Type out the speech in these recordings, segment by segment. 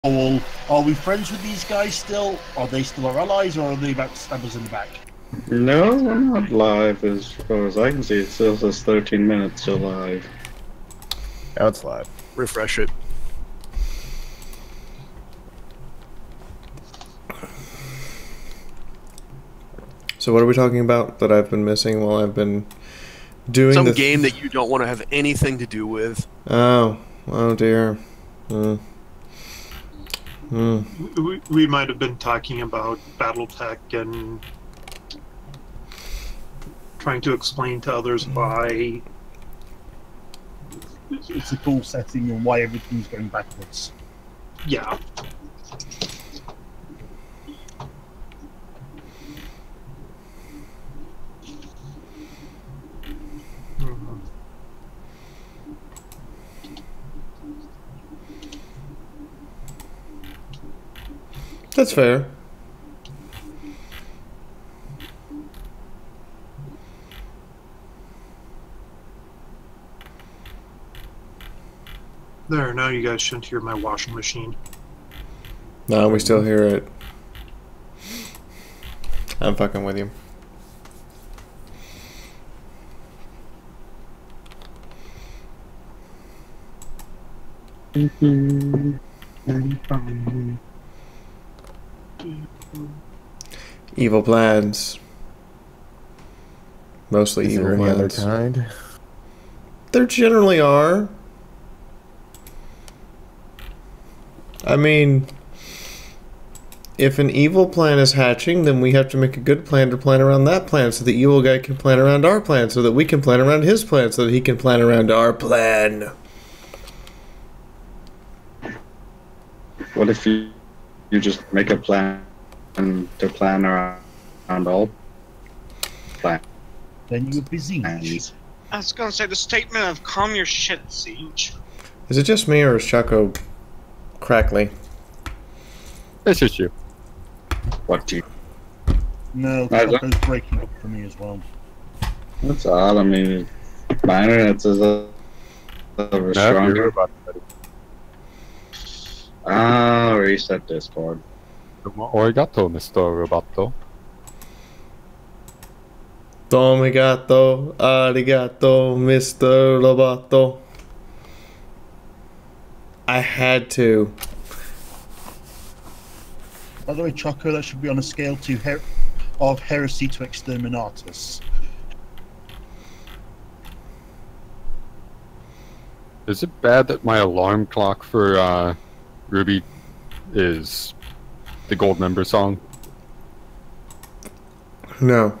Are we friends with these guys still? Are they still our allies, or are they about to stab us in the back? No, we're not live as far as I can see. It still says 13 minutes till live. Now it's live. Refresh it. So what are we talking about that I've been missing while I've been doing some game that you don't want to have anything to do with? Oh dear. We might have been talking about BattleTech and trying to explain to others why it's a cool setting and why everything's going backwards. Yeah. That's fair. There, now you guys shouldn't hear my washing machine. No, we still hear it. I'm fucking with you. Evil plans. Mostly Is evil there any other plans. kind? There generally are. I mean, if an evil plan is hatching, then we have to make a good plan to plan around that plan so the evil guy can plan around our plan so that we can plan around his plan so that he can plan around our plan. What if you just make a plan to plan around all plans? Then you're busy. I was gonna say the statement of calm your shit, Siege. Is it just me or is Chaco crackly? It's just you. What do you? No, I the is breaking up for me as well. That's odd. I mean, my internet is a little stronger. Ah, reset Discord. Arigato, Mr. Roboto. Domigato, arigato, Mr. Lobato. I had to. By the way, Choco, that should be on a scale of heresy to exterminatus. Is it bad that my alarm clock for RWBY is the gold member song? No.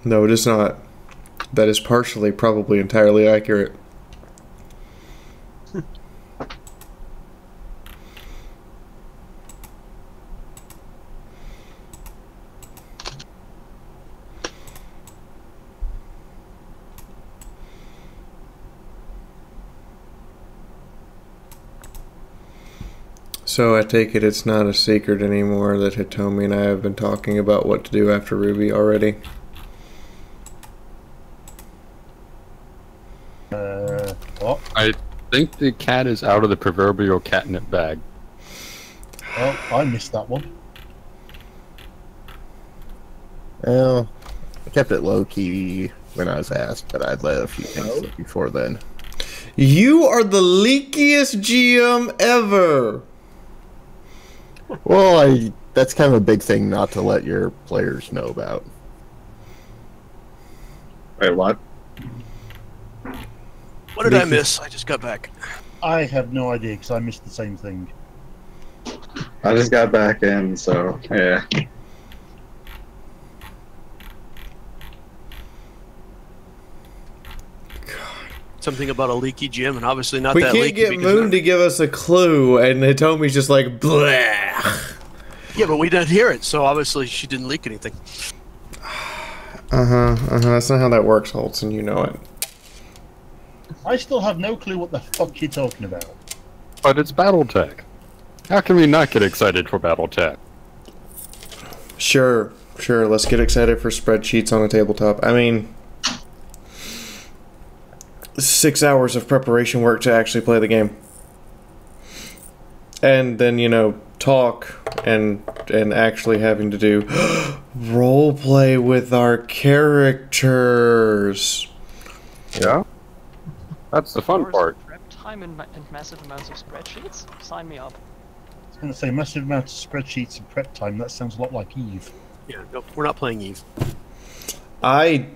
No, it is not. That is partially, probably entirely accurate. So I take it it's not a secret anymore that Hitomi and I have been talking about what to do after RWBY already. What? I think the cat is out of the proverbial catnip bag. Well, I missed that one. Well, I kept it low-key when I was asked, but I'd let a few things slip before then. You are the leakiest GM ever! Well, that's kind of a big thing not to let your players know about. Wait, what? What did I miss? I just got back. I have no idea because I missed the same thing. I just got back in, so yeah. Something about a leaky gym, and obviously not We that can't leaky. get because Moon to give us a clue, and Hitomi's just like, bleh. Yeah, but we didn't hear it, so obviously she didn't leak anything. That's not how that works, Holtz, and you know it. I still have no clue what the fuck you're talking about. But it's BattleTech. How can we not get excited for BattleTech? Sure, let's get excited for spreadsheets on a tabletop. I mean, 6 hours of preparation work to actually play the game. and then, you know, talk and actually having to do role play with our characters. Yeah. That's the fun Hours of part. Prep time and massive amounts of spreadsheets? Sign me up. I was going to say massive amount of spreadsheets and prep time. That sounds a lot like Eve. Yeah, no, we're not playing Eve. I'm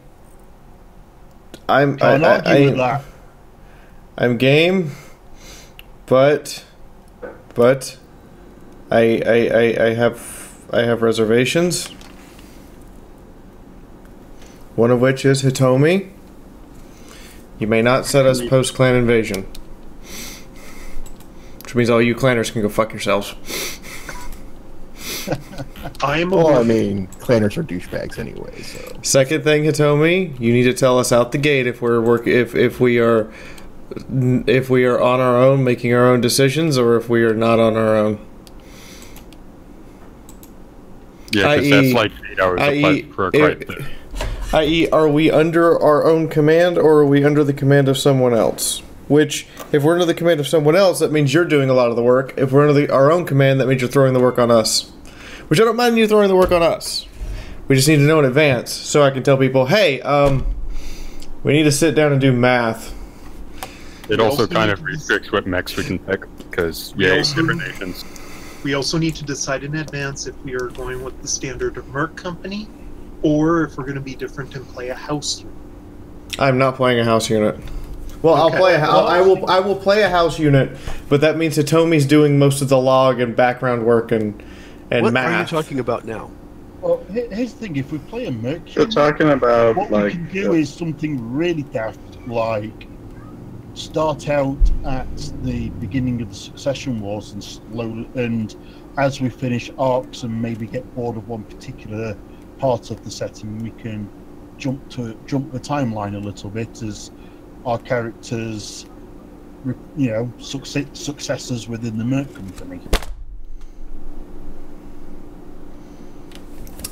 Can't argue with that. I'm game, but I have reservations. One of which is Hitomi. You may not set us post clan invasion, which means all you clanners can go fuck yourselves. Well, I mean, clanners are douchebags anyway, so. Second thing, Hitomi, you need to tell us out the gate if we are on our own, making our own decisions, or if we are not on our own. Yeah, because that's like 8 hours of work right there. I.e., are we under our own command, or are we under the command of someone else? Which, if we're under the command of someone else, that means you're doing a lot of the work. If we're under our own command, that means you're throwing the work on us. Which I don't mind you throwing the work on us. We just need to know in advance, so I can tell people, hey, we need to sit down and do math. It also kind of restricts what mechs we can pick, because, yeah, different nations. We also need to decide in advance if we are going with the standard of Merc Company, or if we're going to be different and play a house unit. I'm not playing a house unit. Well, Okay. I will play a house unit, but that means Hitomi's doing most of the log and background work and What math. are you talking about now? Well, here's the thing: if we play a merc, We're talking about, what like, we can do is something really daft, like start out at the beginning of the Succession Wars and slowly, and as we finish arcs and maybe get bored of one particular part of the setting, we can jump the timeline a little bit as our characters, you know, successors within the Merc Company.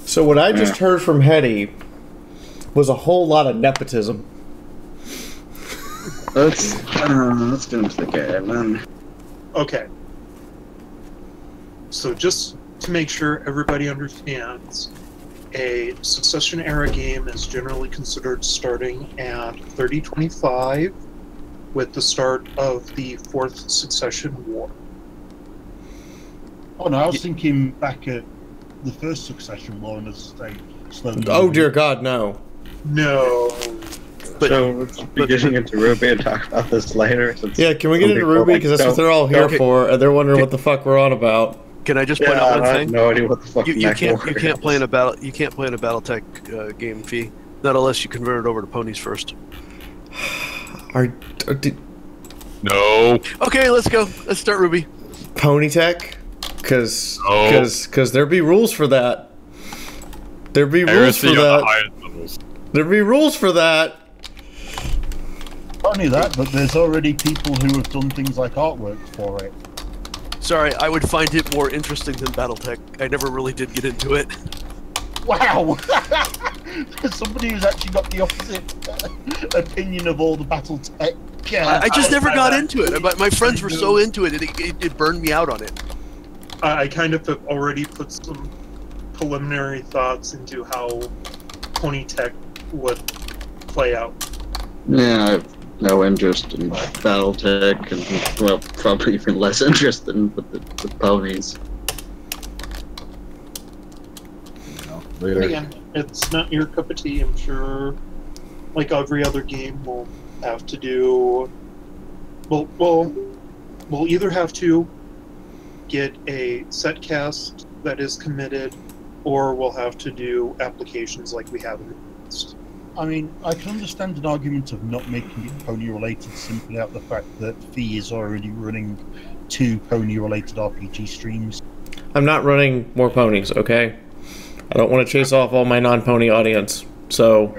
So what I just heard from Hetty was a whole lot of nepotism. let's get into the game, man. Okay. So just to make sure everybody understands, a Succession era game is generally considered starting at 3025 with the start of the Fourth Succession War. Oh no, I was thinking back at the first Succession War and as I say, slowly. Oh dear God, no. No. But, So let's be getting into RWBY and talk about this later. Yeah, can we get into RWBY, because that's what they're all here for, and they're wondering what the fuck we're on about. can I just point out one I thing? have no idea what the fuck You mech can't war you can't is. play in a BattleTech game fee, not unless you convert it over to ponies first. No. Okay, let's go. Let's start RWBY. Pony Tech? Because No. there be rules for that. There be rules Heresy for on the that. highest levels. There be rules for that. Not only that, but there's already people who have done things like artwork for it. Sorry, I would find it more interesting than BattleTech. I never really did get into it. Wow! Somebody who's actually got the opposite opinion of all the BattleTech. I just never got into it. My friends were so into it, it burned me out on it. I kind of have already put some preliminary thoughts into how Pony Tech would play out. Yeah, I have no interest in BattleTech, and, well, probably even less interest in with the ponies. But again, it's not your cup of tea. I'm sure, like every other game, we'll have to do. We'll either have to get a set cast that is committed, or we'll have to do applications like we have in the past. I mean, I can understand an argument of not making it pony related simply out the fact that Fee is already running 2 pony related RPG streams. I'm not running more ponies, okay? I don't want to chase off all my non-pony audience. So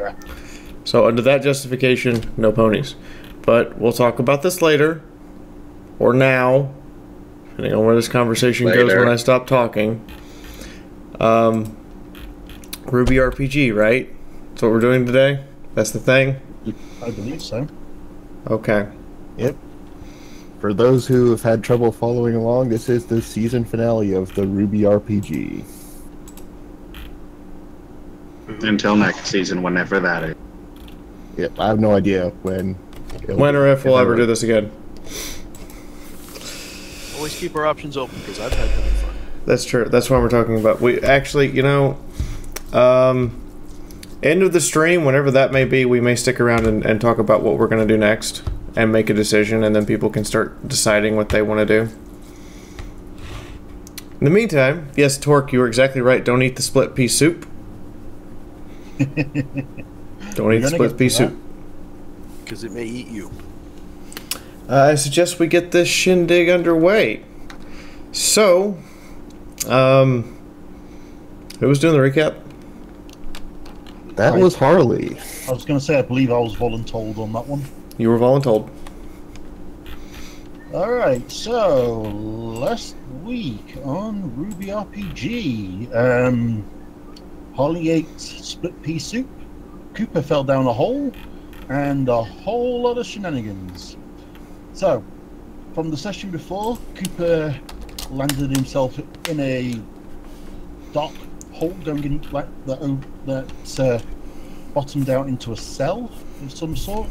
under that justification, no ponies. But we'll talk about this later. Or now. Depending on where this conversation goes when I stop talking. RWBY RPG, right? That's what we're doing today? That's the thing? I believe so. Okay. Yep. For those who have had trouble following along, this is the season finale of the RWBY RPG. Until next season, whenever that is. Yep, I have no idea when. When or if we'll ever do this again. Always keep our options open because I've had really fun. That's true. That's what we're talking about. We actually, you know, end of the stream, whenever that may be, we may stick around and talk about what we're going to do next and make a decision, and then people can start deciding what they want to do. In the meantime, yes, Torque, you were exactly right. Don't eat the split pea soup. Don't eat the split pea soup. Because it may eat you. I suggest we get this shindig underway. So, who was doing the recap? That was Harley. I was going to say, I believe I was voluntold on that one. You were voluntold. Alright, so last week on RWBY RPG, Harley ate split pea soup, Cooper fell down a hole, and a whole lot of shenanigans. So, from the session before, Cooper landed himself in a dark hole going in, like that bottomed out into a cell of some sort.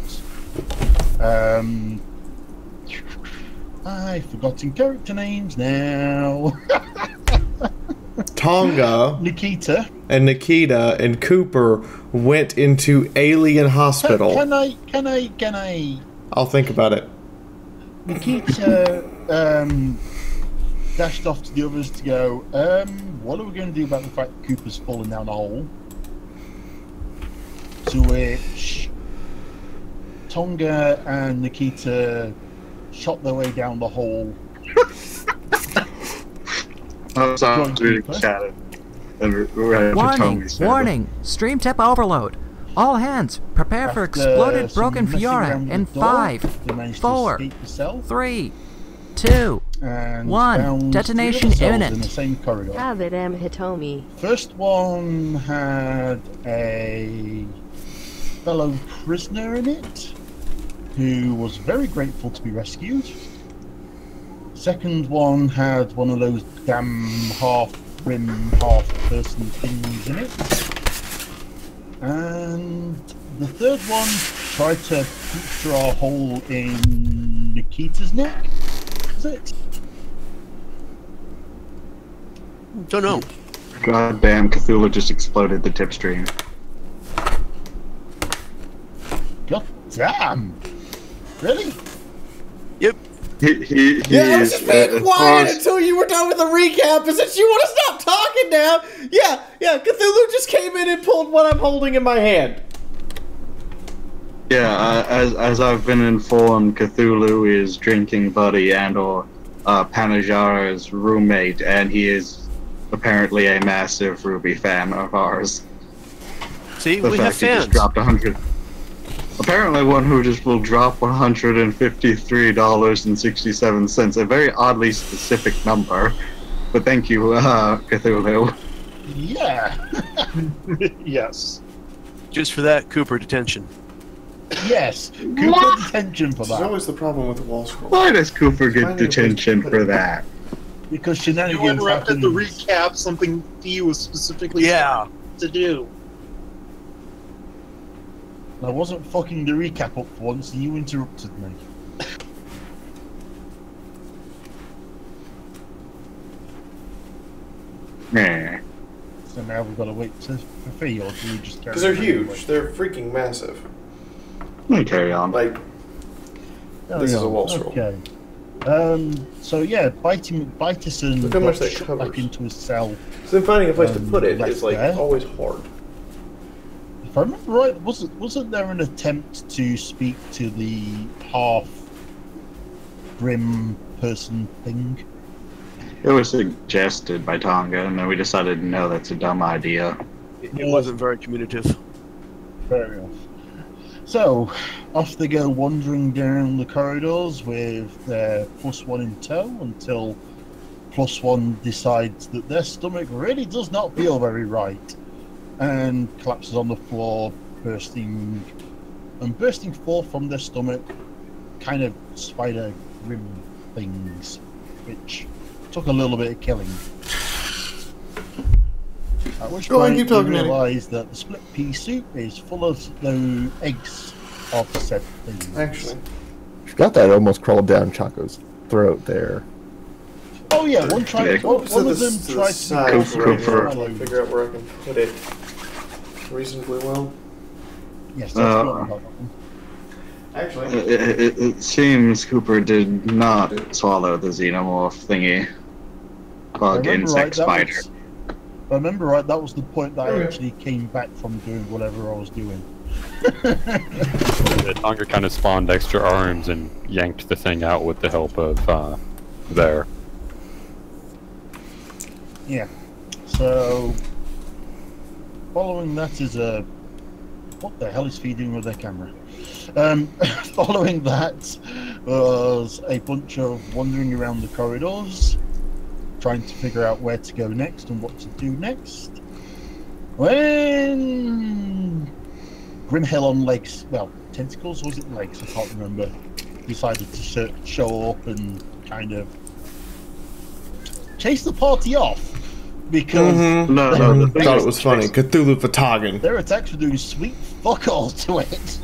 I've forgotten character names now. Tonga, Nikita, and Cooper went into alien hospital. Can I? I'll think about it. Nikita dashed off to the others to go, what are we going to do about the fact that Cooper's fallen down a hole? To which Tonga and Nikita shot their way down the hole. I'm sorry, we chatted. Warning! Stream tip overload. All hands, prepare for exploded broken Fiaura in 5, 4, 3, 2, 1. Detonation imminent. In the same corridor. Hitomi. First one had a fellow prisoner in it who was very grateful to be rescued. Second one had one of those damn half-rim, half-person things in it. And the third one tried to puncture a hole in Nikita's neck. Is it? Don't know. God damn, Cthulhu just exploded the tip stream. God damn! Really? Yep. I was just being quiet until you were done with the recap, and since you want to stop talking now, yeah, Cthulhu just came in and pulled what I'm holding in my hand. Yeah, as I've been informed, Cthulhu is drinking buddy and/or Panajara's roommate, and he is apparently a massive RWBY fan of ours. See, the we fact have he fans. just dropped 100. Apparently, one who just will drop $153.67, a very oddly specific number. But thank you, Cthulhu. Yeah. Yes. Just for that, Cooper detention. Yes. Cooper detention for This that. is always the problem with the wall scroll. Why does Cooper get detention for that? Because You shenanigans interrupted the happens. recap, something he was specifically Yeah. to do. I wasn't fucking the recap up for once, and you interrupted me. Meh. So now we've got to wait for Fee, or do we just carry Because they're on huge. anyway? They're freaking massive. Let me carry on. Like, There this we is a are. wall scroll. Okay. So yeah, Biteson Look how much got that shut covers. back into his cell. so finding a place to put it left is like there. always hard. If I remember right, wasn't there an attempt to speak to the half-grim person thing? It was suggested by Tonga, and then we decided, no, that's a dumb idea. It wasn't very communicative. Fair enough. So, off they go wandering down the corridors with their +1 in tow until +1 decides that their stomach really does not feel very right and collapses on the floor, bursting forth from their stomach, kind of spider grim things, which took a little bit of killing. At which point you realise that the split pea soup is full of the eggs of said things. Actually, she's got that almost crawled down Chaco's throat there. Oh yeah, one of them tried to figure out where I can put it reasonably well. Yes, that's about that one. Actually, it seems Cooper did not swallow the xenomorph thingy. Bug, insect, spider. If I remember right, that was the point that I actually came back from doing whatever I was doing. The Tonga kind of spawned extra arms and yanked the thing out with the help of there. Yeah. So, following that is a... What the hell is feeding with their camera? Following that was a bunch of wandering around the corridors, trying to figure out where to go next and what to do next. When Grimhill on legs, well, tentacles, or was it legs? I can't remember. Decided to show up and kind of chase the party off because no, thought it was funny. Cthulhu Fatagan. Their attacks were doing sweet fuck all to it.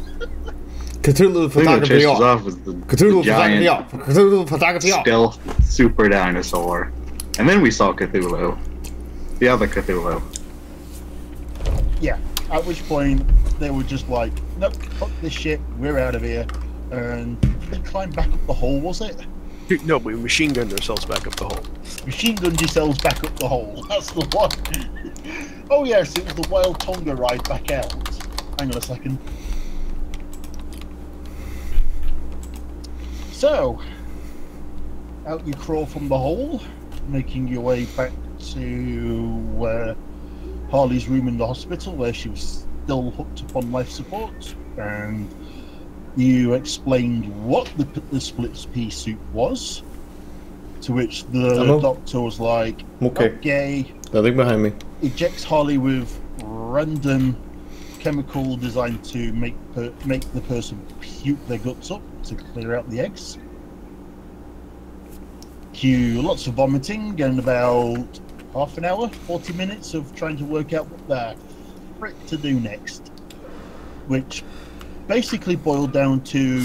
Cthulhu Fatagan off was the giant stealth super dinosaur. And then we saw Cthulhu. The other Cthulhu. Yeah, at which point they were just like, nope, fuck this shit, we're out of here. And they climbed back up the hole, was it? No, we machine gunned ourselves back up the hole. Machine gunned yourselves back up the hole, that's the one. Oh yes, it was the Wild Tonga ride back out. Hang on a second. So, out you crawl from the hole, making your way back to Harley's room in the hospital, where she was still hooked up on life support, and you explained what the split pea soup was, to which the doctor was like, okay, nothing behind me. Ejects Harley with random chemical designed to make the person puke their guts up to clear out the eggs. Cue lots of vomiting and about half an hour, 40 minutes of trying to work out what the frick to do next, which basically boiled down to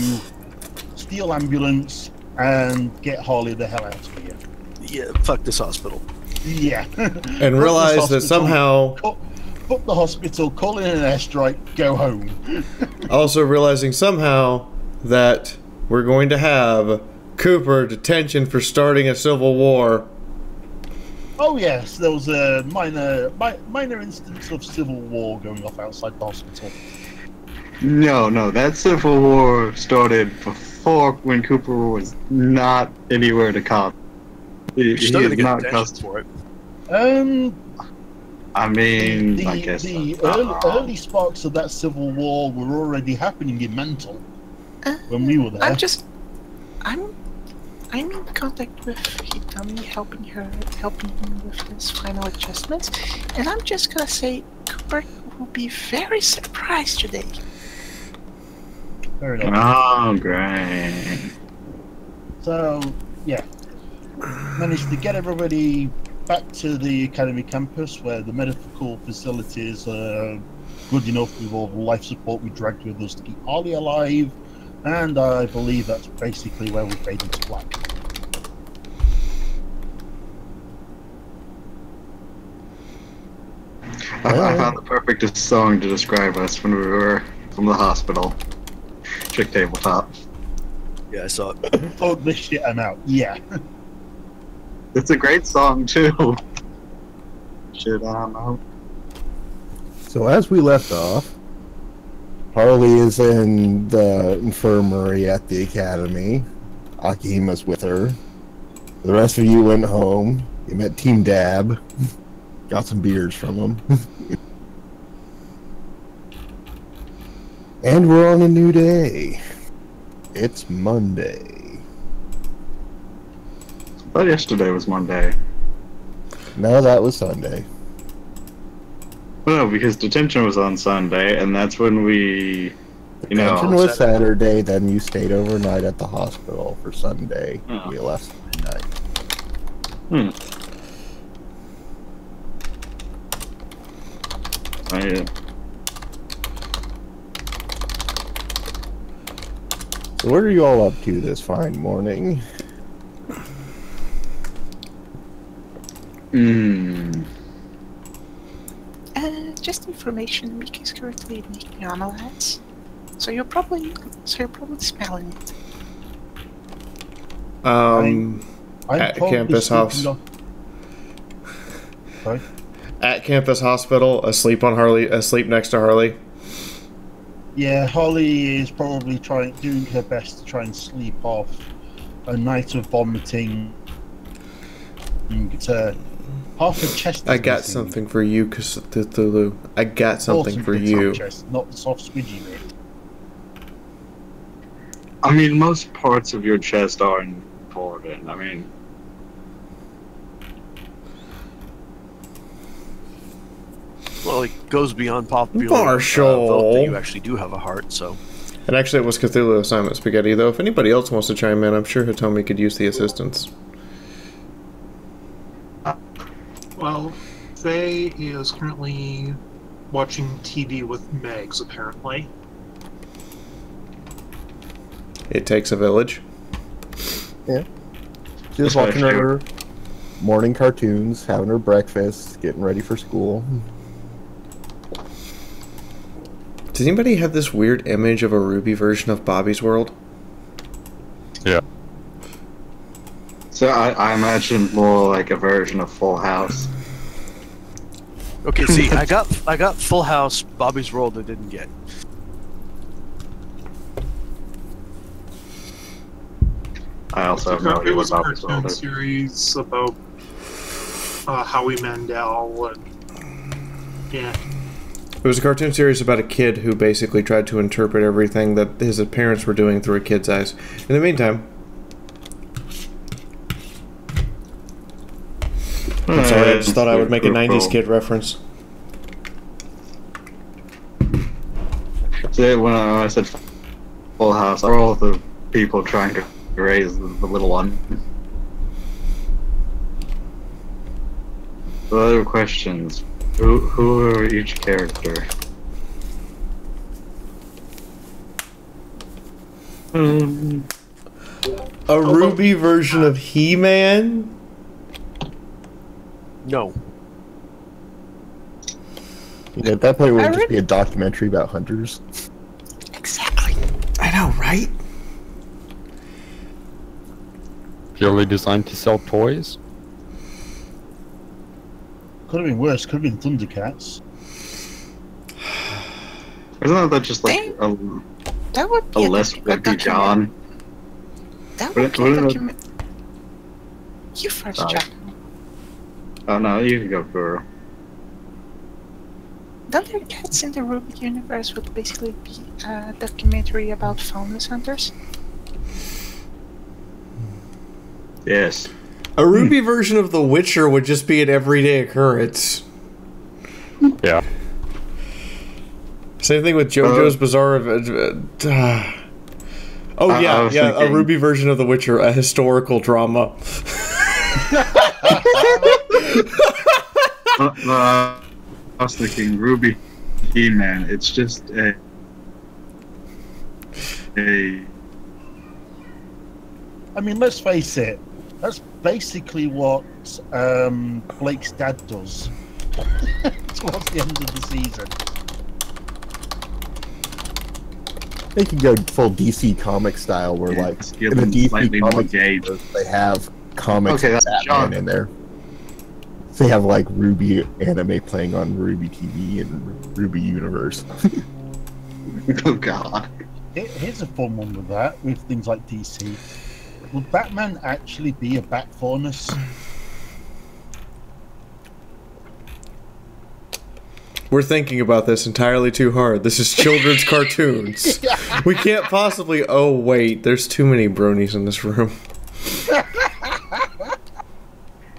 steal ambulance and get Harley the hell out of here. Yeah, fuck this hospital. Yeah. And realize that somehow... Fuck the hospital, call in an airstrike, go home. Also realizing somehow that we're going to have Cooper detention for starting a civil war. Oh yes, there was a minor instance of civil war going off outside the hospital. No, that civil war started before, when Cooper was not anywhere to cop. He is not custody for it. I mean, I guess the early sparks of that civil war were already happening in Mantle when we were there. I'm in contact with Hitami, helping him with his final adjustments, and I'm just gonna say Cooper will be very surprised today. Very nice. Oh, great. So, yeah, managed to get everybody back to the Academy campus, where the medical facilities are good enough with all the life support we dragged with us to keep Harley alive, and I believe that's basically where we fade into black. I found the perfect song to describe us when we were from the hospital. Chick tabletop. Yeah, I saw it. Oh, this shit, I'm out. Yeah. It's a great song, too. Shit, I'm out. So as we left off, Harley is in the infirmary at the academy. Akihima's with her. The rest of you went home. You met Team Dab. Got some beers from them. And we're on a new day. It's Monday. I thought yesterday was Monday. No, that was Sunday. Well, no, because detention was on Sunday, and that's when we You know, Convention was Saturday, then you stayed overnight at the hospital for Sunday. Oh. You left midnight. So what are you all up to this fine morning? Just information. Mickey's currently making omelets, so you're probably smelling it. At campus house. Sorry? At campus hospital, asleep next to Harley. Yeah, Holly is probably doing her best to try and sleep off a night of vomiting. It's half a chest. I got something for you, Cthulhu. I got something for you. Chest, not the soft squidgy bit. I mean, most parts of your chest are important. I mean, well, it goes beyond popular Marshall. vote that you actually do have a heart, so. And actually, it was Cthulhu assignment spaghetti, though. If anybody else wants to chime in, I'm sure Hitomi could use the assistance. Well, Faye is currently watching TV with Megs, apparently. It takes a village. Yeah. She's watching her morning cartoons, having her breakfast, getting ready for school. Does anybody have this weird image of a RWBY version of Bobby's World? Yeah. So I imagine more like a version of Full House. Okay, see, I got Full House, Bobby's World I didn't get. I also have no idea It was what a Bobby's World cartoon is. series about Howie Mandel and yeah. It was a cartoon series about a kid who basically tried to interpret everything that his parents were doing through a kid's eyes. In the meantime... I'm sorry, I just thought I would make a 90s kid reference. So when I said Full House, are all the people trying to raise the little one? The other questions. Who are each character? A RWBY version of He-Man? No. Yeah, at that point, it would just be a documentary about hunters. Exactly. I know, right? Purely designed to sell toys? Could have been worse. Could have been Thundercats. Isn't that just like that would be a less wimpy John? That would be a document. You first, John. Oh no, you can go for. Thundercats in the RWBY universe would basically be a documentary about faunus hunters. Yes. A RWBY version of The Witcher would just be an everyday occurrence. Yeah. Same thing with JoJo's Bizarre... Oh yeah, a RWBY version of The Witcher, a historical drama. I was thinking RWBY He-Man. It's just a. I mean, let's face it. That's basically what Blake's dad does towards the end of the season. They can go full DC comic style, where like in the DC comics they have comics of Batman in there. So they have like RWBY anime playing on RWBY TV and RWBY Universe. Oh god! Here's a fun one with that, with things like DC. Would Batman actually be a bat faunus? We're thinking about this entirely too hard. This is children's cartoons. We can't possibly... Oh, wait. There's too many bronies in this room.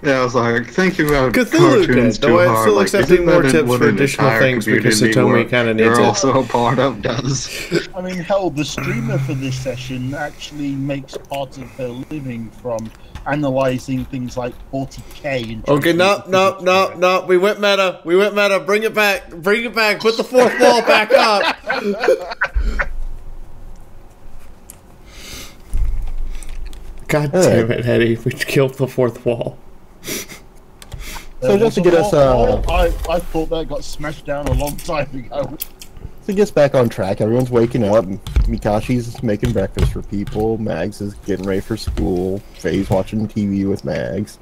Yeah, I was like, thinking about Cthulhu cartoons did, though too I'm hard. still Like, accepting isn't more that tips what for an additional entire things because community Satomi where kind of needs you're it. also a part of does. I mean, hell, the streamer for this session actually makes part of her living from analysing things like 40k. And Okay, no. We went meta. Bring it back. Put the fourth wall back up. God damn it, Eddie. We killed the fourth wall. So just to get us, I thought that got smashed down a long time ago. to get us back on track, everyone's waking up. Mikashi's making breakfast for people. Mags is getting ready for school. Faye's watching TV with Mags.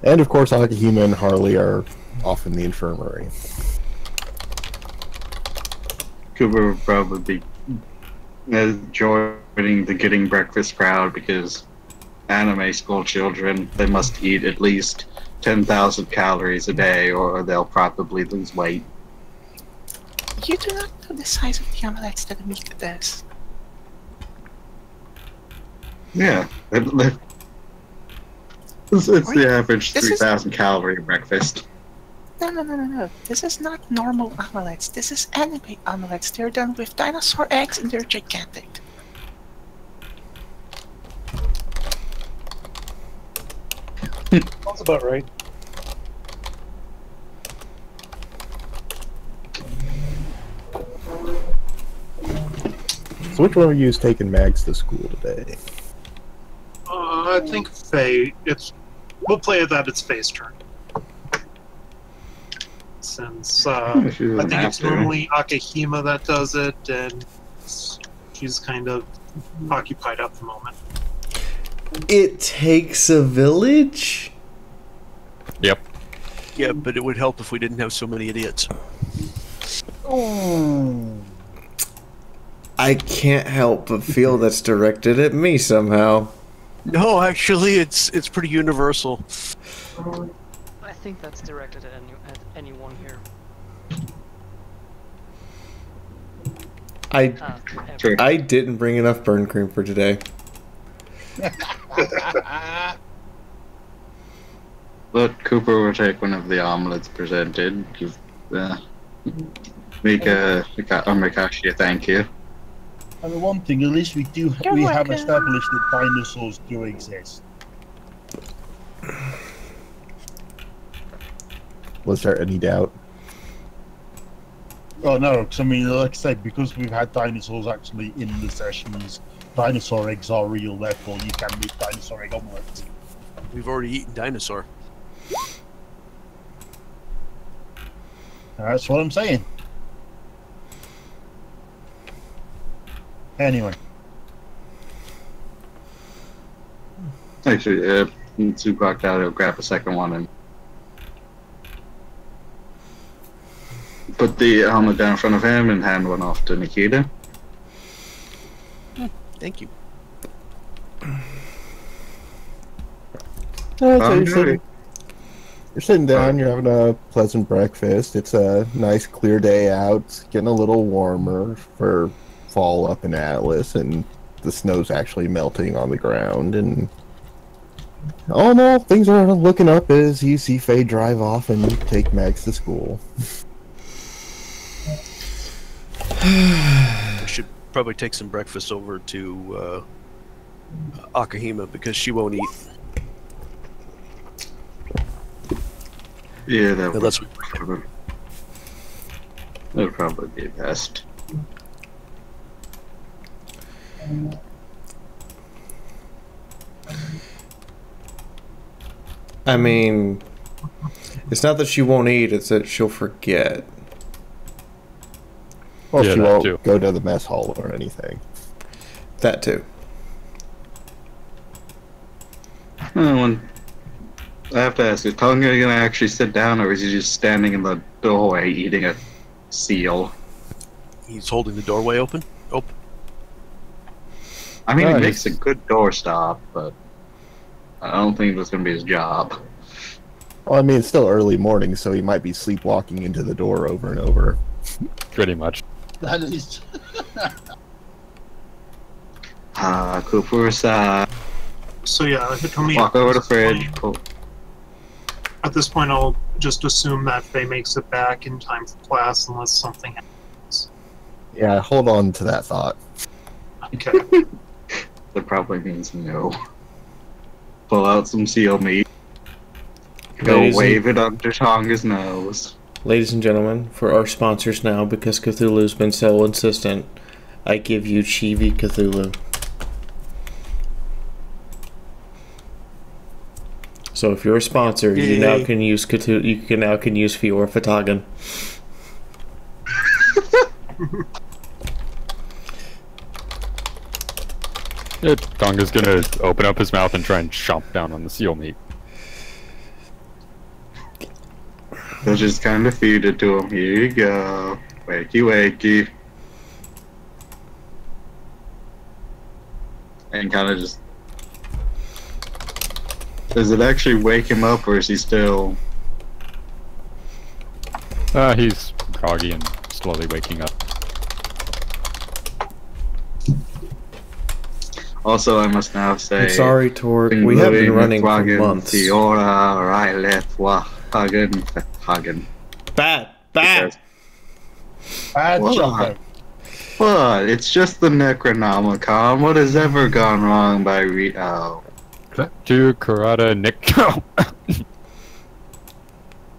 And of course, Akihime and Harley are off in the infirmary. Cooper would probably be joining the getting breakfast crowd because anime school children, they must eat at least 10,000 calories a day or they'll probably lose weight. You do not know the size of the omelets that Amika does. Yeah, it's the average 3,000 calorie breakfast. No. This is not normal omelets. This is anime omelets. They're done with dinosaur eggs and they're gigantic. That's about right. So which one of you is taking Mags to school today? I think Faye. We'll play that. It's Faye's turn. Since I think it's normally Akihime that does it, and she's kind of occupied at the moment. It takes a village? Yep. Yeah, but it would help if we didn't have so many idiots. Oh. I can't help but feel that's directed at me somehow. No, actually, it's pretty universal. I think that's directed at anyone here. I didn't bring enough burn cream for today. But Cooper will take one of the omelets presented. Give Mikashi a thank you. And the one thing, at least we have established that dinosaurs do exist. Was there any doubt? Oh no, because I mean, like I said, because we've had dinosaurs actually in the sessions, dinosaur eggs are real, therefore you can make dinosaur egg omelets. We've already eaten dinosaur. That's what I'm saying. Anyway. Actually, Tupac out, he'll grab a second one and put the helmet down in front of him and hand one off to Nikita. Thank you. So you're sitting down, you're having a pleasant breakfast. It's a nice clear day out. It's getting a little warmer for fall up in Atlas, and the snow's actually melting on the ground. And oh no, things are looking up as you see Faye drive off and take Mags to school. We should probably take some breakfast over to Akihime because she won't eat. Yeah, that would probably be best. I mean, it's not that she won't eat, it's that she'll forget. Well, she won't go to the mess hall or anything. That too. I have to ask, is Tonga gonna actually sit down, or is he just standing in the doorway eating a seal? He's holding the doorway open? I mean, he makes a good doorstop, but I don't think that's gonna be his job. Well, I mean, it's still early morning, so he might be sleepwalking into the door over and over. Pretty much. That is... Cooper, So yeah, Hitomi. walk over to fridge. Cool. At this point, I'll just assume that Faye makes it back in time for class unless something happens. Yeah, hold on to that thought. Okay. That probably means no. Pull out some seal meat. Go wave it under Tonga's nose. Ladies and gentlemen, for our sponsors now, because Cthulhu's been so insistent, I give you Chibi Cthulhu. So if you're a sponsor, you now can use Cthulhu. You now can use fiaurathetankgirl. Yeah, Tonga's gonna open up his mouth and try and chomp down on the seal meat. They'll just kind of feed it to him. Here you go. Wakey, wakey. And kind of just... Does it actually wake him up, or is he still... He's groggy and slowly waking up. Also, I must now say... I'm sorry, Torque. We have been running for months. Fiaura, Hagen. Bad. Bad job. What? It's just the Necronomicon. What has ever gone wrong by oh. To Karada Nick. I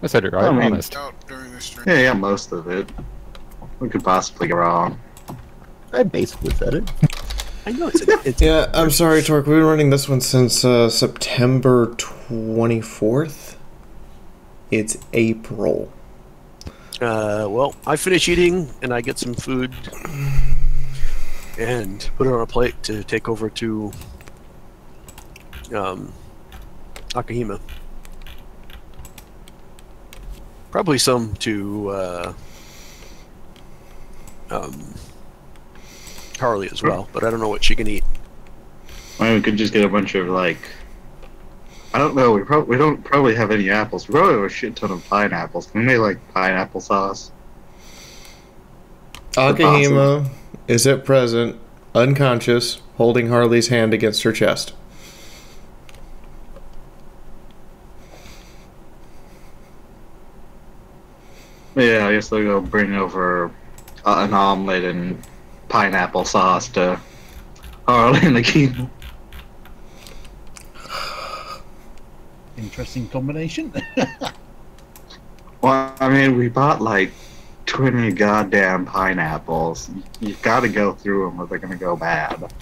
said it right, honest. Yeah, most of it. We could possibly go wrong. I basically said it. I know it's yeah, I'm sorry, Torque. We've been running this one since September 24th. It's April. Well, I finish eating and I get some food and put it on a plate to take over to Akahima. Probably some to Harley as well, but I don't know what she can eat. Well, we could just get a bunch of, like, I don't know, we don't probably have any apples. We probably have a shit ton of pineapples. Can we make, like, pineapple sauce? Akahima is at present unconscious, holding Harley's hand against her chest. Yeah, I guess they'll go bring over an omelet and pineapple sauce to Harley and the King. Interesting combination. Well, I mean, we bought like 20 goddamn pineapples. You've got to go through them or they're going to go bad.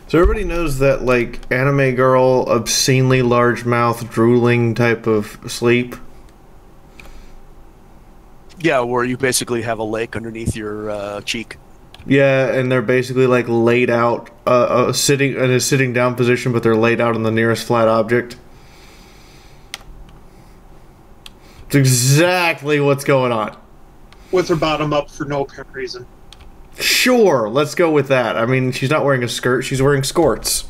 So everybody knows that, like, anime girl, obscenely large mouth, drooling type of sleep? Yeah, where you basically have a lake underneath your cheek. Yeah, and they're basically like laid out, sitting in a sitting down position, but they're laid out on the nearest flat object. It's exactly what's going on. With her bottom up for no apparent reason. Sure, let's go with that. I mean, she's not wearing a skirt, she's wearing skirts.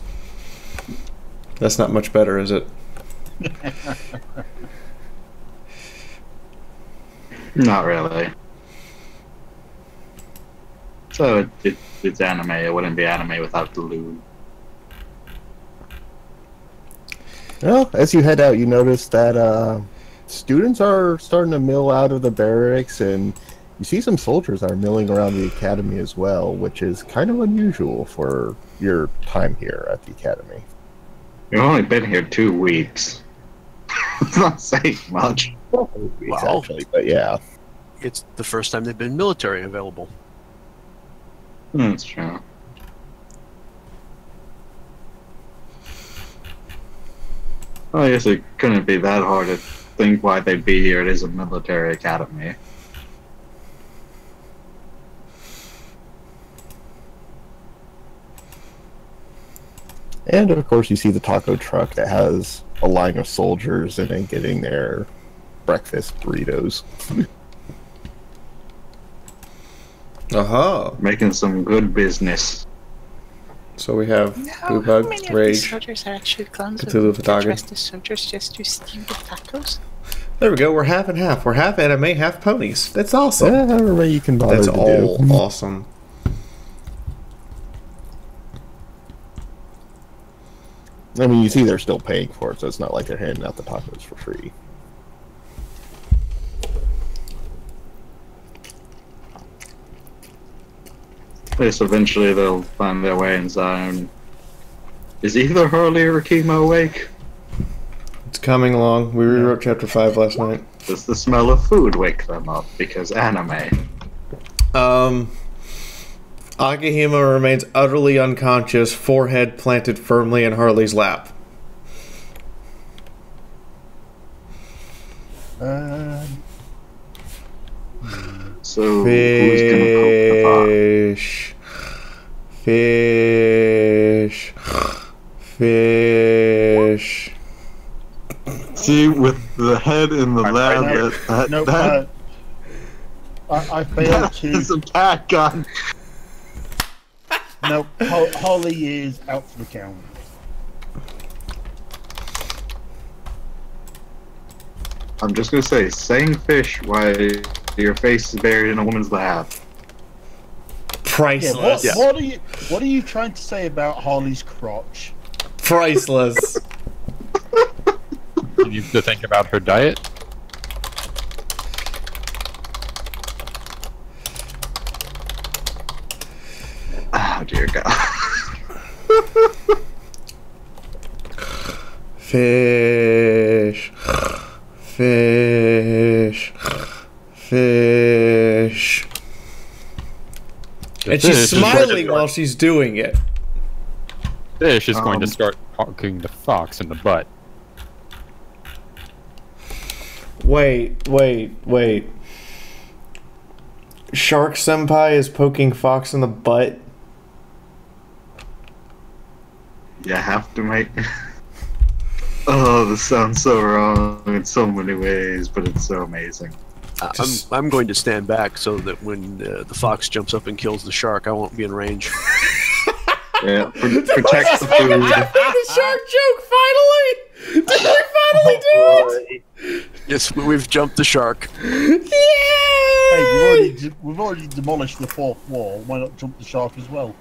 That's not much better, is it? Not really. So it's anime. It wouldn't be anime without the lube. Well, as you head out, you notice that students are starting to mill out of the barracks, and you see some soldiers are milling around the academy as well, which is kind of unusual for your time here at the academy. You've only been here 2 weeks. It's not saying much. Well, 8 weeks, actually, but yeah. It's the first time they've been military available. That's true. Well, I guess it couldn't be that hard to think why they'd be here. It is a military academy. And of course you see the taco truck that has a line of soldiers in it getting their breakfast burritos. Aha! Making some good business. So we have How Bug, many of Rage, these soldiers are actually clones Cthulhu of Photography. dressed as soldiers just to steal the tacos? There we go, we're half and half. We're half anime, half ponies. That's awesome. Yeah, however way you can bother That's to all do. awesome. I mean, you see they're still paying for it, so it's not like they're handing out the tacos for free. Yes, eventually they'll find their way inside. Is either Harley or Akima awake? It's coming along. We rewrote chapter 5 last night. Does the smell of food wake them up? Because anime. Akihima remains utterly unconscious, forehead planted firmly in Harley's lap. So who's gonna poke the Fish. Fish. Fish. See, with the head in the lab, I failed to. That's a pack gun. No, Holly is out for the count. I'm just gonna say, saying fish while your face is buried in a woman's lap. Priceless. Yeah, what are you trying to say about Harley's crotch? Priceless. You need to think about her diet. Oh dear God. Fish. Fish. Fish. And she's smiling while she's doing it. Fish is going to start poking the fox in the butt. Wait. Shark Senpai is poking Fox in the butt? You have to make... Oh, this sounds so wrong in so many ways, but it's so amazing. I'm going to stand back so that when the fox jumps up and kills the shark, I won't be in range. Yeah, protect the food. The shark joke, finally! Did we finally do it? Yes, we've jumped the shark. Yay! Hey, we've already demolished the 4th wall. Why not jump the shark as well?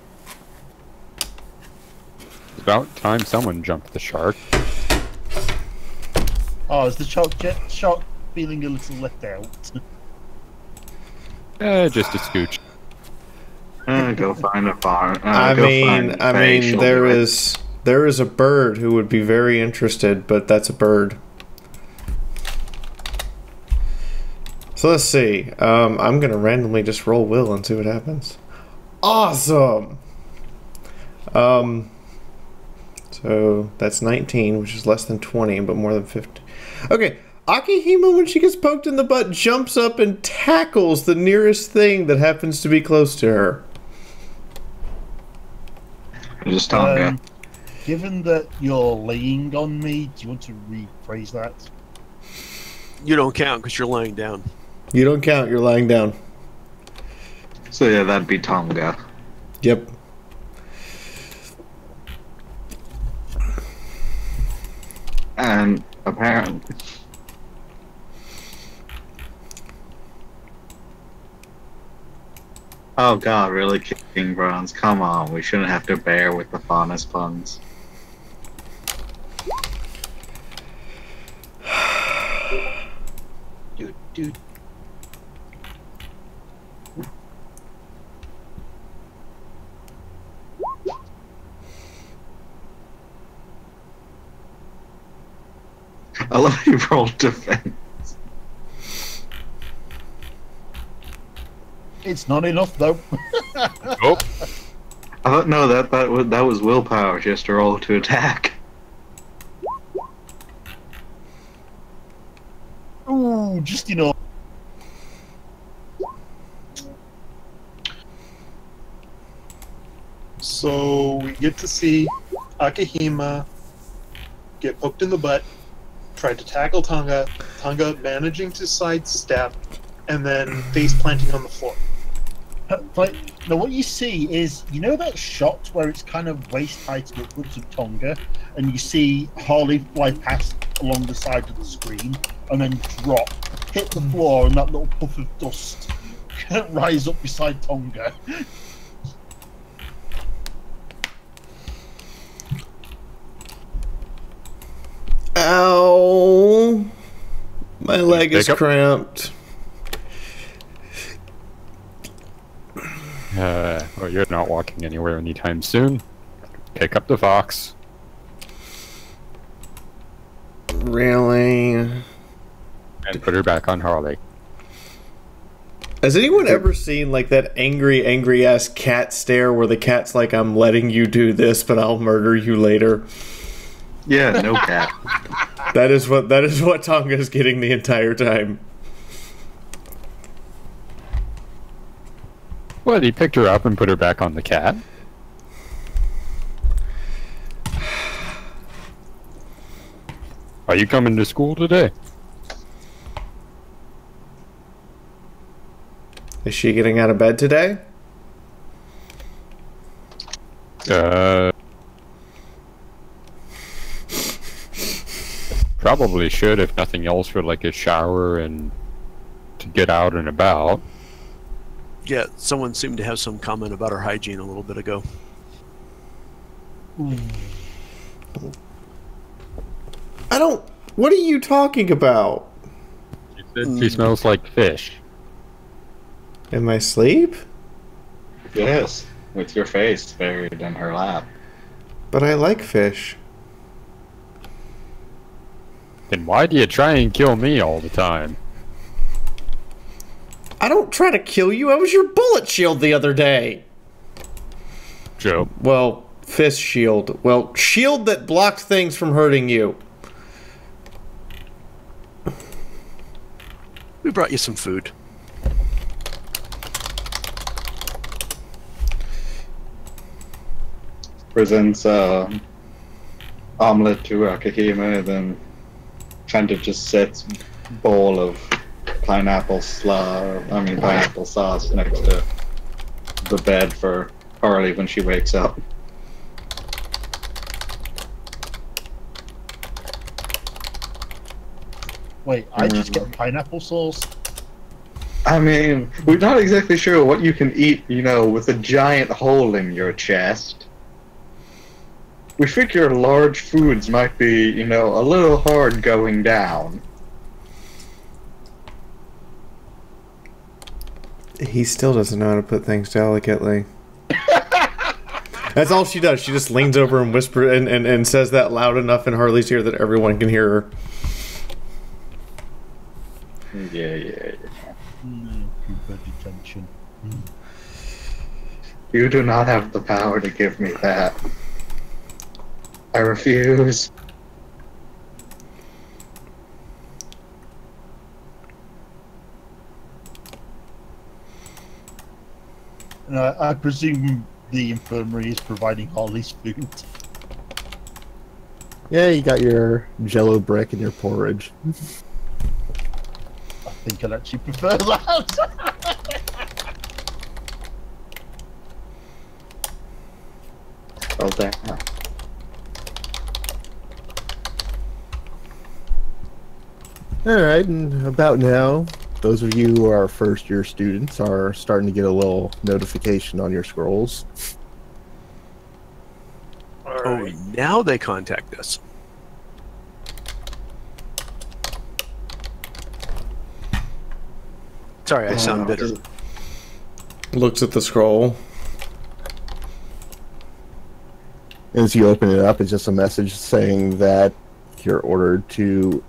It's about time someone jumped the shark. Oh, is the shark feeling a little let out? Just a scooch. Go find a farm. I mean, there is a bird who would be very interested, but that's a bird. So let's see. I'm gonna randomly just roll will and see what happens. Awesome. So that's 19, which is less than 20, but more than 50. Okay. Akihima, when she gets poked in the butt, jumps up and tackles the nearest thing that happens to be close to her. Just Tonga. Given that you're laying on me, do you want to rephrase that? You don't count because you're laying down. You don't count, you're lying down. So yeah, that'd be Tonga. Yep. And apparently... Oh God, really, King Bronze? Come on, we shouldn't have to bear with the Faunus puns. Dude. I love how you rolled defense. It's not enough though. Nope. I thought no, that was willpower just to roll to attack. Ooh, just enough. So we get to see Akihima get poked in the butt, tried to tackle Tonga managing to sidestep, and then face planting on the floor. But now what you see is, you know that shot where it's kind of waist height upwards of Tonga, and you see Harley fly past along the side of the screen, and then drop, hit the floor, and that little puff of dust rise up beside Tonga. Ow! My leg is cramped. Well, you're not walking anywhere anytime soon. Pick up the fox. Really? And put her back on Harley. Has anyone ever seen like that angry ass cat stare where the cat's like, I'm letting you do this, but I'll murder you later? Yeah, no cat. That is what Tonga's getting the entire time. What, he picked her up and put her back on the cat? Are you coming to school today? Is she getting out of bed today? Probably should, if nothing else, for like a shower and to get out and about. Yeah, someone seemed to have some comment about her hygiene a little bit ago. What are you talking about? She said she smells like fish. In my sleep? Yes, with your face buried in her lap. But I like fish. Then why do you try and kill me all the time? I don't try to kill you. I was your bullet shield the other day. Joe. Well, fist shield. Well, shield that blocked things from hurting you. We brought you some food. Presents omelet to Akahima, then kind of just sets bowl of pineapple sauce next to the bed for Harley when she wakes up. Wait, I just get pineapple sauce? I mean, we're not exactly sure what you can eat, you know, with a giant hole in your chest. We figure large foods might be, you know, a little hard going down. He still doesn't know how to put things delicately. That's all she does. She just leans over and whispers and says that loud enough in Harley's ear that everyone can hear her. Yeah. Good attention. You do not have the power to give me that. I refuse. I presume the infirmary is providing Harley's food. Yeah, you got your jello brick and your porridge. I think I'd actually prefer that. Well, damn. Alright, and about now, those of you who are first-year students are starting to get a little notification on your scrolls. Oh, now they contact us. Sorry, I sound bitter. Looks at the scroll. As you open it up, it's just a message saying that you're ordered to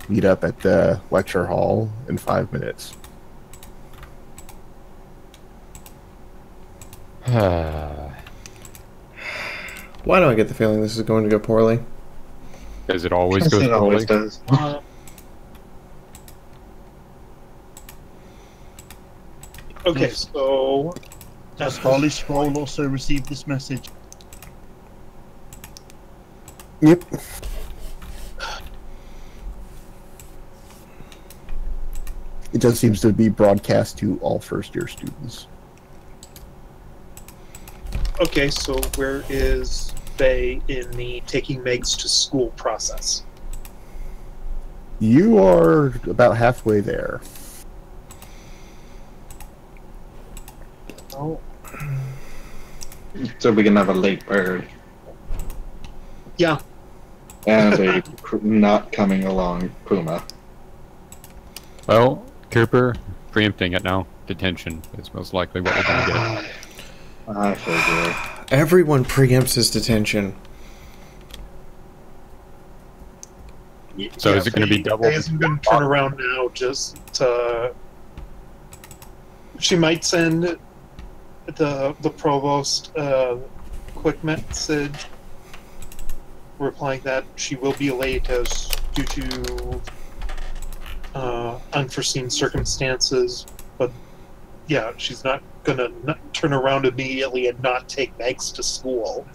meet up at the lecture hall in 5 minutes. Why do I get the feeling this is going to go poorly? As it always goes It poorly. always does. Okay, so Does Harley Scroll also receive this message? Yep. It just seems to be broadcast to all first-year students. okay, so where is Faye in the taking Megs to school process? You are about halfway there. Oh, So we can have a late bird. yeah. And a not coming along Puma. Well, Cooper, preempting it now. Detention is most likely what we're going to get. I figure. Everyone preempts his detention. So is it going to be double? Isn't going to turn around now. Just she might send the provost quick message replying that she will be late as due to unforeseen circumstances. But yeah, she's not gonna turn around immediately and not take Megs to school.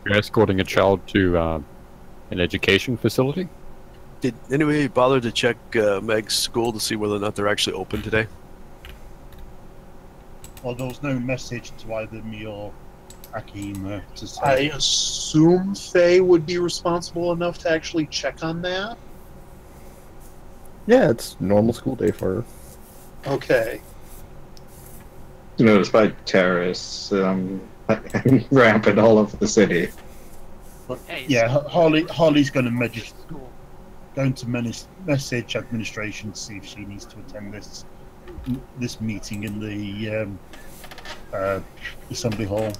You're escorting a child to an education facility? Did anybody bother to check Meg's school to see whether or not they're actually open today? Well, there was no message to either me or Akima to say. I assume Faye would be responsible enough to actually check on that. Yeah, it's normal school day for her. Okay. You know, despite terrorists rampant all over the city. But yeah, Harley's going to message administration to see if she needs to attend this meeting in the assembly hall.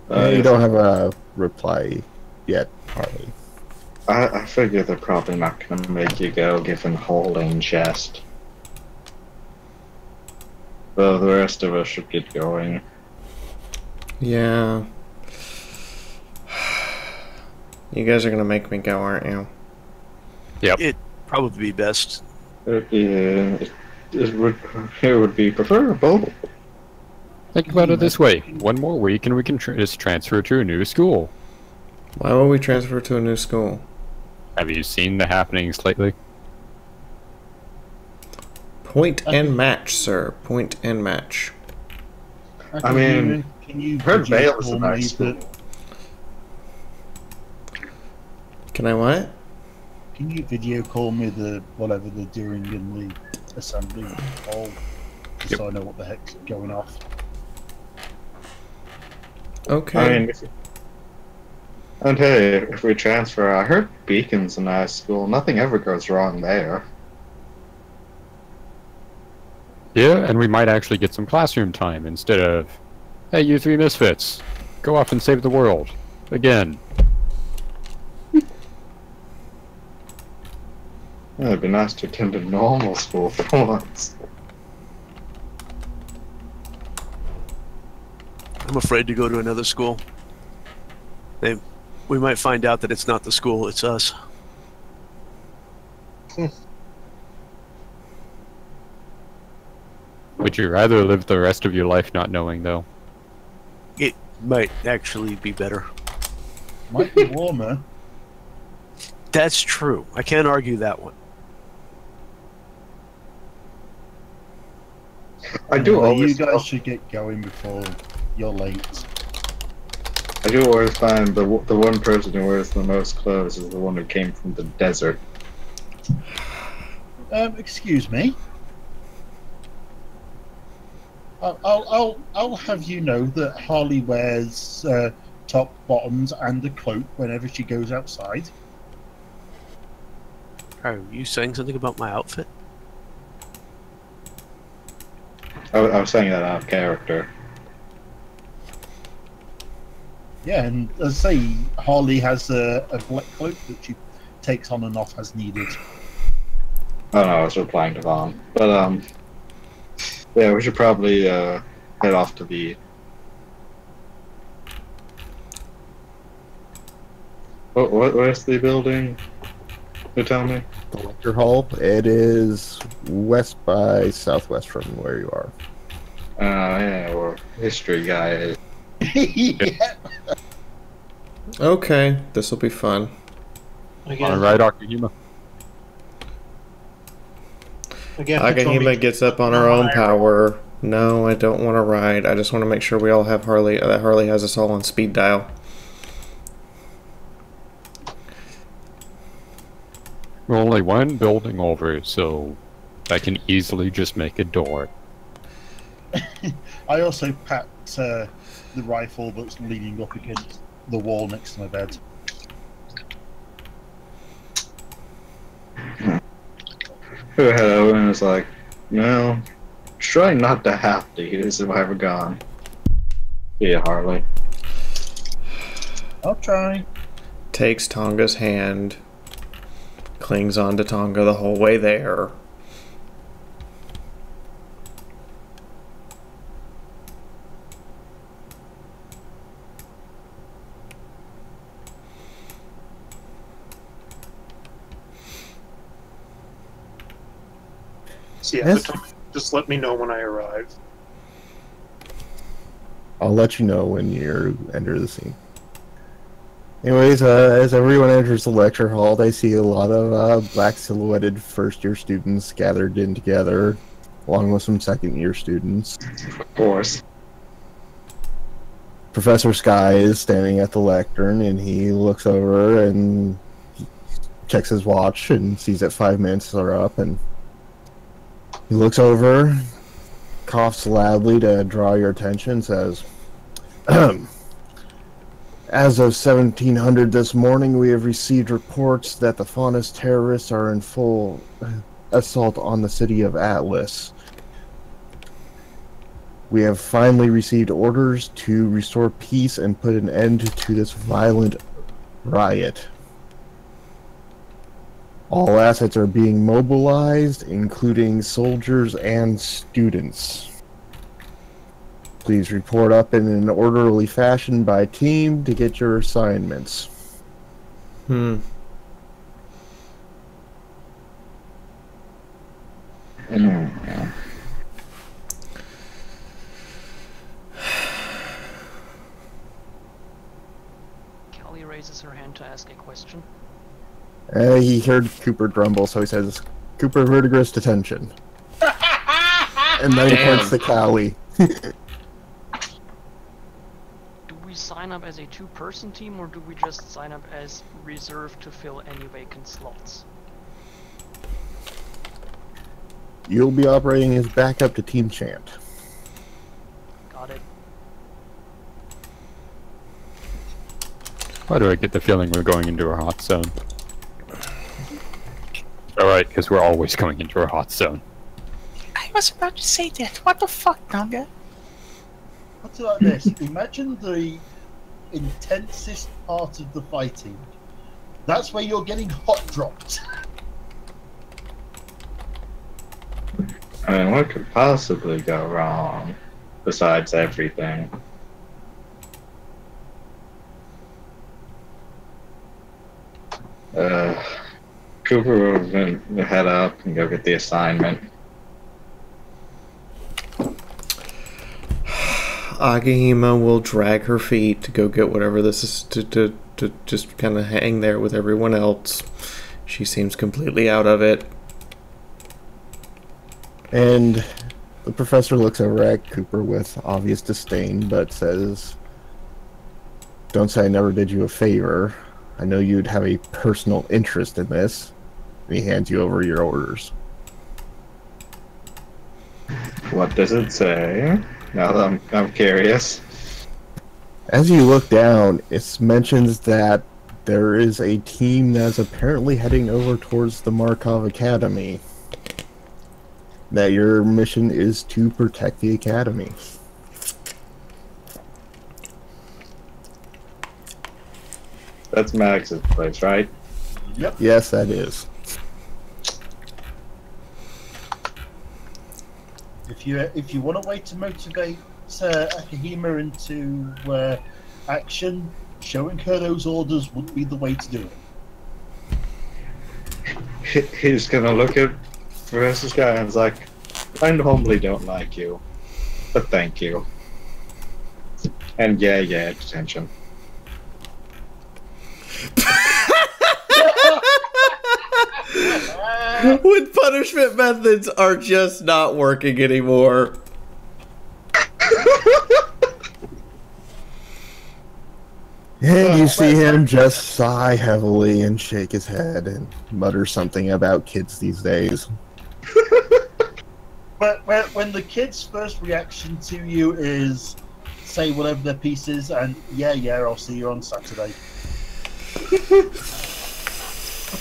You don't have a reply yet, Harley. I figure they're probably not going to make you go, given hole in chest. So the rest of us should get going. Yeah. You guys are gonna make me go, aren't you? Yep. It'd probably be best. It would be preferable. Think about it this way. One more week and we can just transfer to a new school. Why would we transfer to a new school? Have you seen the happenings lately? Point and match, sir. Point and match. I mean, can you heard video Vale is a call nice me school. Can I what? Can you video call me whatever they're doing in the assembly hall, just so I know what the heck's going off? Okay. I mean, and hey, if we transfer, I heard Beacon's a nice school. Nothing ever goes wrong there. Yeah, and we might actually get some classroom time instead of, hey, you three misfits, go off and save the world. Again. Yeah, it'd be nice to attend a normal school for once. I'm afraid to go to another school. We might find out that it's not the school, it's us. Would you rather live the rest of your life not knowing, though? It might actually be better. Might be warmer. That's true. I can't argue that one. I do Well, always. you guys should get going before you're late. I do always find the one person who wears the most clothes is the one who came from the desert. Excuse me. I'll have you know that Harley wears top, bottoms, and a cloak whenever she goes outside. Are you saying something about my outfit? I was saying that out of character. Yeah, and as I say, Harley has a black cloak that she takes on and off as needed. Oh no, I was replying to Vaughn. But yeah, we should probably head off to the. Where's the building? You tell me. The lecture hall. It is west by southwest from where you are. Yeah, we're history guys. Yeah. Okay, this will be fun. Again, Alright, Akihima. again, Akahima gets up on her own power. No, I don't want to ride. I just want to make sure we all have Harley. That Harley has us all on speed dial. We're only one building over, so I can easily just make a door. I also pat the rifle that's leaning up against the wall next to my bed. Hello, and it's like, no, try not to have to use if I ever gone. Yeah, Harley. I'll try. Takes Tonga's hand, clings on to Tonga the whole way there. So yeah, just let me know when I arrive. I'll let you know when you enter the scene. Anyways, as everyone enters the lecture hall, they see a lot of black silhouetted first-year students gathered in together, along with some second-year students. Of course. Professor Sky is standing at the lectern, and he looks over and checks his watch and sees that 5 minutes are up, and he looks over, coughs loudly to draw your attention, and says, as of 1700 this morning, we have received reports that the Faunus terrorists are in full assault on the city of Atlas. We have finally received orders to restore peace and put an end to this violent riot. All assets are being mobilized, including soldiers and students. Please report up in an orderly fashion by team to get your assignments. Hmm. Callie raises her hand to ask a question. He heard Cooper grumble, so he says, Cooper, Vertigrist, attention. And then he points to Callie. Do we sign up as a two-person team, or do we just sign up as reserved to fill any vacant slots? You'll be operating as backup to Team Chant. Got it. Why do I get the feeling we're going into a hot zone? Alright, because we're always going into a hot zone. I was about to say that. What the fuck, Tonga? What's it like this? Imagine the intensest part of the fighting. That's where you're getting hot dropped. I mean, what could possibly go wrong besides everything? Cooper will head up and go get the assignment. Agahima will drag her feet to go get whatever this is to just kind of hang there with everyone else. She seems completely out of it. And the professor looks over at Cooper with obvious disdain, but says, don't say I never did you a favor. I know you'd have a personal interest in this. And he hands you over your orders. What does it say? Now that I'm curious. As you look down, it mentions that there is a team that's apparently heading over towards the Markov Academy. That your mission is to protect the Academy. That's Max's place, right? Yep. Yes, that is. If you want a way to motivate Akahima into action, showing her those orders would be the way to do it. He's gonna look at Professor Sky and is like, I normally don't like you, but thank you. And yeah, detention. When punishment methods are just not working anymore. And you see him just sigh heavily and shake his head and mutter something about kids these days. But when the kids' first reaction to you is say whatever their piece is, and yeah, I'll see you on Saturday.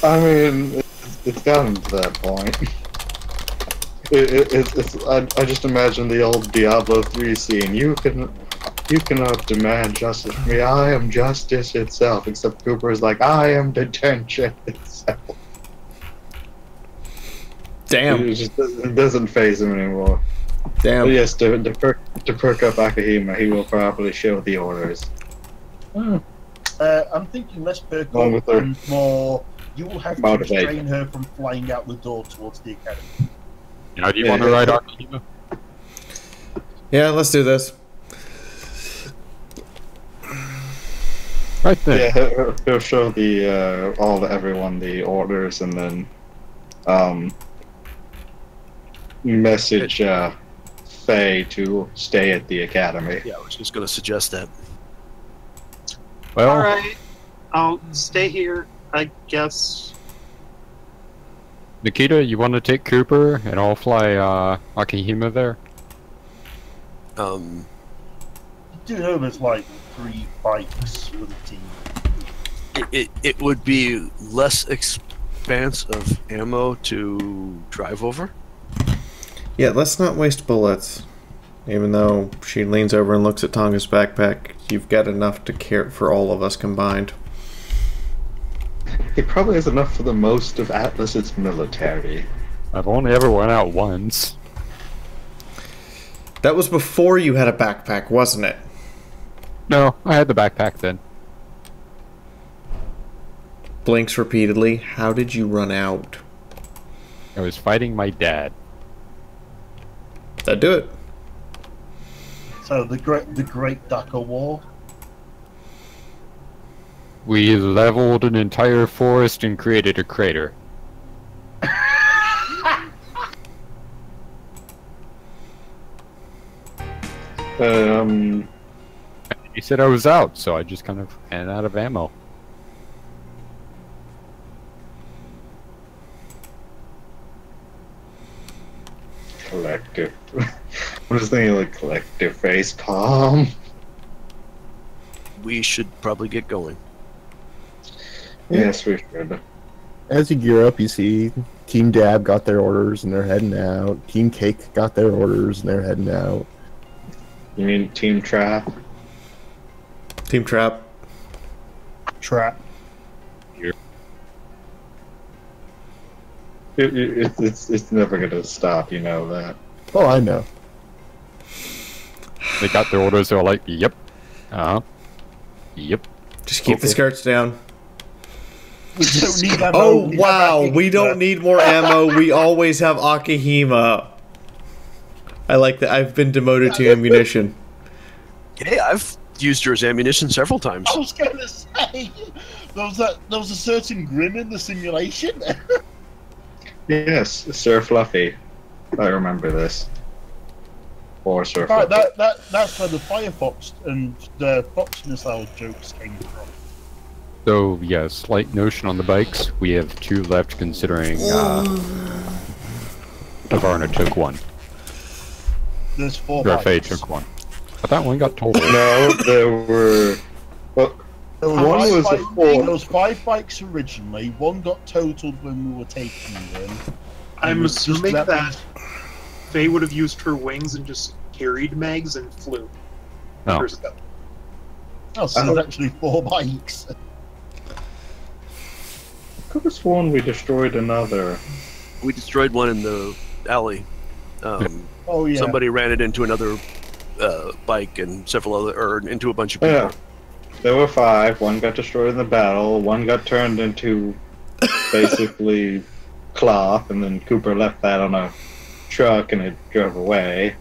I mean, it's gotten to that point. I just imagine the old Diablo 3 scene. You cannot demand justice from me. I am justice itself. Except Cooper is like, I am detention itself. Damn. It doesn't faze him anymore. Damn. But yes, to perk up Akahima, he will probably show the orders. I'm thinking less perk up and more. You will have to restrain her from flying out the door towards the academy. Now, do you want to ride Akahima? Yeah, let's do this. Right there. Yeah, he'll show everyone the orders, and then message Faye to stay at the academy. Yeah, I was just going to suggest that. Well, all right, I'll stay here, I guess. Nikita, you want to take Cooper, and I'll fly Akahima there? You do know there's like 3 bikes for the team. It would be less expanse of ammo to drive over. Yeah, let's not waste bullets. Even though she leans over and looks at Tonga's backpack, you've got enough to care for all of us combined. It probably has enough for the most of Atlas's military. I've only ever went out once. That was before you had a backpack, wasn't it? No, I had the backpack then. Blinks repeatedly. How did you run out? I was fighting my dad. That'd do it. So the Great Dhaka War. We leveled an entire forest and created a crater. He said I was out, so I just kind of ran out of ammo. Collective. I'm just thinking like collective face calm. We should probably get going. Yes, we should. As you gear up, you see Team Dab got their orders and they're heading out. Team Cake got their orders and they're heading out. You mean Team Trap? Team Trap. Trap. Here. It's never gonna stop, you know that. Oh, I know. They got their orders, they were like, yep. Yep. Just keep the skirts down. We don't need ammo. Oh, wow. We don't need more ammo. We always have Akahima. I like that. I've been demoted to ammunition. Hey, I've used yours ammunition several times. I was going to say, there was a certain grin in the simulation. Yes, Sir Fluffy. I remember this. Or Sir Right, Fluffy. that's where the Firefox and the Fox missile jokes came from. So, yeah, slight notion on the bikes. We have 2 left considering Avarna took 1. There's 4 Rafe bikes. took 1. But that one got totaled. No, there were... Well, one was a 4. There was 5 bikes originally. 1 got totaled when we were taking them. I'm assuming that Faye would have used her wings and just carried Megs and flew. No. Oh, so there's actually 4 bikes. I could have sworn we destroyed another. We destroyed one in the alley. Oh yeah. Somebody ran it into another bike and several other, or into a bunch of people. Yeah. There were 5. 1 got destroyed in the battle. 1 got turned into basically cloth, and then Cooper left that on a truck and it drove away.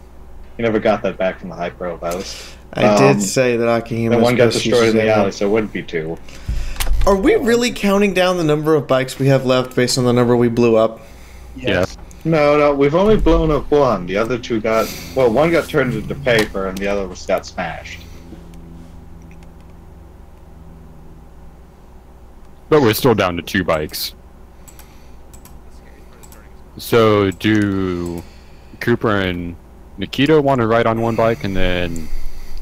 He never got that back from the high provost. I did say that Akahima. And 1 got destroyed in the alley, so it wouldn't be 2. Are we really counting down the number of bikes we have left based on the number we blew up? Yes. No, we've only blown up 1. The other 2 got... Well, 1 got turned into paper, and the other got smashed. But we're still down to 2 bikes. So do Cooper and Nikita want to ride on one bike, and then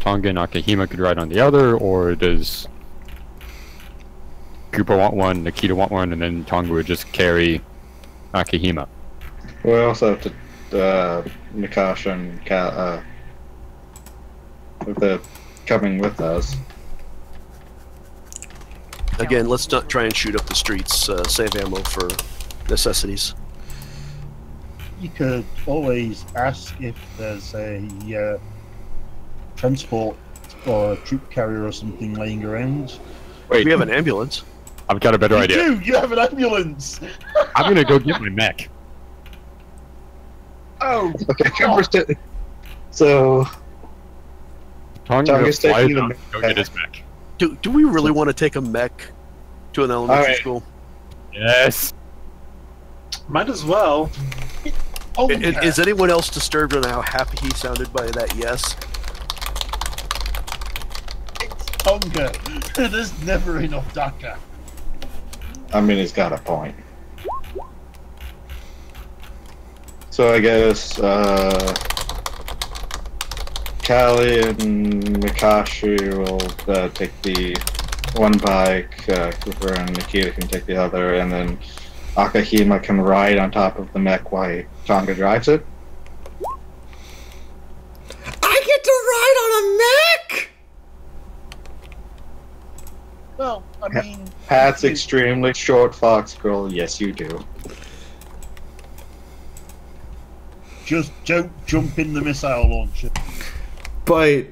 Tonga and Akahima could ride on the other, or does Cooper want one, Nikita want one, and then Tonga would just carry Akahima? We also have to Nakasha and with the coming with us. Again, let's not try and shoot up the streets. Save ammo for necessities. You could always ask if there's a transport or a troop carrier or something laying around. Wait, we have an ambulance. I've got a better idea. You do! You have an ambulance! I'm gonna go get my mech. Oh! Okay, Cooper's so... Tonga's taking down the to go get his mech. Do we really want to take a mech to an elementary school? Yes. Might as well. Oh, Is anyone else disturbed on how happy he sounded by that yes? Tonga. There's never enough DACA. I mean, he's got a point. So I guess, Callie and Mikashi will take the one bike, Cooper and Nikita can take the other, and then Akahima can ride on top of the mech while Tonga drives it. I get to ride on a mech? Well, I mean... Pat's extremely short, Fox Girl. Yes, you do. Just don't jump in the missile launcher. But...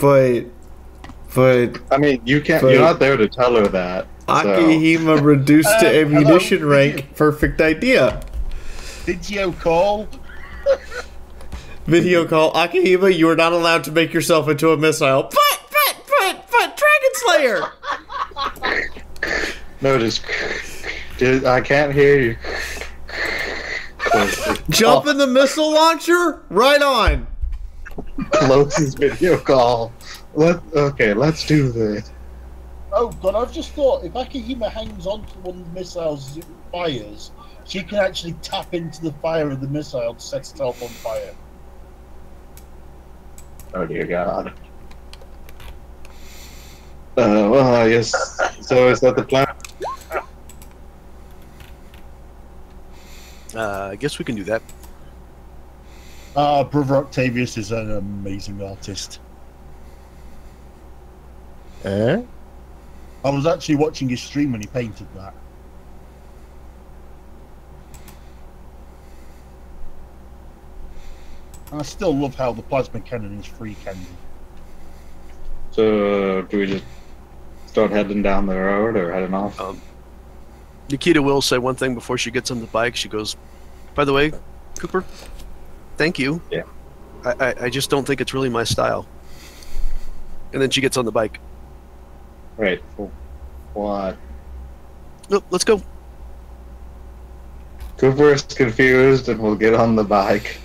I mean, you can't. You're not there to tell her that. Akahima reduced to ammunition hello, rank. Perfect idea. Video call. Video call. Akahima, you are not allowed to make yourself into a missile. But, Dragon Slayer! No, just... Dude, I can't hear you. Jump in the missile launcher? Right on. Closest video call. Okay, let's do this. Oh god, I've just thought, if Akahima hangs on to one of the missiles as it fires, she can actually tap into the fire of the missile to set itself on fire. Oh dear god. Well, I guess... So is that the plan? I guess we can do that. Brother Octavius is an amazing artist. Eh? I was actually watching his stream when he painted that. And I still love how the plasma cannon is free candy. So, do we just start heading down the road or heading off? Nikita will say one thing before she gets on the bike. She goes, by the way, Cooper, thank you. Yeah. I just don't think it's really my style. And then she gets on the bike. Right. What? Look, let's go. Cooper is confused and we'll get on the bike.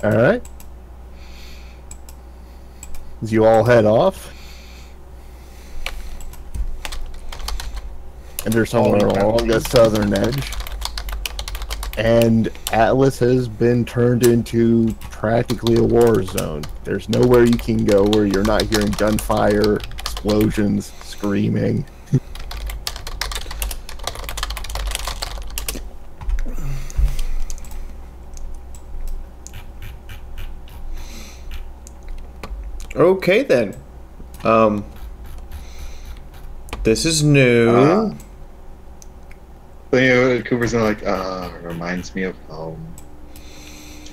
Alright. As you all head off, enter somewhere along the southern edge, and Atlas has been turned into practically a war zone. There's nowhere you can go where you're not hearing gunfire, explosions, screaming. Okay then. This is new. Cooper's like, reminds me of home.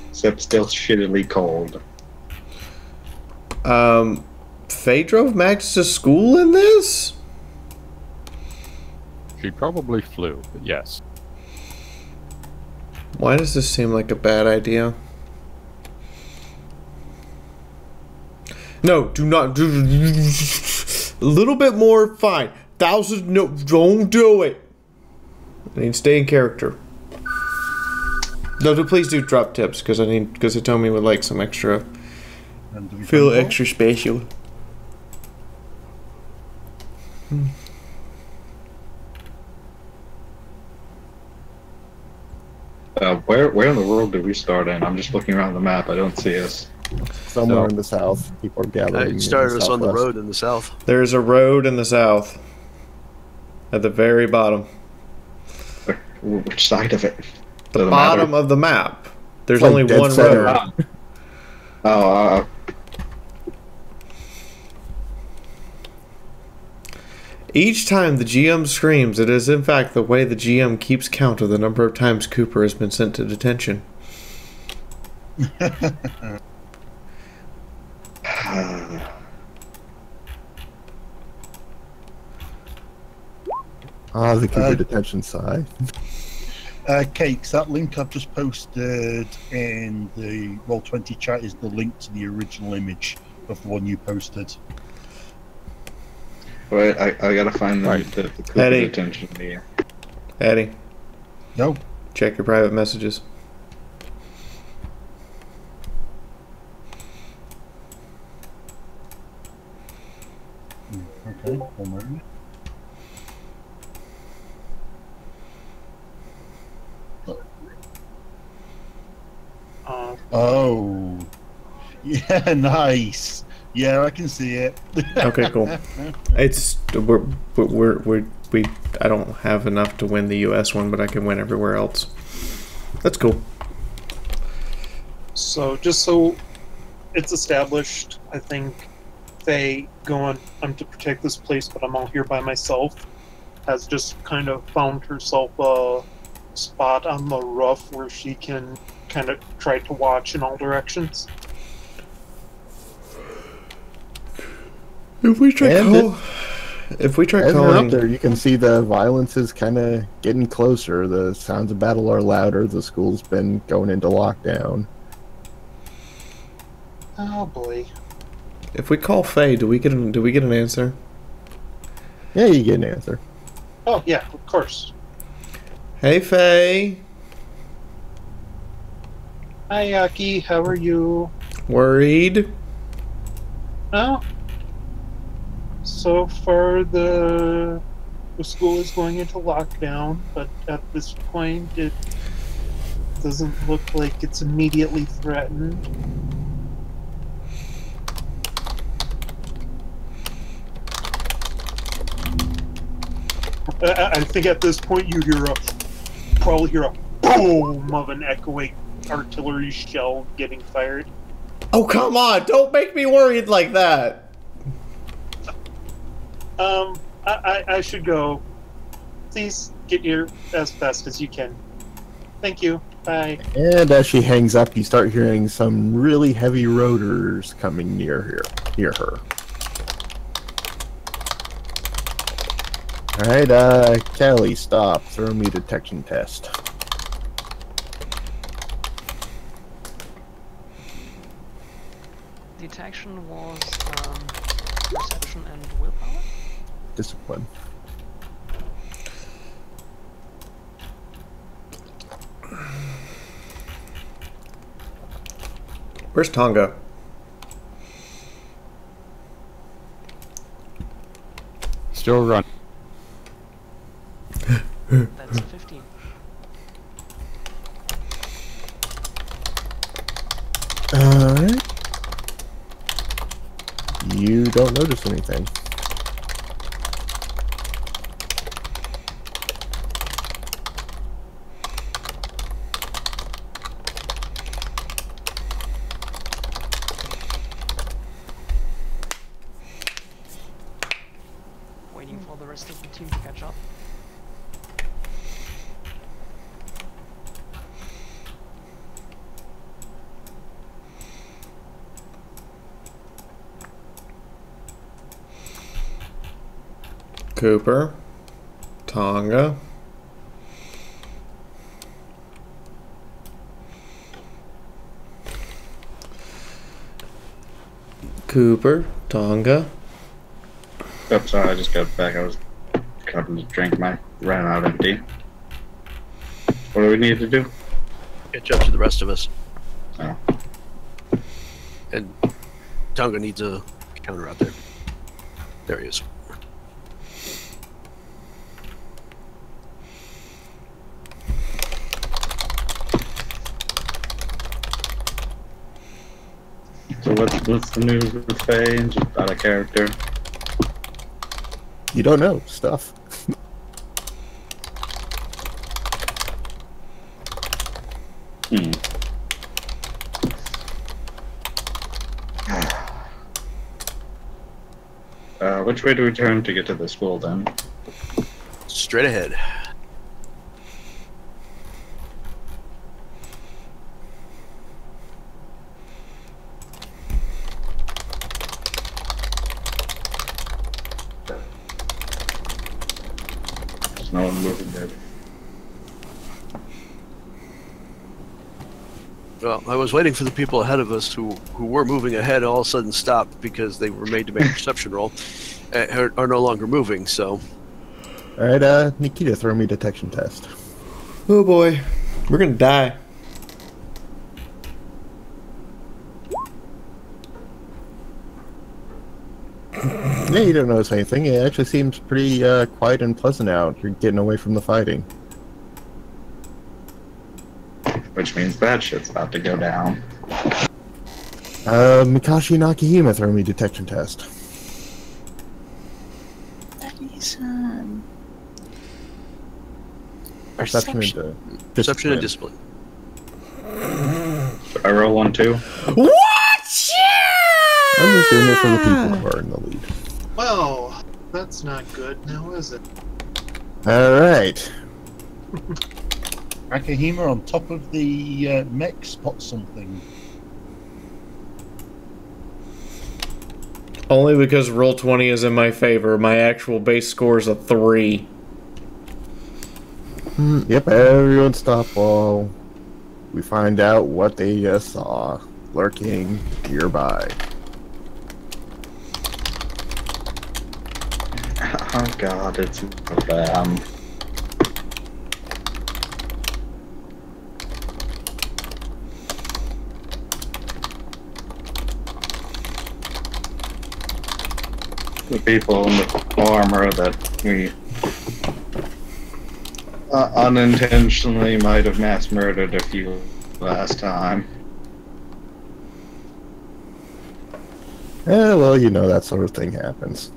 Except still shittily cold. Faye drove Max to school in this? She probably flew, but yes. Why does this seem like a bad idea? No, do not do a little bit more, fine. 1,000, no, don't do it. I need to stay in character. No, please do drop tips because Hitomi would like some extra. Feel extra special. Where in the world did we start in? I'm just looking around the map. I don't see us. Somewhere in the south. People are gathering. It started in us on the southwest. road in the south. There's a road in the south. At the very bottom. Which side of it? The bottom of the map. There's Like only dead one center. road. Each time the GM screams, it is in fact the way the GM keeps count of the number of times Cooper has been sent to detention. The Cooper detention side. Cakes, that link I've just posted in the Roll20 chat is the link to the original image of the one you posted. Wait, I gotta find the Cooper Eddie. detention here. Eddie. No. Check your private messages. Okay, one moment. Oh, yeah, nice. Yeah, I can see it. Okay, cool. It's we I don't have enough to win the US one, but I can win everywhere else. That's cool. So just so it's established, I think Faye going, I'm to protect this place, but I'm out here by myself, has just kind of found herself a spot on the roof where she can kind of try to watch in all directions. If we try calling up there, you can see the violence is kind of getting closer. The sounds of battle are louder. The school's been going into lockdown. Oh boy. If we call Faye, do we get an answer? Yeah, you get an answer. Oh yeah, of course. Hey Faye. Hi Aki, how are you? Worried? Oh. So far the school is going into lockdown, but at this point it doesn't look like it's immediately threatened. I think at this point you probably hear a boom of an echoing artillery shell getting fired. Oh, come on! Don't make me worried like that! I should go. Please get here as fast as you can. Thank you. Bye. And as she hangs up, you start hearing some really heavy rotors coming near her. Alright, Kelly, stop. Throw me a detection test. Detection was perception and willpower? Discipline. Where's Tonga? Still run. That's a 15. Alright. You don't notice anything. Waiting for the rest of the team to catch up. Cooper. Tonga. Cooper. Tonga. Oh, sorry, I just got back. I was grabbing the drink. Ran out empty. What do we need to do? Catch up to the rest of us. Oh. And Tonga needs a counter out there. There he is. what's the news with Faye? Just out of character. You don't know stuff. Which way do we turn to get to the school then? Straight ahead. There's no one moving there. Well, I was waiting for the people ahead of us who were moving ahead all of a sudden stopped because they were made to make a perception roll. Are no longer moving, so... Alright, Nikita, throw me a detection test. Oh boy. We're gonna die. Yeah, you don't notice anything. It actually seems pretty quiet and pleasant out. You're getting away from the fighting. Which means bad shit's about to go down. Mikashi Nakahima, throw me a detection test. That is, Perception and discipline. Should I roll 1 too? What? Yeah! I'm just doing it for the people who are in the lead. Well, that's not good now, is it? Alright. Nakahima on top of the mech spots something. Only because Roll20 is in my favor. My actual base score is a 3. Yep, everyone stop while we find out what they just saw lurking nearby. Oh god, it's the people in the armor that we unintentionally might have mass murdered a few last time. Well, you know, that sort of thing happens.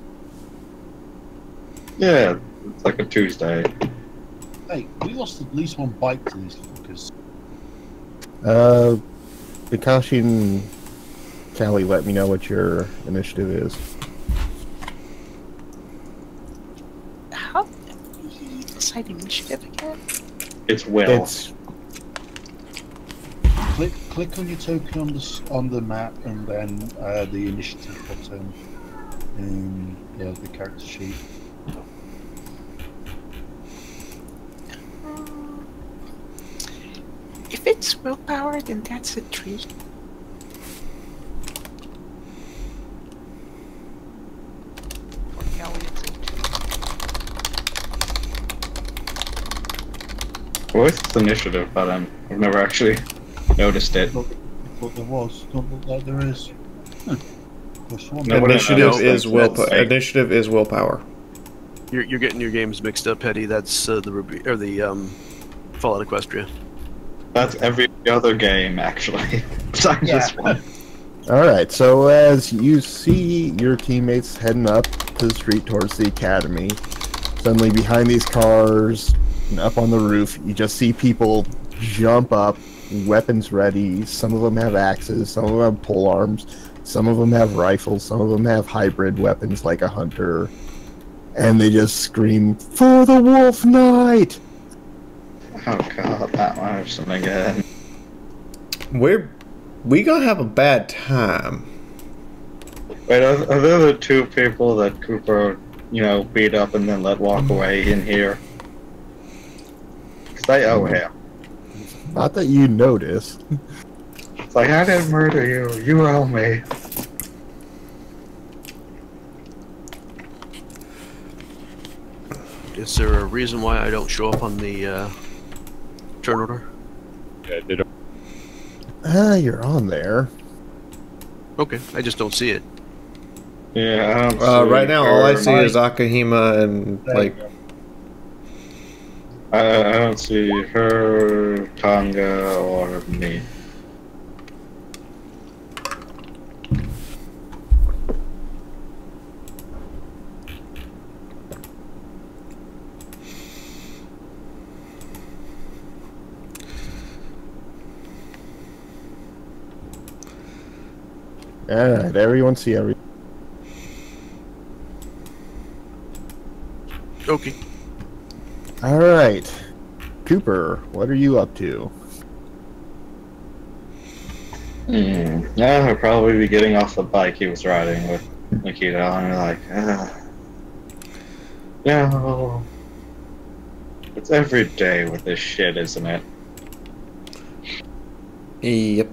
Yeah, it's like a Tuesday. Hey, we lost at least one bike to these fuckers. Mikashi and Callie, let me know what your initiative is. How do we decide initiative again? It's will. It's Click on your token on the map, and then the initiative button in the character sheet. If it's willpower, then that's a 3. For Callie, it's a 2. What's the initiative button? I've never actually noticed it. But there was. Don't look like there is. Initiative is willpower. Initiative is willpower. You're getting your games mixed up, Hetty. That's the RWBY or the Fallout Equestria. That's every other game, actually. Besides this one. Alright, so as you see your teammates heading up to the street towards the academy, suddenly behind these cars and up on the roof, you just see people jump up, weapons ready. Some of them have axes, some of them have pole arms, some of them have rifles, some of them have hybrid weapons like a hunter, and they just scream, "For the Wolf Knight!" Oh god, that one again. We gonna have a bad time. Wait, are there the 2 people that Cooper, beat up and then let walk away in here? Because they owe him. Not that you notice. It's like, I didn't murder you, you owe me. Is there a reason why I don't show up on the turn order? Yeah, they don't. You're on there. Okay, I just don't see it. Yeah, I don't right now, all I see is Akahima and, like... I don't see her, Tonga, or me. Alright, everyone see every. Okay. Alright. Cooper, what are you up to? Yeah, I'll probably be getting off the bike he was riding with Nikita and like, no. It's every day with this shit, isn't it? Yep.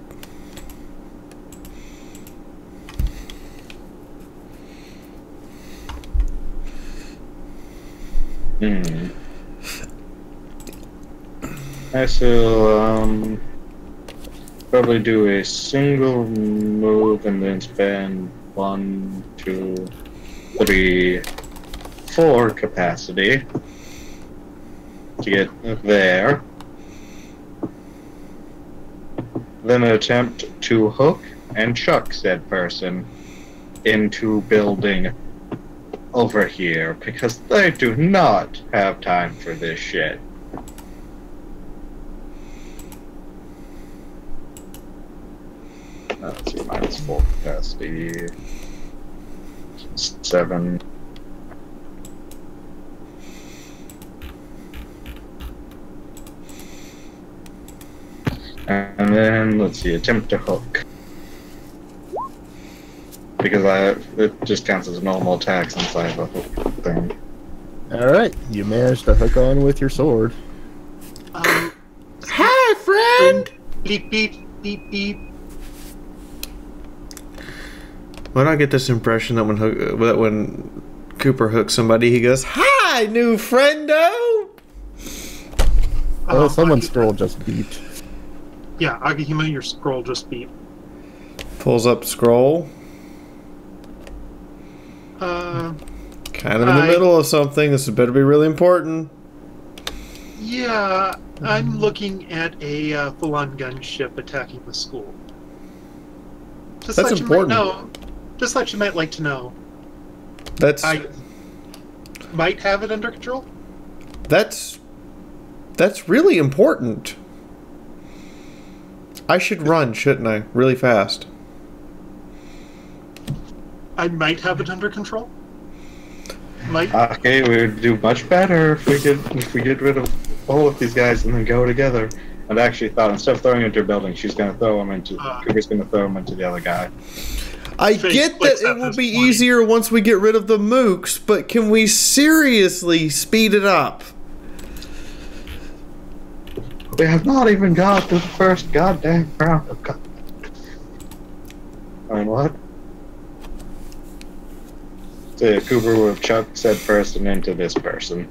I shall probably do a single move and then spend 1, 2, 3, 4 capacity to get there. Then attempt to hook and chuck said person into building over here because they do not have time for this shit. Let's see, -4 capacity. 7. And then, let's see, attempt to hook. Because it just counts as a normal attack since I have a hook thing. Alright, you managed to hook on with your sword. Hi, friend! Beep, beep, beep, beep. Why do I get this impression that when Cooper hooks somebody, he goes, "Hi, new friendo!" Oh, someone's scroll just beeped. Yeah, Agahima, your scroll just beeped. Pulls up scroll. Kind of in the middle of something. This better be really important. Yeah, I'm looking at a full-on gunship attacking the school. Just That's thought important. You might know. Just thought you might like to know. I might have it under control. That's really important. I should run, shouldn't I? Really fast. I might have it under control. Might. Okay, we would do much better if we get rid of all of these guys and then go together. And I actually thought instead of throwing into a building, she's going to throw him into. Cooper's going to throw him into the other guy. I get that it will be easier once we get rid of the mooks, but can we seriously speed it up? We have not even got to the first goddamn round of I mean, what? So Cooper will chuck said person into this person.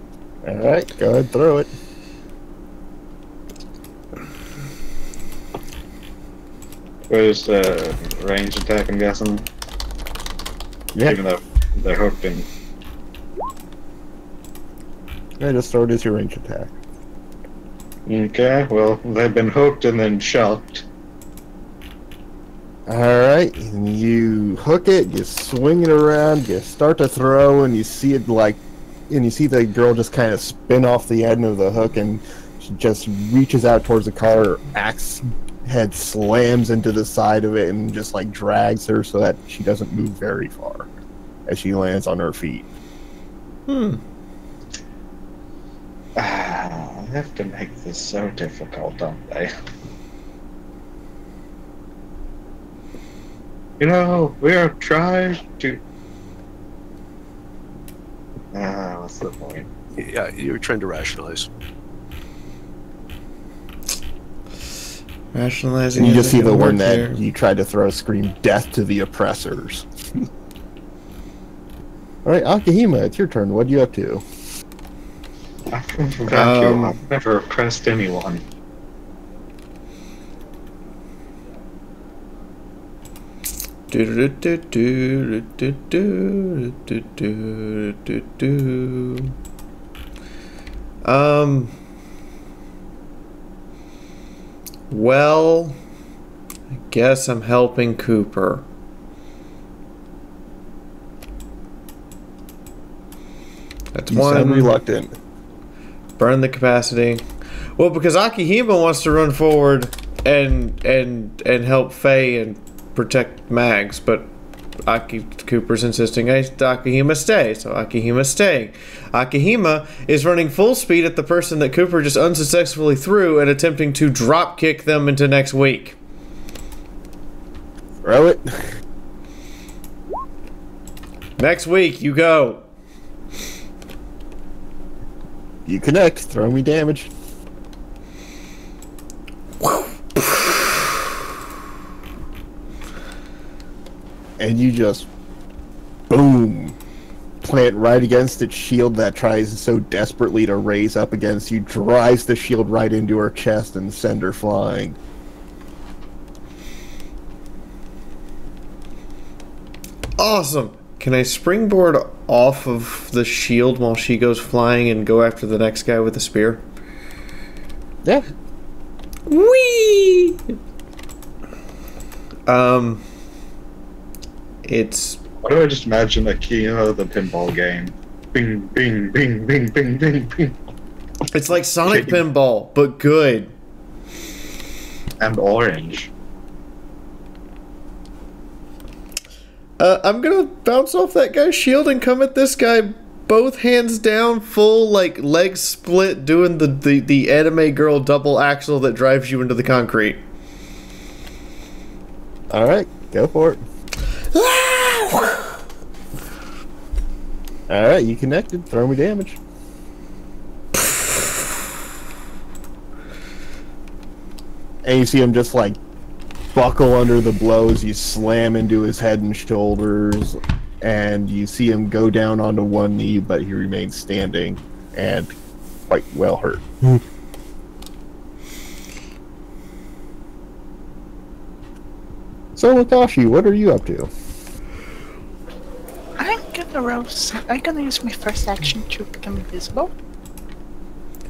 Alright, go ahead, throw it. Where's the range attack, I'm guessing? Yeah. Even though they're hooked in. Yeah, just throw it as your range attack. Okay, well, they've been hooked and then chucked. Alright, and you hook it, you swing it around, you start to throw, and you see it and you see the girl just kind of spin off the end of the hook, and she just reaches out towards the car, her axe head slams into the side of it and just drags her so that she doesn't move very far as she lands on her feet. They have to make this so difficult, don't they? You know, we are trying to... what's the point? Yeah, you're trying to rationalize. Rationalizing. And you just see the one that you tried to throw scream death to the oppressors. Alright, Akahima, it's your turn. What are you up to? I've never oppressed anyone. Well, I guess I'm helping Cooper. That's you one. Sound reluctant. Burn the capacity. Well, because Akihima wants to run forward and help Faye and protect Mags, but Cooper's insisting Akihima stay, so Akihima's staying. Akihima is running full speed at the person that Cooper just unsuccessfully threw and attempting to drop kick them into next week. Throw it. Next week, you go. You connect. Throw me damage. And you just, boom, plant right against its shield that tries so desperately to raise up against you, drives the shield right into her chest and send her flying. Awesome. Can I springboard off of the shield while she goes flying and go after the next guy with the spear? Yeah. Whee! It's... Why do I just imagine Akihima the pinball game? Bing, bing, bing, bing, bing, bing, bing. It's like Sonic Pinball, but good. And orange. I'm gonna bounce off that guy's shield and come at this guy both hands down, full, like, legs split, doing the anime girl double axle that drives you into the concrete. Alright, go for it. Alright, you connected. Throw me damage. And you see him just, like, buckle under the blows. You slam into his head and shoulders, and you see him go down onto one knee, but he remains standing and quite well hurt. So, Wakashi, what are you up to? I'm gonna use my first action to become invisible.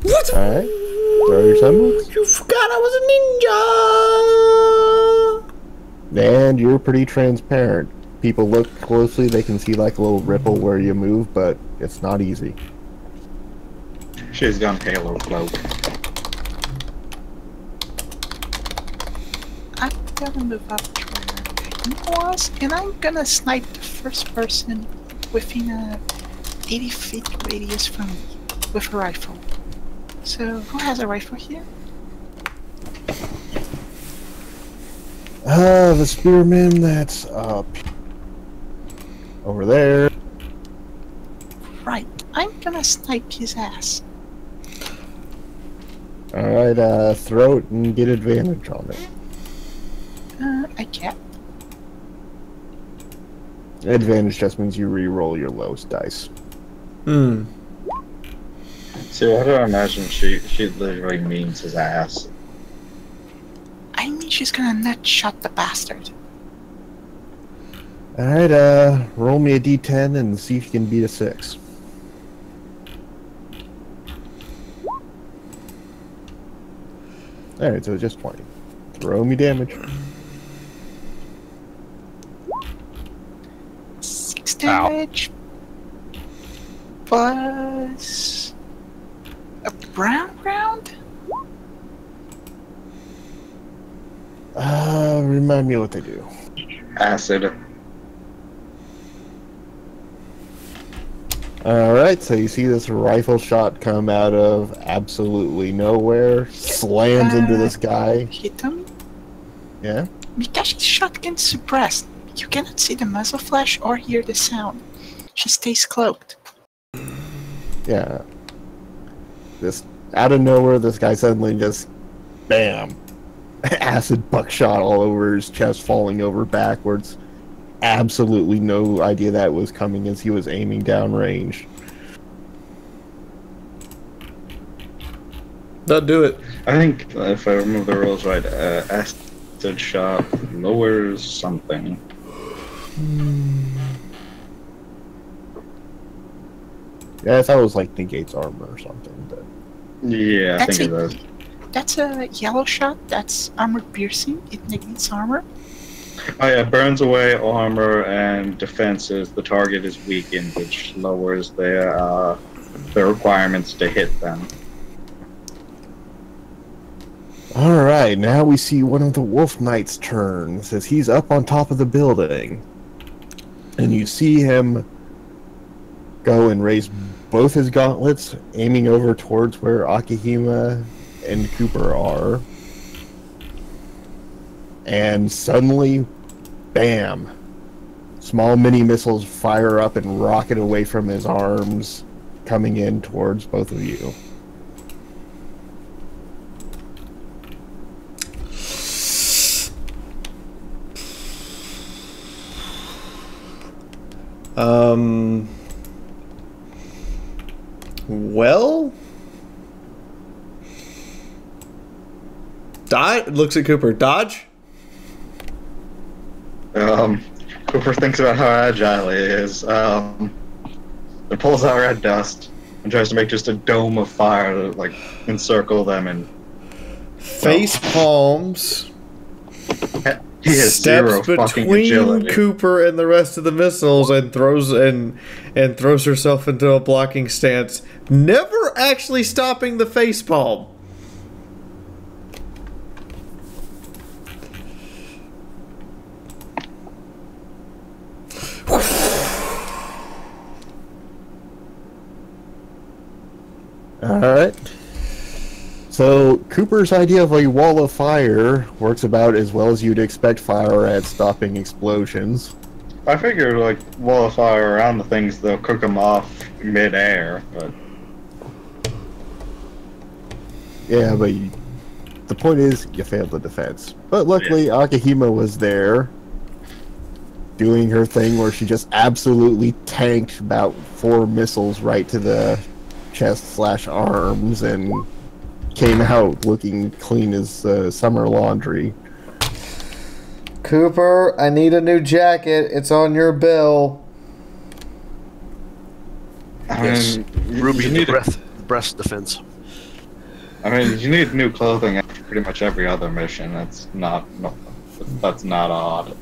What? Alright. Throw your semblance. You forgot I was a ninja! And you're pretty transparent. People look closely, they can see like a little ripple where you move, but it's not easy. She's gone Halo cloak. I'm gonna move up to where I was, and I'm gonna snipe the first person within a 80 feet radius from me with a rifle. So, who has a rifle here? The spearman that's up over there. Right, I'm gonna snipe his ass. Alright, throw it and get advantage on it. I can't. Advantage just means you re-roll your lowest dice. Hmm. See, what do I imagine she literally means his ass? I mean, she's gonna nut shot the bastard. Alright, roll me a d10 and see if you can beat a 6. Alright, so just 20. Throw me damage. 6 damage. Plus a brown round? Remind me what they do. Acid. Alright, so you see this rifle shot come out of absolutely nowhere, slams into this guy. Hit him? Yeah? Mikashi's shotgun's suppressed. You cannot see the muzzle flash or hear the sound. She stays cloaked. Yeah. This, out of nowhere, this guy suddenly just, bam! Acid buckshot all over his chest, falling over backwards. Absolutely no idea that was coming as he was aiming downrange. Don't do it. I think if I remember the rules right, acid shot lowers something. Yeah, I thought it was like negates armor or something, but... Yeah, I think it does. That's a yellow shot. That's armor piercing. It negates armor. Oh yeah, burns away armor and defenses. The target is weakened, which lowers their requirements to hit them. Alright, now we see one of the Wolf Knights' turns as he's up on top of the building. And you see him go and raise both his gauntlets, aiming over towards where Akihima and Cooper are. And suddenly, bam! Small mini missiles fire up and rocket away from his arms, coming in towards both of you. Well, looks at Cooper. Dodge? Cooper thinks about how agile he is. It pulls out red dust and tries to make just a dome of fire to, like, encircle them and... Face palms. He has Steps between Cooper and the rest of the missiles and throws herself into a blocking stance, never actually stopping the facepalm. Alright. So, Cooper's idea of a wall of fire works about as well as you'd expect Fiaura at stopping explosions. I figure, like, wall of fire around the things, they'll cook them off mid-air, but... Yeah, but the point is, you failed the defense. But luckily, Akihima was there, doing her thing where she just absolutely tanked about 4 missiles right to the chest/arms, and came out looking clean as summer laundry. Cooper, I need a new jacket. It's on your bill. Yes. Ruby, you need breast defense. I mean, you need new clothing after pretty much every other mission. That's not odd.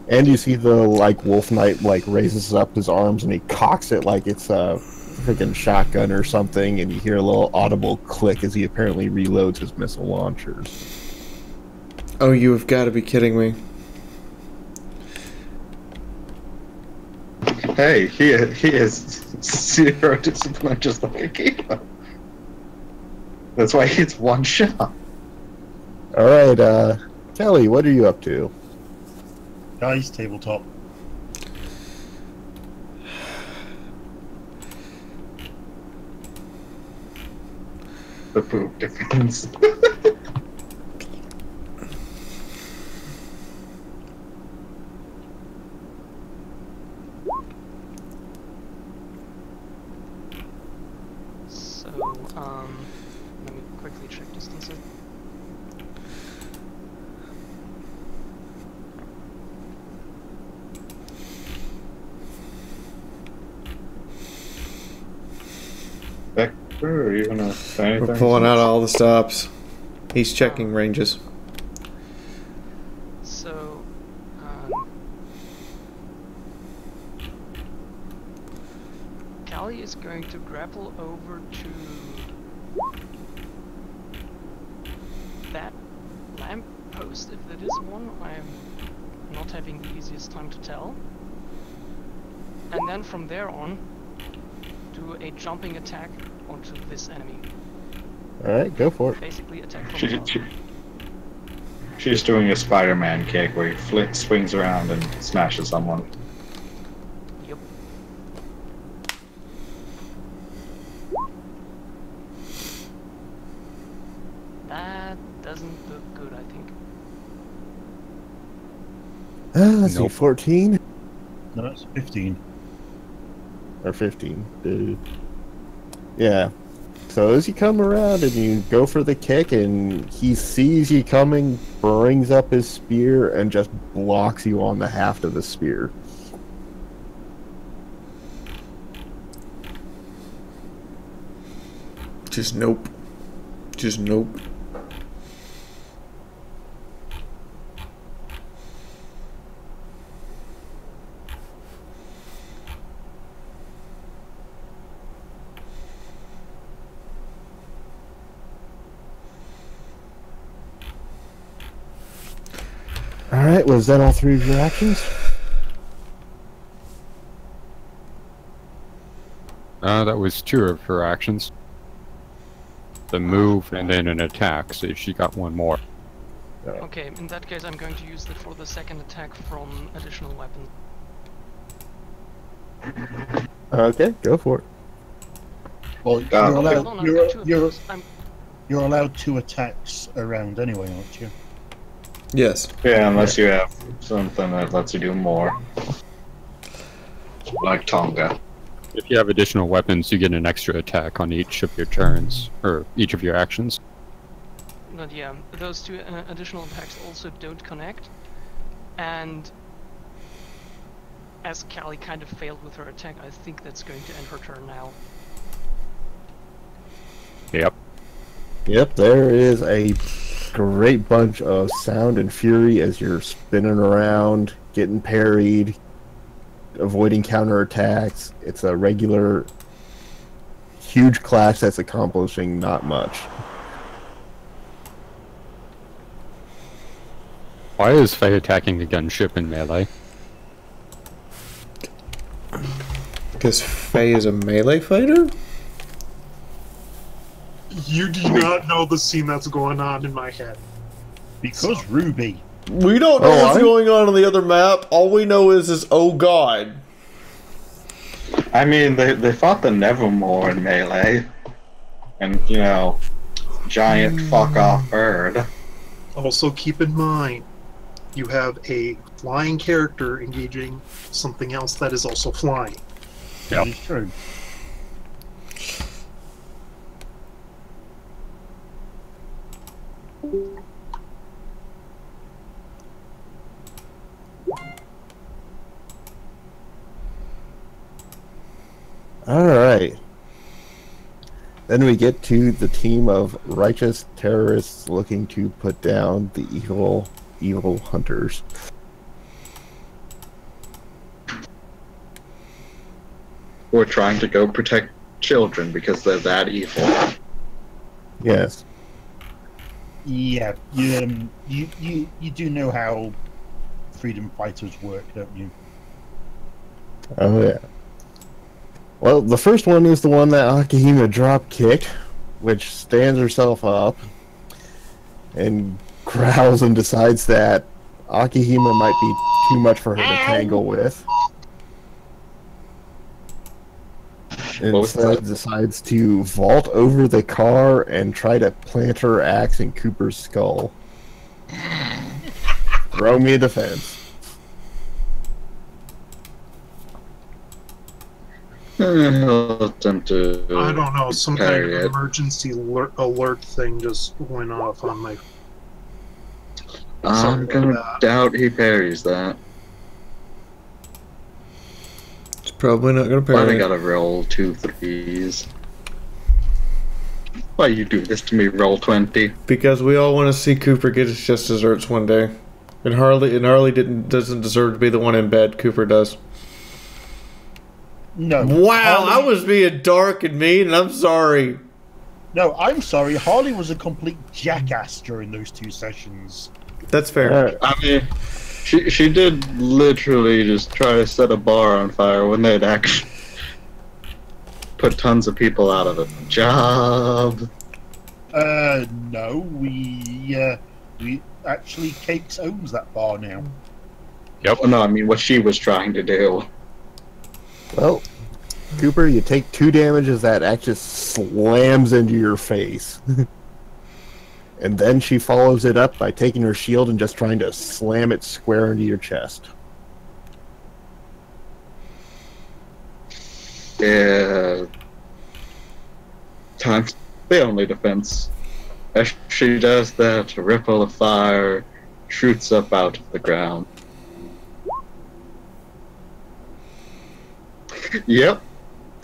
And you see the, like, Wolf Knight, like, raises up his arms and he cocks it like it's a freaking shotgun or something, and you hear a little audible click as he apparently reloads his missile launchers. Oh, you have got to be kidding me. Hey, he is 0 discipline just like a keeper. That's why he gets 1 shot. Alright, Kelly, what are you up to? Guys, tabletop. The poop defense. So, let me quickly check distances. Vector, are you gonna say anything? We're pulling out all the stops. He's checking ranges. So, Callie is going to grapple over to that lamp post, if that is one. I'm not having the easiest time to tell. And then from there on, do a jumping attack onto this enemy. Alright, go for it. Basically attack from above. She's doing a Spider-Man kick where he swings around and smashes someone. Yep. That doesn't look good, I think. Let's see, 14? No, it's 15. Or 15. Yeah. So as you come around and you go for the kick and he sees you coming, brings up his spear and just blocks you on the haft of the spear. Just nope. Just nope. Alright, was that all 3 of your actions? That was 2 of her actions. The move and then an attack, so she got 1 more. Okay, in that case I'm going to use it for the second attack from additional weapon. Okay, go for it. Well, Hold on, I've got 2 of those. you're allowed 2 attacks around anyway, aren't you? Yes. Yeah, unless you have something that lets you do more. Like Tonga. If you have additional weapons, you get an extra attack on each of your turns, or each of your actions. But yeah, those 2 additional attacks also don't connect. And as Callie kind of failed with her attack, I think that's going to end her turn now. Yep. Yep, there is a great bunch of sound and fury as you're spinning around, getting parried, avoiding counterattacks. It's a regular huge clash that's accomplishing not much. Why is Faye attacking the gunship in melee? Because Faye is a melee fighter? You do not know the scene that's going on in my head. Because RWBY. We don't know what's going on the other map. All we know is oh god. I mean, they fought the Nevermore in melee. And, you know, giant fuck-off bird. Also keep in mind, you have a flying character engaging something else that is also flying. That is true. Alright. Then we get to the team of righteous terrorists looking to put down the evil hunters. We're trying to go protect children because they're that evil. Yes. Yeah, you do know how freedom fighters work, don't you? Oh yeah. Well, the first one is the one that Akihime drop kicked, which stands herself up and growls and decides that Akihime might be too much for her to tangle with. And instead decides to vault over the car and try to plant her axe in Cooper's skull. Throw me a defense. I don't know, some kind of emergency alert thing just went off on my... I'm gonna doubt he parries that. It's probably not gonna parry. I gotta roll 2 3s. Why you do this to me, roll 20? Because we all want to see Cooper get his just desserts one day. And Harley doesn't deserve to be the one in bed. Cooper does. No. Wow, I was being dark and mean, and I'm sorry. No, I'm sorry. Harley was a complete jackass during those 2 sessions. That's fair. I mean, she did literally just try to set a bar on fire when they'd actually put tons of people out of a job. No, we actually, Cakes owns that bar now. Yep. Oh, no, I mean what she was trying to do. Well, Cooper, you take 2 damage as that axe just slams into your face. And then she follows it up by taking her shield and just trying to slam it square into your chest. Yeah. Time's the only defense. As she does that, a ripple of fire shoots up out of the ground. Yep.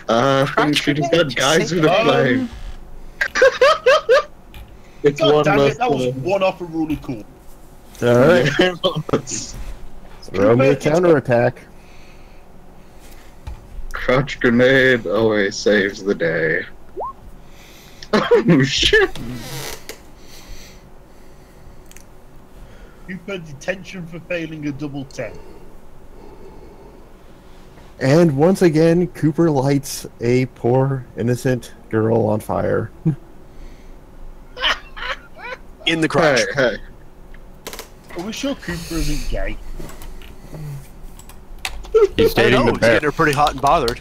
I think she just got guys with a flame. It's God one damn less it, that was one off of really cool. Alright. Throw me a counterattack. Crouch grenade always saves the day. Oh shit! Cooper, detention for failing a double 10. And once again, Cooper lights a poor, innocent girl on fire. In the crotch. Hey. Are we sure Cooper isn't gay? He's I dating know, the he's bear. getting her pretty hot and bothered.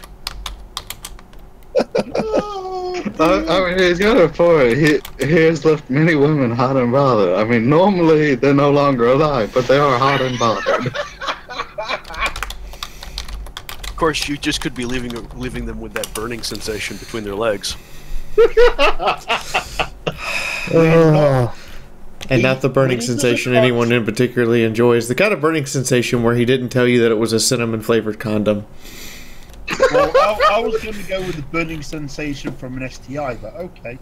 I mean, he's got a point. He has left many women hot and bothered. I mean, normally they're no longer alive, but they are hot and bothered. Of course, you just could be leaving them with that burning sensation between their legs. And not the burning sensation anyone in particularly enjoys. The kind of burning sensation where he didn't tell you that it was a cinnamon-flavored condom. Well, I was going to go with the burning sensation from an STI, but okay.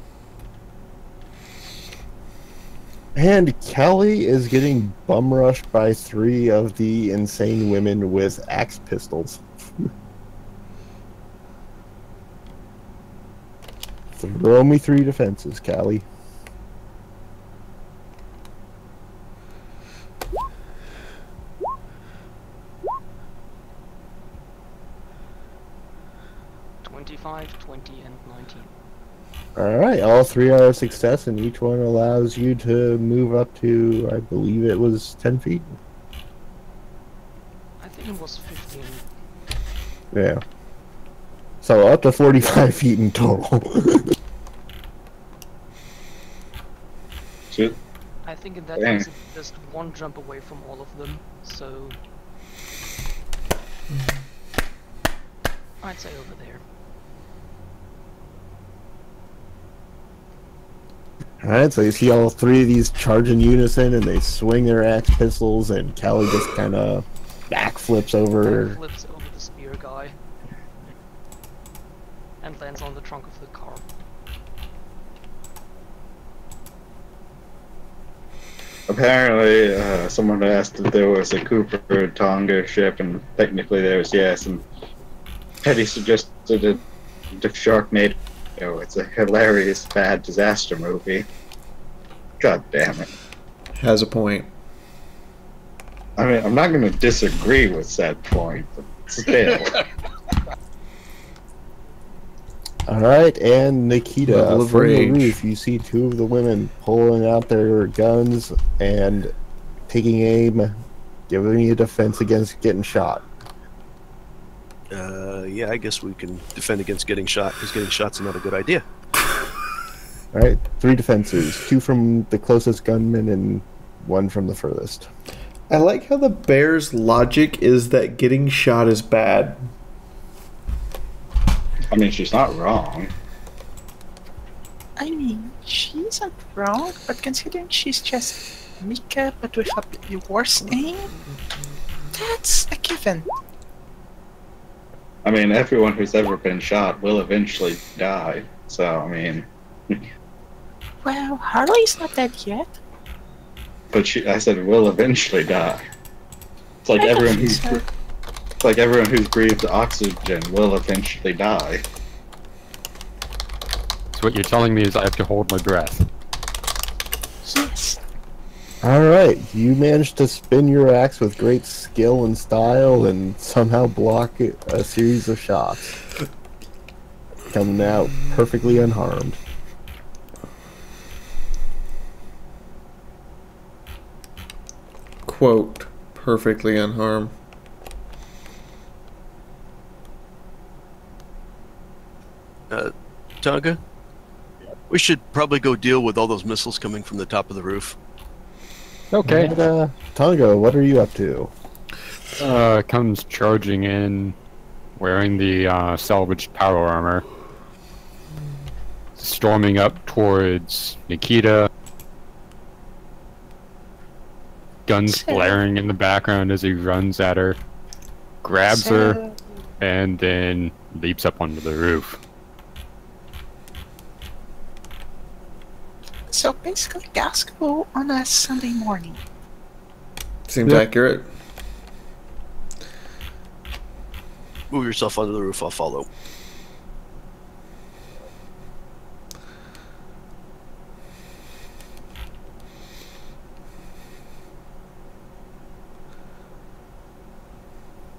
And Kelly is getting bum rushed by 3 of the insane women with axe pistols. Throw me 3 defenses, Callie. Five, 20, and 19. Alright, all 3 are a success, and each one allows you to move up to, I believe it was 10 feet? I think it was 15. Yeah. So up to 45 feet in total. Shit. I think in that Dang. case it's just one jump away from all of them, so... I'd say over there. Alright, so you see all 3 of these charge in unison, and they swing their axe pistols, and Callie just kind of backflips over. Flips over the spear guy. And lands on the trunk of the car. Apparently, someone asked if there was a Cooper Tonga ship, and technically there was yes, and Teddy suggested the Sharknado. It's a hilarious bad disaster movie. God damn it. Has a point. I mean, I'm not going to disagree with that point, but still. Alright, and Nikita, Level of from the rage. roof, you see 2 of the women pulling out their guns and taking aim, giving me a defense against getting shot. Yeah, I guess we can defend against getting shot, because getting shot's not a good idea. Alright, 3 defenses, 2 from the closest gunman and 1 from the furthest. I like how the bear's logic is that getting shot is bad. I mean, she's not wrong. I mean, she isn't wrong, but considering she's just Mika but with a worse aim, that's a given. I mean, everyone who's ever been shot will eventually die. So, I mean... Well, Harley's not dead yet. But I said will eventually die. It's like I don't everyone think who's... so. It's like everyone who's breathed oxygen will eventually die. So what you're telling me is I have to hold my breath. Yes. Alright, you managed to spin your axe with great skill and style and somehow block a series of shots. Coming out perfectly unharmed. Quote, perfectly unharmed. Tonga? We should probably go deal with all those missiles coming from the top of the roof. Okay. And, Tonga, what are you up to? Comes charging in, wearing the salvaged power armor, storming up towards Nikita. Guns blaring in the background as he runs at her, grabs her, and then leaps up onto the roof. So basically basketball on a Sunday morning. Seems accurate. Move yourself onto the roof, I'll follow.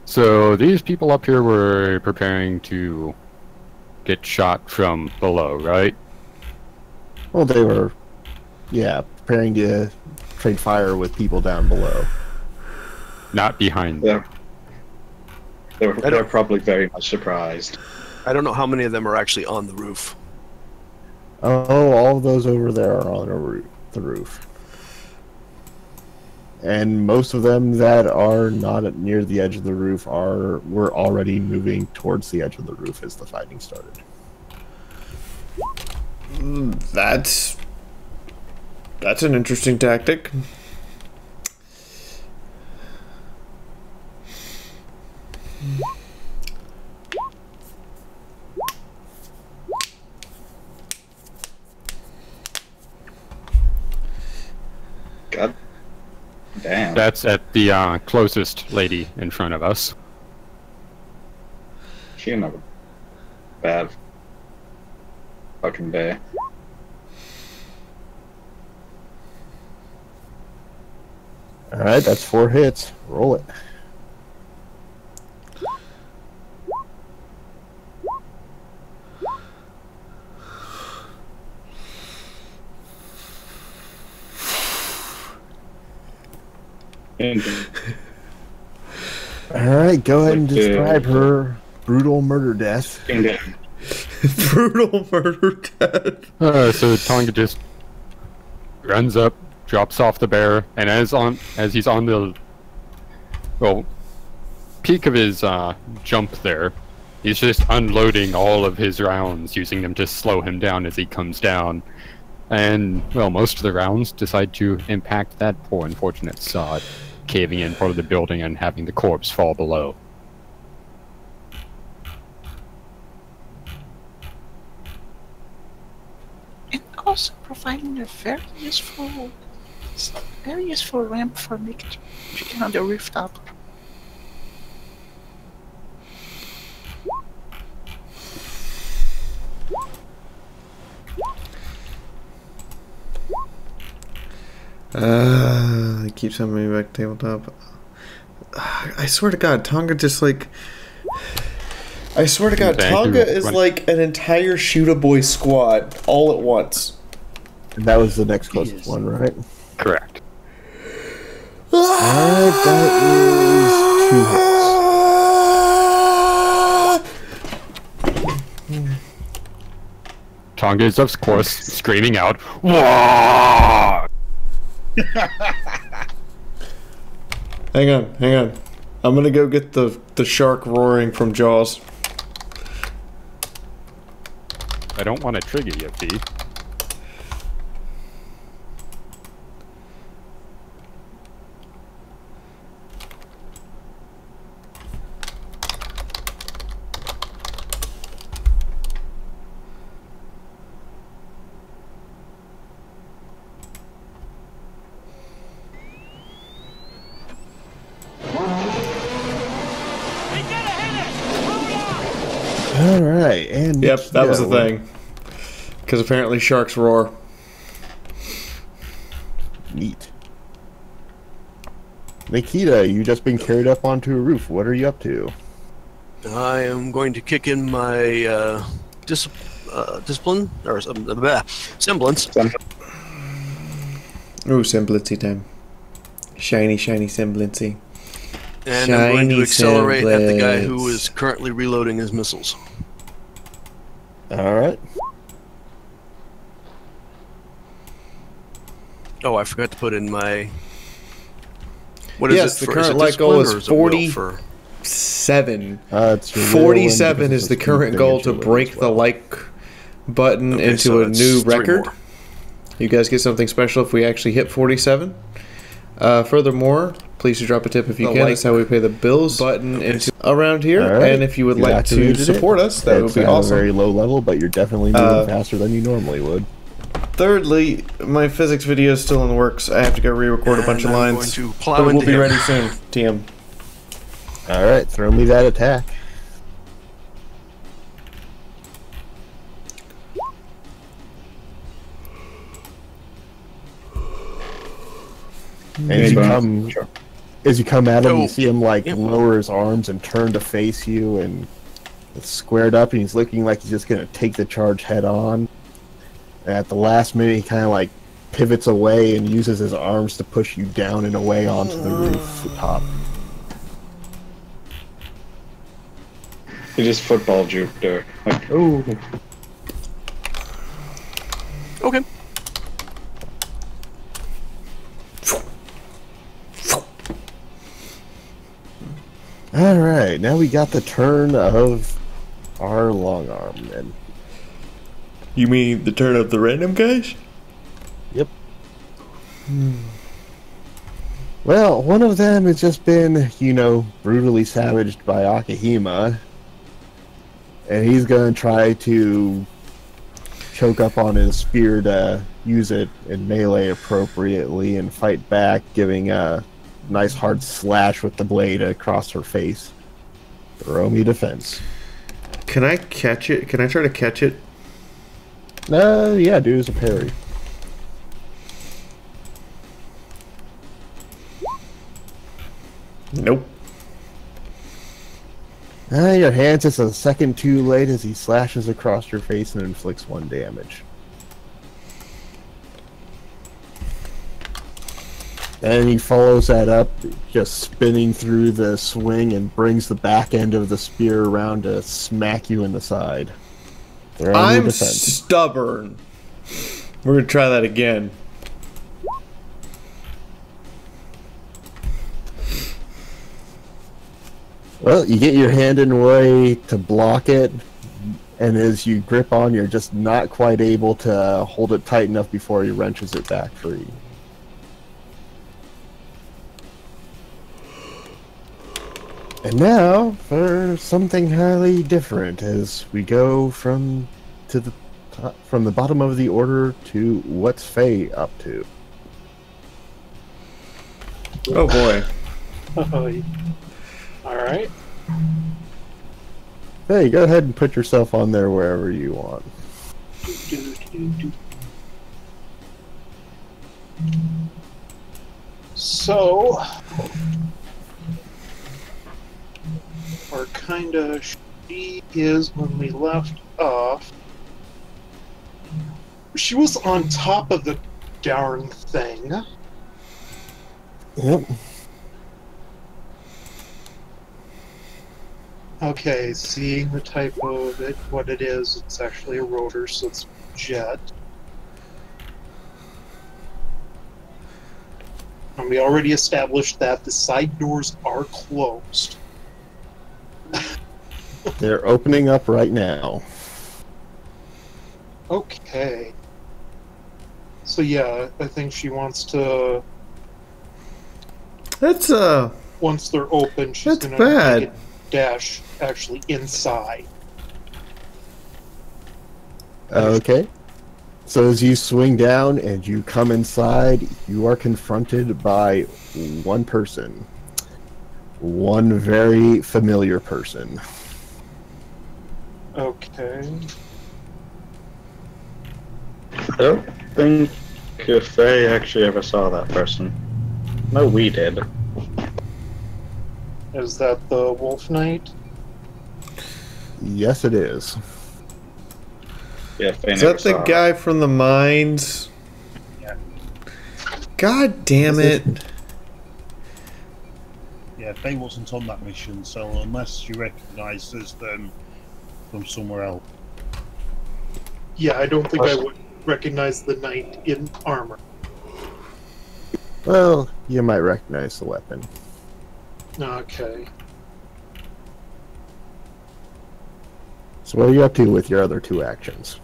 So these people up here were preparing to get shot from below, right? Well, they were, yeah, preparing to trade fire with people down below. Not behind them. They're probably very much surprised. I don't know how many of them are actually on the roof. Oh, all of those over there are on the roof. And most of them that are not near the edge of the roof were already moving towards the edge of the roof as the fighting started. That's an interesting tactic. God damn. That's at the closest lady in front of us. She had a bad fucking day. Alright, that's 4 hits. Roll it. Alright, go ahead and describe her brutal murder death. Brutal murder death. So Tonga just runs up, drops off the bear, and as he's on the peak of his jump there, he's just unloading all of his rounds, using them to slow him down as he comes down. And well, most of the rounds decide to impact that poor unfortunate sod, caving in part of the building and having the corpse fall below. And also providing a very useful ramp for making chicken on the rooftop. It keeps sending me back to tabletop. I swear to God, Tonga just like... I swear to God, Tonga is like an entire Shoot-A-Boy squad all at once. And that was the next closest one, right? Correct. Alright, that is 2 hits. Tonga is, of course, screaming out, "Wah!" Hang on. I'm gonna go get the shark roaring from Jaws. I don't want to trigger you, Fee. Alright, and yep, that was the thing. Because apparently sharks roar. Neat. Nikita, you just been carried up onto a roof. What are you up to? I am going to kick in my discipline or semblance. Ooh, semblancy time. Shiny semblancy. And I'm going to accelerate at the guy who is currently reloading his missiles. Alright. Oh, I forgot to put in my... What is it? Yes, the current light goal is 47. 47 is the current goal to break the like button into a new record. You guys get something special if we actually hit 47. Furthermore, please drop a tip if you can. That's how we pay the bills button into around here. Right. And if you would like to support us, that would be awesome. Very low level, but you're definitely moving faster than you normally would. Thirdly, my physics video is still in the works. I have to go re-record a bunch of lines. But we'll be ready soon, TM. Alright, throw me that attack. As you come as you come at him, you see him like lower his arms and turn to face you, and it's squared up, and he's looking like he's just gonna take the charge head on. And at the last minute, he kind of like pivots away and uses his arms to push you down and away onto the roof top. He just football juked her. Like, ooh. Okay. Alright, now we got the turn of our long arm men. You mean the turn of the random guys? Yep. Well, one of them has just been, you know, brutally savaged by Akihima. And he's going to try to choke up on his spear to use it in melee appropriately and fight back, giving a nice hard slash with the blade across her face. Throw me defense. Can I catch it? Can I try to catch it? Yeah, dude, it's a parry. Nope. Your hand just a second too late as he slashes across your face and inflicts 1 damage. And he follows that up, just spinning through the swing and brings the back end of the spear around to smack you in the side. I'm stubborn. We're gonna try that again. Well, you get your hand in the way to block it, and as you grip on, you're just not quite able to hold it tight enough before he wrenches it back free. And now for something highly different, as we go from the bottom of the order to what's Faye up to. Oh boy! All right. Hey, go ahead and put yourself on there wherever you want. So, where kinda she is when we left off. She was on top of the darn thing. Yep. Okay, seeing the type of it, what it is, it's actually a rotor, so it's jet. And we already established that the side doors are closed. They're opening up right now. Okay. So yeah, I think she wants to... That's Once they're open, she's that's gonna bad. make a dash actually inside. Okay. So as you swing down and you come inside, you are confronted by one person. One very familiar person. Okay. I don't think Faye actually ever saw that person. No, we did. Is that the Wolf Knight? Yes, it is. Yeah, Faye Is never that the saw guy from the mines? Yeah. God damn it! Yeah, they wasn't on that mission, so unless she recognises them from somewhere else. Yeah, I don't think I would recognize the knight in armor. Well, you might recognize the weapon. Okay. So what are you up to with your other 2 actions?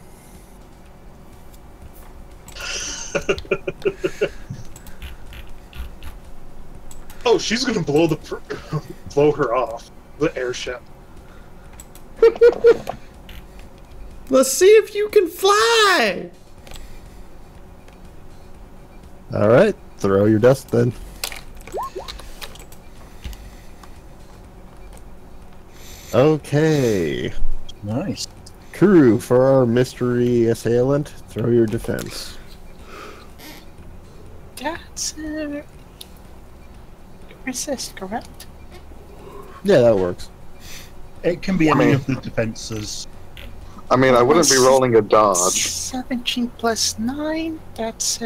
Oh, she's gonna blow blow her off the airship. Let's see if you can fly! Alright, throw your dust then. Okay. Nice. Kuru, for our mystery assailant, throw your defense. That's resist, correct? Yeah, that works. It can be any of the defenses. I mean, I wouldn't be rolling a dodge. 17 plus 9, that's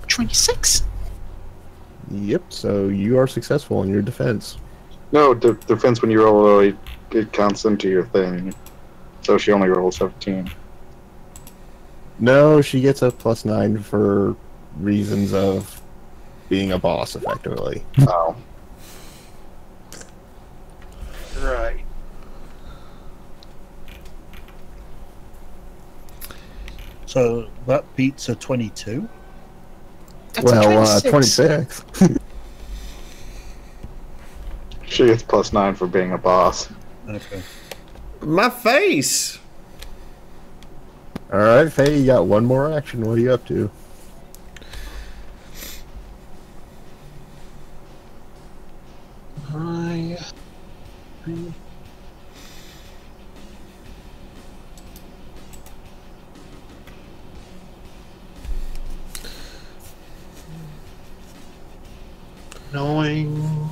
26. Yep, so you are successful in your defense. No, defense when you roll, it counts into your thing. So she only rolled 17. No, she gets a +9 for reasons of being a boss, effectively. Oh. Right. So that beats a 22. That's a 26. She gets +9 for being a boss. Okay. My face! Alright, Faye, you got one more action. What are you up to? Knowing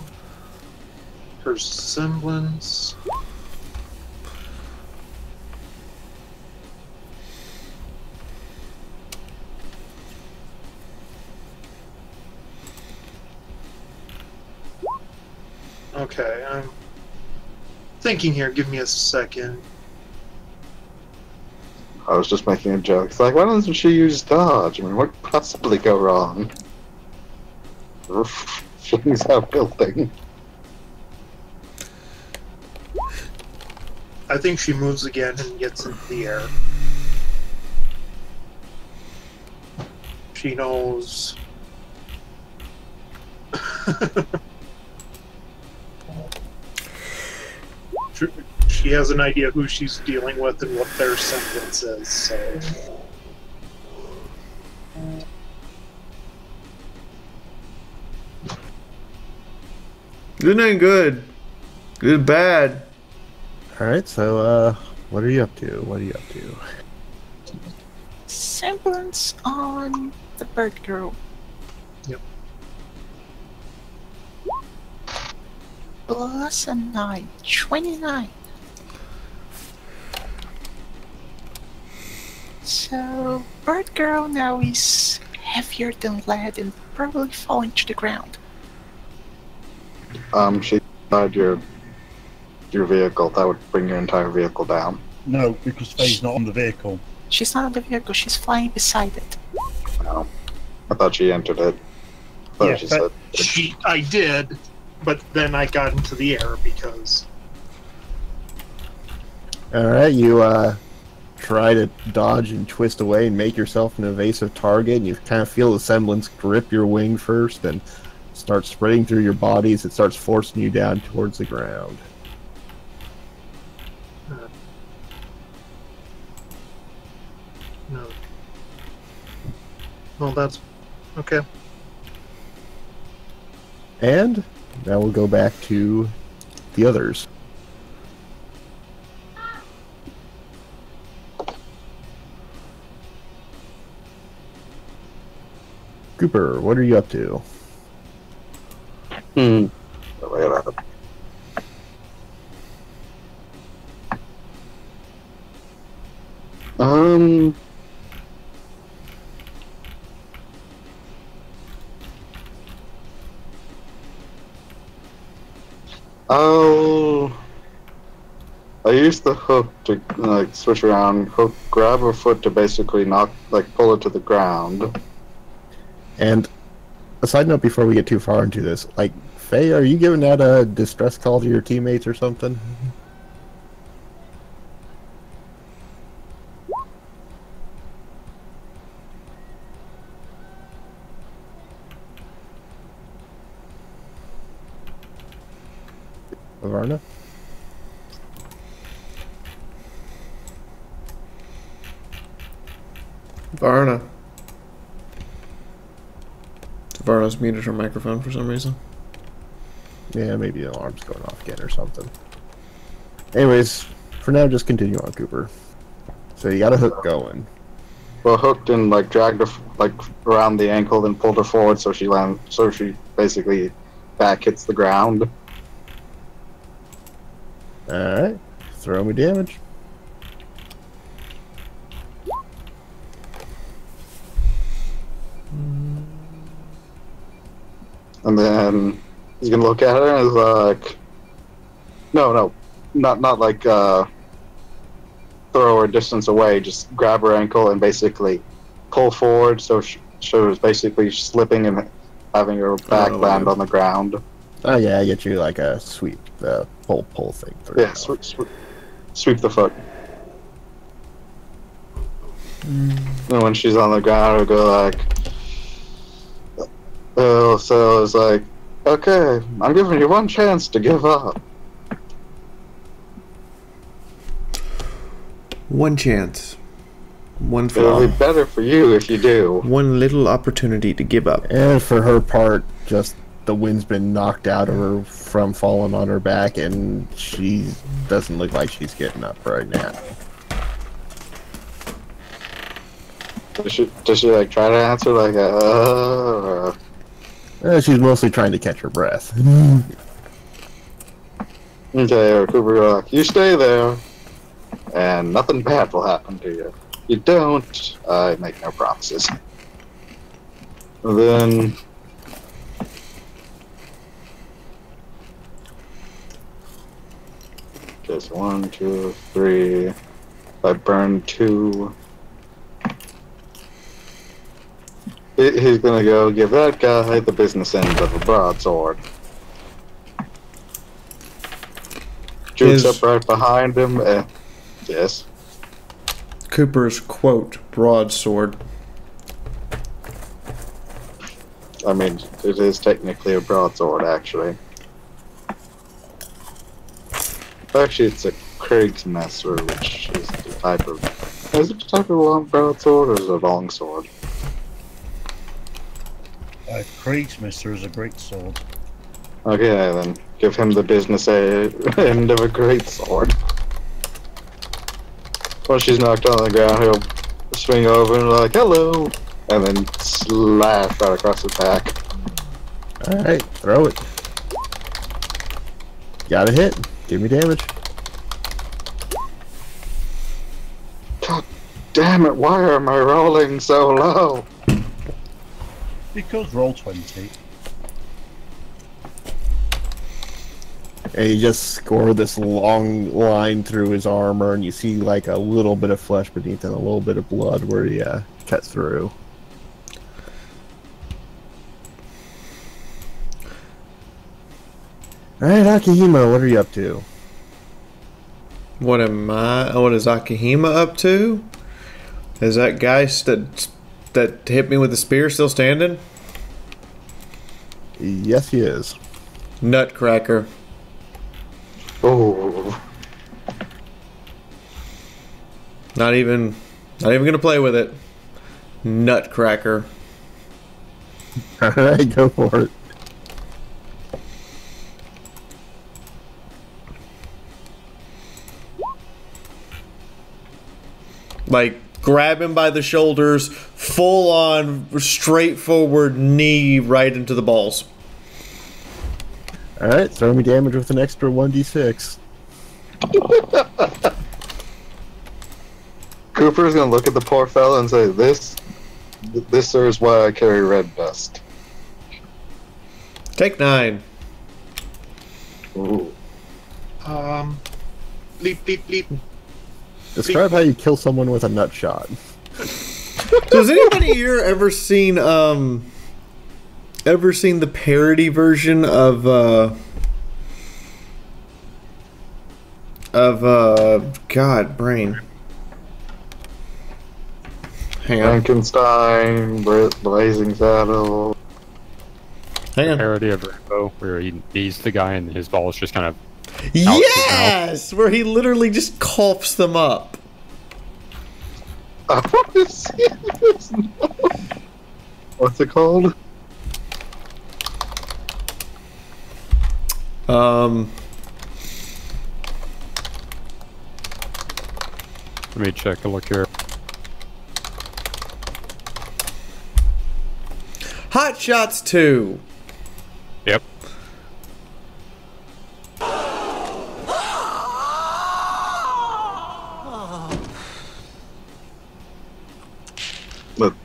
her semblance. Okay, I'm thinking here. Give me a second. I was just making a joke. It's like, why doesn't she use dodge? I mean, what could possibly go wrong? Things are building. I think she moves again and gets into the air. She knows. She has an idea who she's dealing with and what their semblance is, so. Good ain't good. Good bad. Alright, so, what are you up to? What are you up to? Semblance on the bird girl. Yep. Plus a 9. 29. So, bird girl now is heavier than lead and probably falling to the ground. She inside your vehicle. That would bring your entire vehicle down. No, because Faye's not on the vehicle. She's not on the vehicle, she's flying beside it. No. I thought she entered it. I thought she said. I did, but then I got into the air because. Alright, you, try to dodge and twist away and make yourself an evasive target, and you kind of feel the semblance grip your wing first, and start spreading through your body as it starts forcing you down towards the ground. No. Well, that's okay. And now we'll go back to the others. Cooper, what are you up to? I use the hook to like switch around, grab her foot to basically pull it to the ground. And a side note before we get too far into this, like, Faye, are you giving out a distress call to your teammates or something? Varna? Varna. Varna's muted her microphone for some reason. Yeah, maybe the alarm's going off again or something. Anyways, for now, just continue on, Cooper. So you got a hook going. well, hooked and like dragged her like around the ankle, then pulled her forward so she basically back hits the ground. Alright. Throw me damage. And then he's gonna look at her and is like, no, not like throw her distance away. Just grab her ankle and basically pull forward, so she was basically slipping and having her back land on the ground. Oh yeah, I get you like a sweep, pull thing through. Yeah, sweep the foot. And when she's on the ground, it'll go like, so it's like, okay, I'm giving you one chance to give up. One chance. One It'll be better for you if you do. One little opportunity to give up. And for her part, just the wind's been knocked out of her from falling on her back, and she doesn't look like she's getting up right now. Does she like try to answer like she's mostly trying to catch her breath. Okay, Cooper, like, you stay there, and nothing bad will happen to you. You don't, I make no promises. And then just 1, 2, 3. If I burn 2. He's gonna go give that guy the business end of a broadsword. Jukes up right behind him. Yes. Cooper's quote broadsword. I mean, it is technically a broadsword, actually. Actually, it's a Kriegsmesser, which is the type of. Is it the type of long broadsword or is it a long sword? Kriegsmesser is a great sword. Okay, then give him the business end of a great sword. Once she's knocked on the ground, he'll swing over and like, hello, and then slash right across his back. Alright, throw it. Got a hit. Give me damage. God damn it, why am I rolling so low? Because roll 20. And you just score this long line through his armor, and you see like a little bit of flesh beneath and a little bit of blood where he cuts through. Alright, Akihima, what are you up to? What is Akihima up to? Is that guy that hit me with the spear still standing? Yes, he is. Nutcracker. Oh. Not even gonna play with it. Nutcracker. Alright, go for it. Like, grab him by the shoulders, full on, straightforward knee right into the balls. Alright, throw me damage with an extra 1d6. Cooper's gonna look at the poor fella and say, this is why I carry red dust. Take 9. Ooh. Bleep, bleep, bleep. Describe how you kill someone with a nut shot. Does anybody here ever seen the parody version of God, brain. Hang on. Frankenstein, Blazing Saddle. Hang on. Parody of Rambo, where he knees the guy and his balls just kind of. Yes, where he literally just coughs them up. I want to see this. What's it called? Let me check a look here. Hot Shots 2. Yep.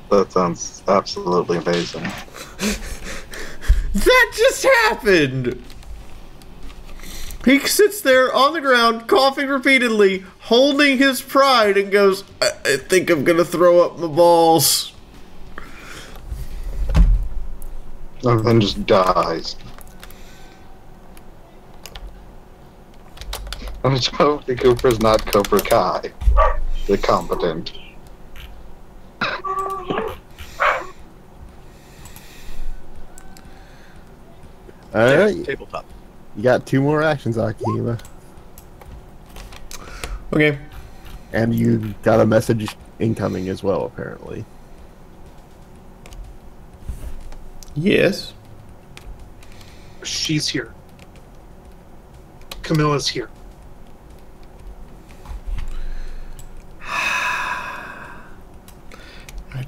That sounds absolutely amazing. That just happened! He sits there on the ground, coughing repeatedly, holding his pride, and goes, I think I'm gonna throw up my balls. And then just dies. And Charlie Cooper's not Cobra Kai. They're competent. Alright. Tabletop. You got 2 more actions, Akima. Okay. And you got a message incoming as well, apparently. Yes. She's here. Camilla's here. I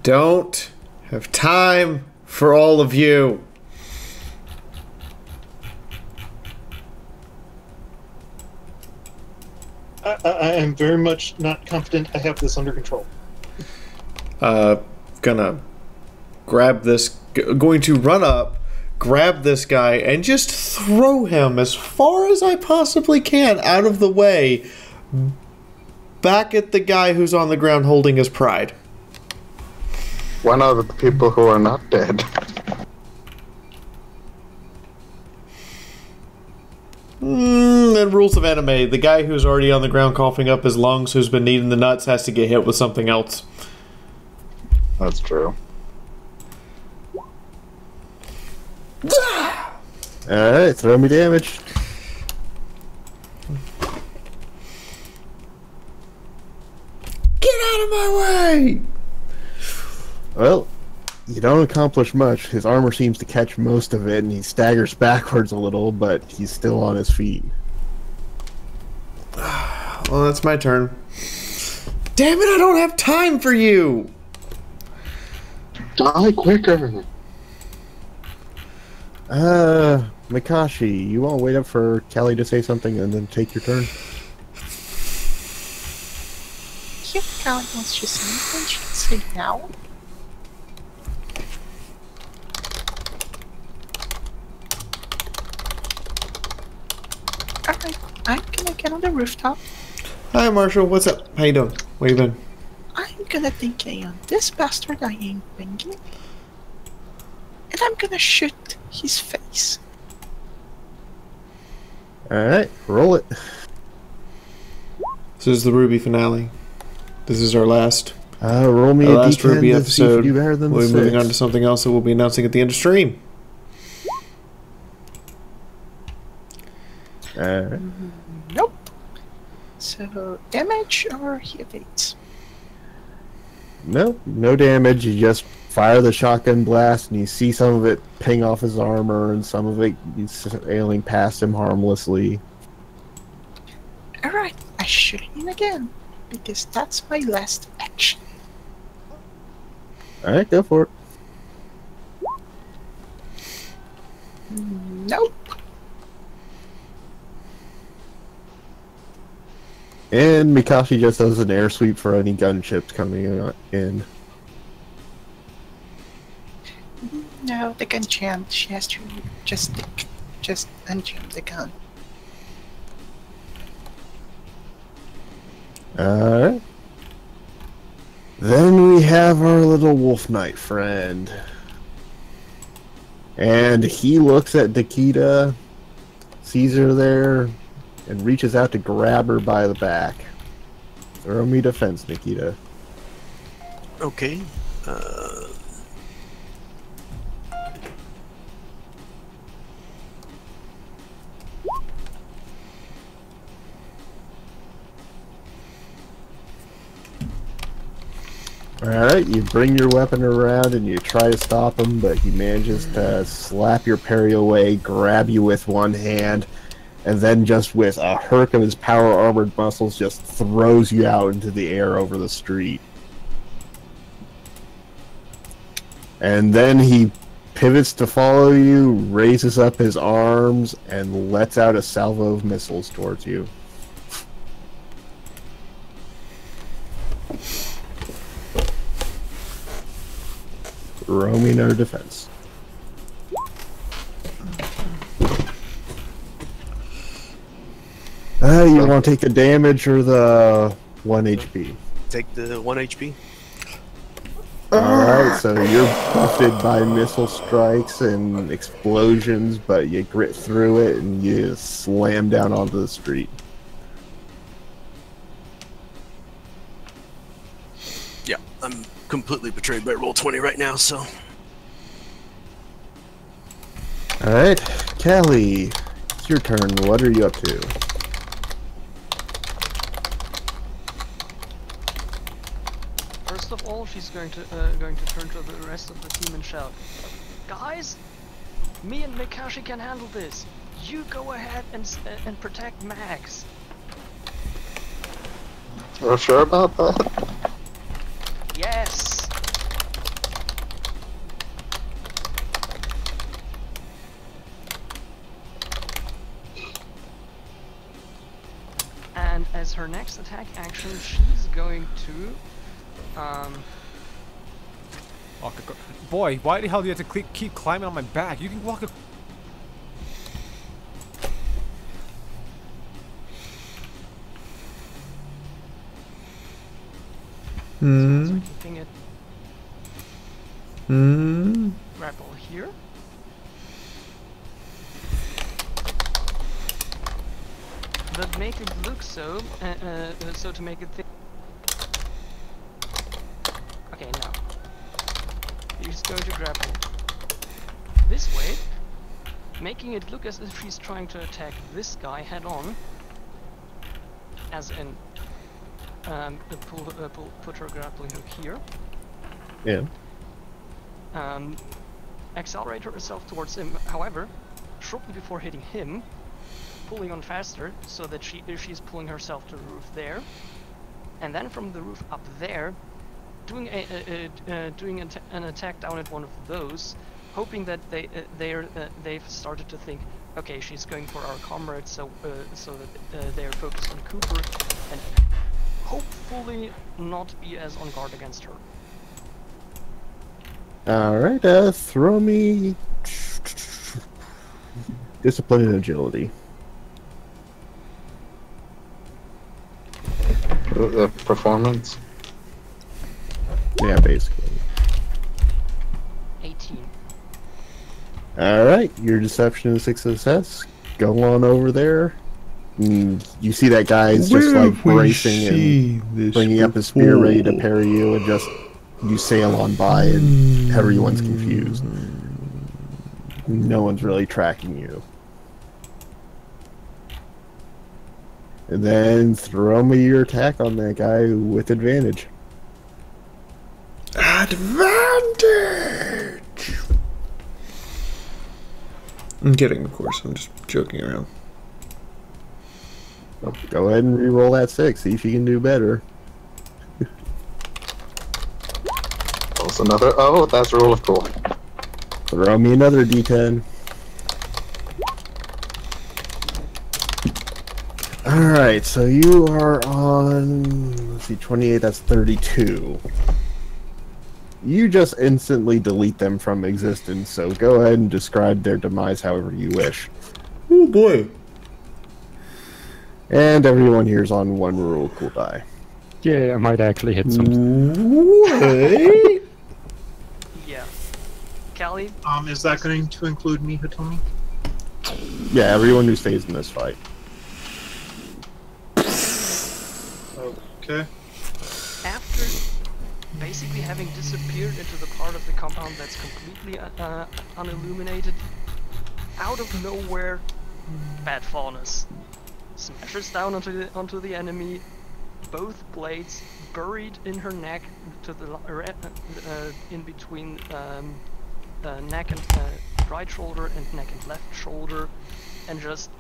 don't have time for all of you. I am very much not confident I have this under control. Gonna grab this, going to run up, grab this guy, and just throw him as far as I possibly can out of the way, back at the guy who's on the ground holding his pride. Why not the people who are not dead? And rules of anime, the guy who's already on the ground coughing up his lungs, who's been eating the nuts, has to get hit with something else. That's true. Alright, throw me damage. Get out of my way! Well, you don't accomplish much. His armor seems to catch most of it, and he staggers backwards a little, but he's still on his feet. Well, that's my turn. Damn it, I don't have time for you! Die quicker! Mikashi, you won't wait up for Kelly to say something and then take your turn? If Kelly wants to say anything, she can say now. Alright, I'm gonna get on the rooftop. Hi, Marshall. What's up? How you doing? Where you been? I'm gonna think on this bastard I ain't thinking. And I'm gonna shoot his face. Alright, roll it. This is the RWBY finale. This is our last Roll me our a last D10 RWBY to see if you episode. do better than We'll be the moving on 6. to something else that we'll be announcing at the end of stream. Alright. Nope. So, damage or he evades? Nope, no damage. You just fire the shotgun blast, and you see some of it ping off his armor, and some of it sailing past him harmlessly. Alright, I shoot him again. Because that's my last action. Alright, go for it. Nope. And Mikashi just does an air sweep for any gunships coming in. No, the gun jammed. She has to just unjam the gun. Alright. Then we have our little wolf knight friend. And he looks at Nikita, sees her there, and reaches out to grab her by the back. Throw me defense, Nikita. Okay. Alright, you bring your weapon around and you try to stop him, but he manages to slap your parry away, grab you with one hand, and then just with a herc of his power armored muscles just throws you out into the air over the street. And then he pivots to follow you, raises up his arms, and lets out a salvo of missiles towards you. Roaming our defense. You want to take the damage or the 1 HP? Take the 1 HP. Alright, so you're buffeted by missile strikes and explosions, but you grit through it and you slam down onto the street. Yeah, I'm completely betrayed by Roll20 right now, so... Alright, Callie, it's your turn. What are you up to? First of all, she's going to turn to the rest of the team and shout, "Guys, me and Mikashi can handle this. You go ahead and protect Max." You're sure about that? Yes. And as her next attack action, she's going to Oh, boy, why the hell do you have to keep climbing on my back? You can walk a... So keeping it grapple here. But make it look so, so to make it think. Okay, now. He's going to grapple this way, making it look as if she's trying to attack this guy head on, as in put her grappling hook here. Yeah. Accelerate herself towards him, however, shortly before hitting him, pulling on faster so that she's pulling herself to the roof there, and then from the roof up there, doing an attack down at one of those, hoping that they've started to think, okay, she's going for our comrade, so that they're focused on Cooper, and hopefully not be as on guard against her. Alright, throw me discipline and agility. The performance? Yeah, basically. 18. Alright, your deception is a success. Go on over there. You see that guy's just like bracing and bringing up his spear ready to parry you, and just you sail on by and everyone's confused. No one's really tracking you. And then throw me your attack on that guy with advantage. Advantage! I'm kidding, of course. I'm just joking around. Go ahead and re-roll that 6. See if you can do better. Also another. Oh, that's roll of cool. Throw me another D10. Alright, so you are on, let's see, 28, that's 32. You just instantly delete them from existence, so go ahead and describe their demise however you wish. Oh boy. And everyone here's on 1 rule cool die. Yeah, I might actually hit some. What? Yeah. Callie? Is that going to include me, Hitomi? Yeah, everyone who stays in this fight. Okay. After basically having disappeared into the part of the compound that's completely unilluminated, out of nowhere, Bad Faunus smashes down onto the enemy, both blades buried in her neck to the in between neck and right shoulder and neck and left shoulder, and just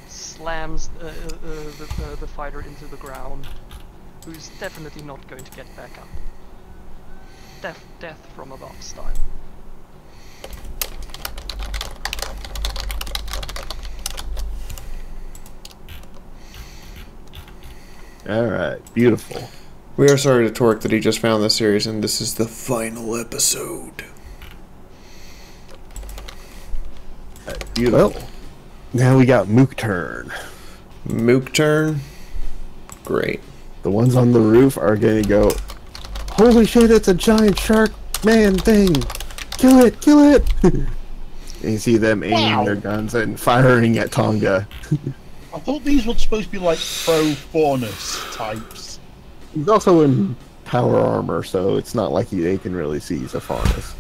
slams the fighter into the ground, who's definitely not going to get back up. Death from above style. Alright, beautiful. We are sorry to Torque that he just found this series, and this is the final episode. Beautiful. Well, now we got Mook turn. Mook turn? Great. The ones on the roof are gonna go, holy shit, it's a giant shark man thing! Kill it, kill it! And you see them aiming their guns and firing at Tonga. I thought these were supposed to be like pro-faunus types. He's also in power armor, so it's not like they can really see he's a faunus.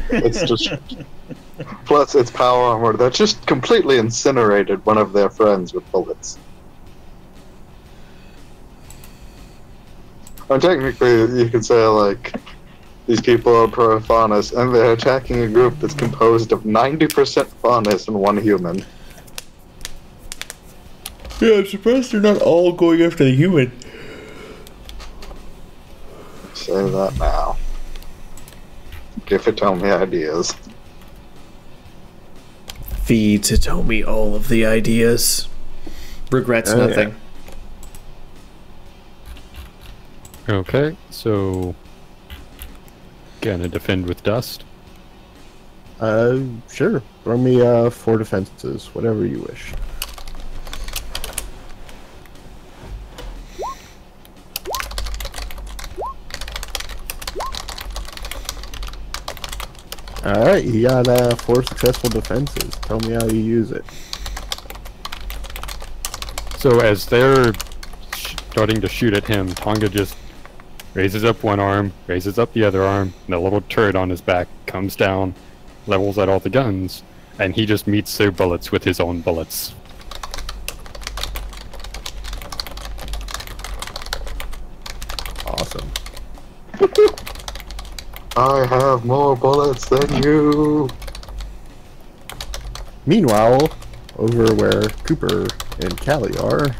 It's just... Plus, it's power armor that just completely incinerated one of their friends with bullets. And technically, you could say, like, these people are pro-faunus, and they're attacking a group that's composed of 90% faunus and 1 human. Yeah, I'm surprised they're not all going after the human. Say that now. Give Hitomi ideas. Feed Hitomi all of the ideas. Regrets nothing. Yeah. Okay, so gonna defend with dust. Sure. Throw me 4 defenses, whatever you wish. Alright, you got 4 successful defenses. Tell me how you use it. So as they're starting to shoot at him, Tonga just raises up one arm, raises up the other arm, and the little turret on his back comes down, levels at all the guns, and he just meets their bullets with his own bullets. Awesome. I have more bullets than you! Meanwhile, over where Cooper and Callie are,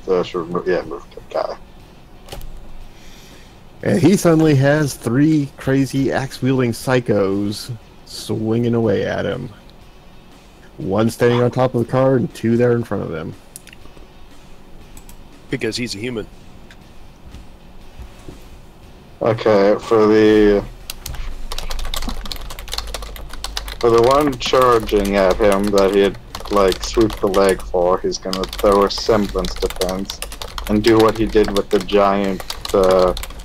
So I should move the guy. and he suddenly has 3 crazy axe-wielding psychos swinging away at him. 1 standing on top of the car and 2 there in front of them. Because he's a human. Okay, for the one charging at him that he had, like, swooped the leg for, he's gonna throw a semblance defense and do what he did with the giant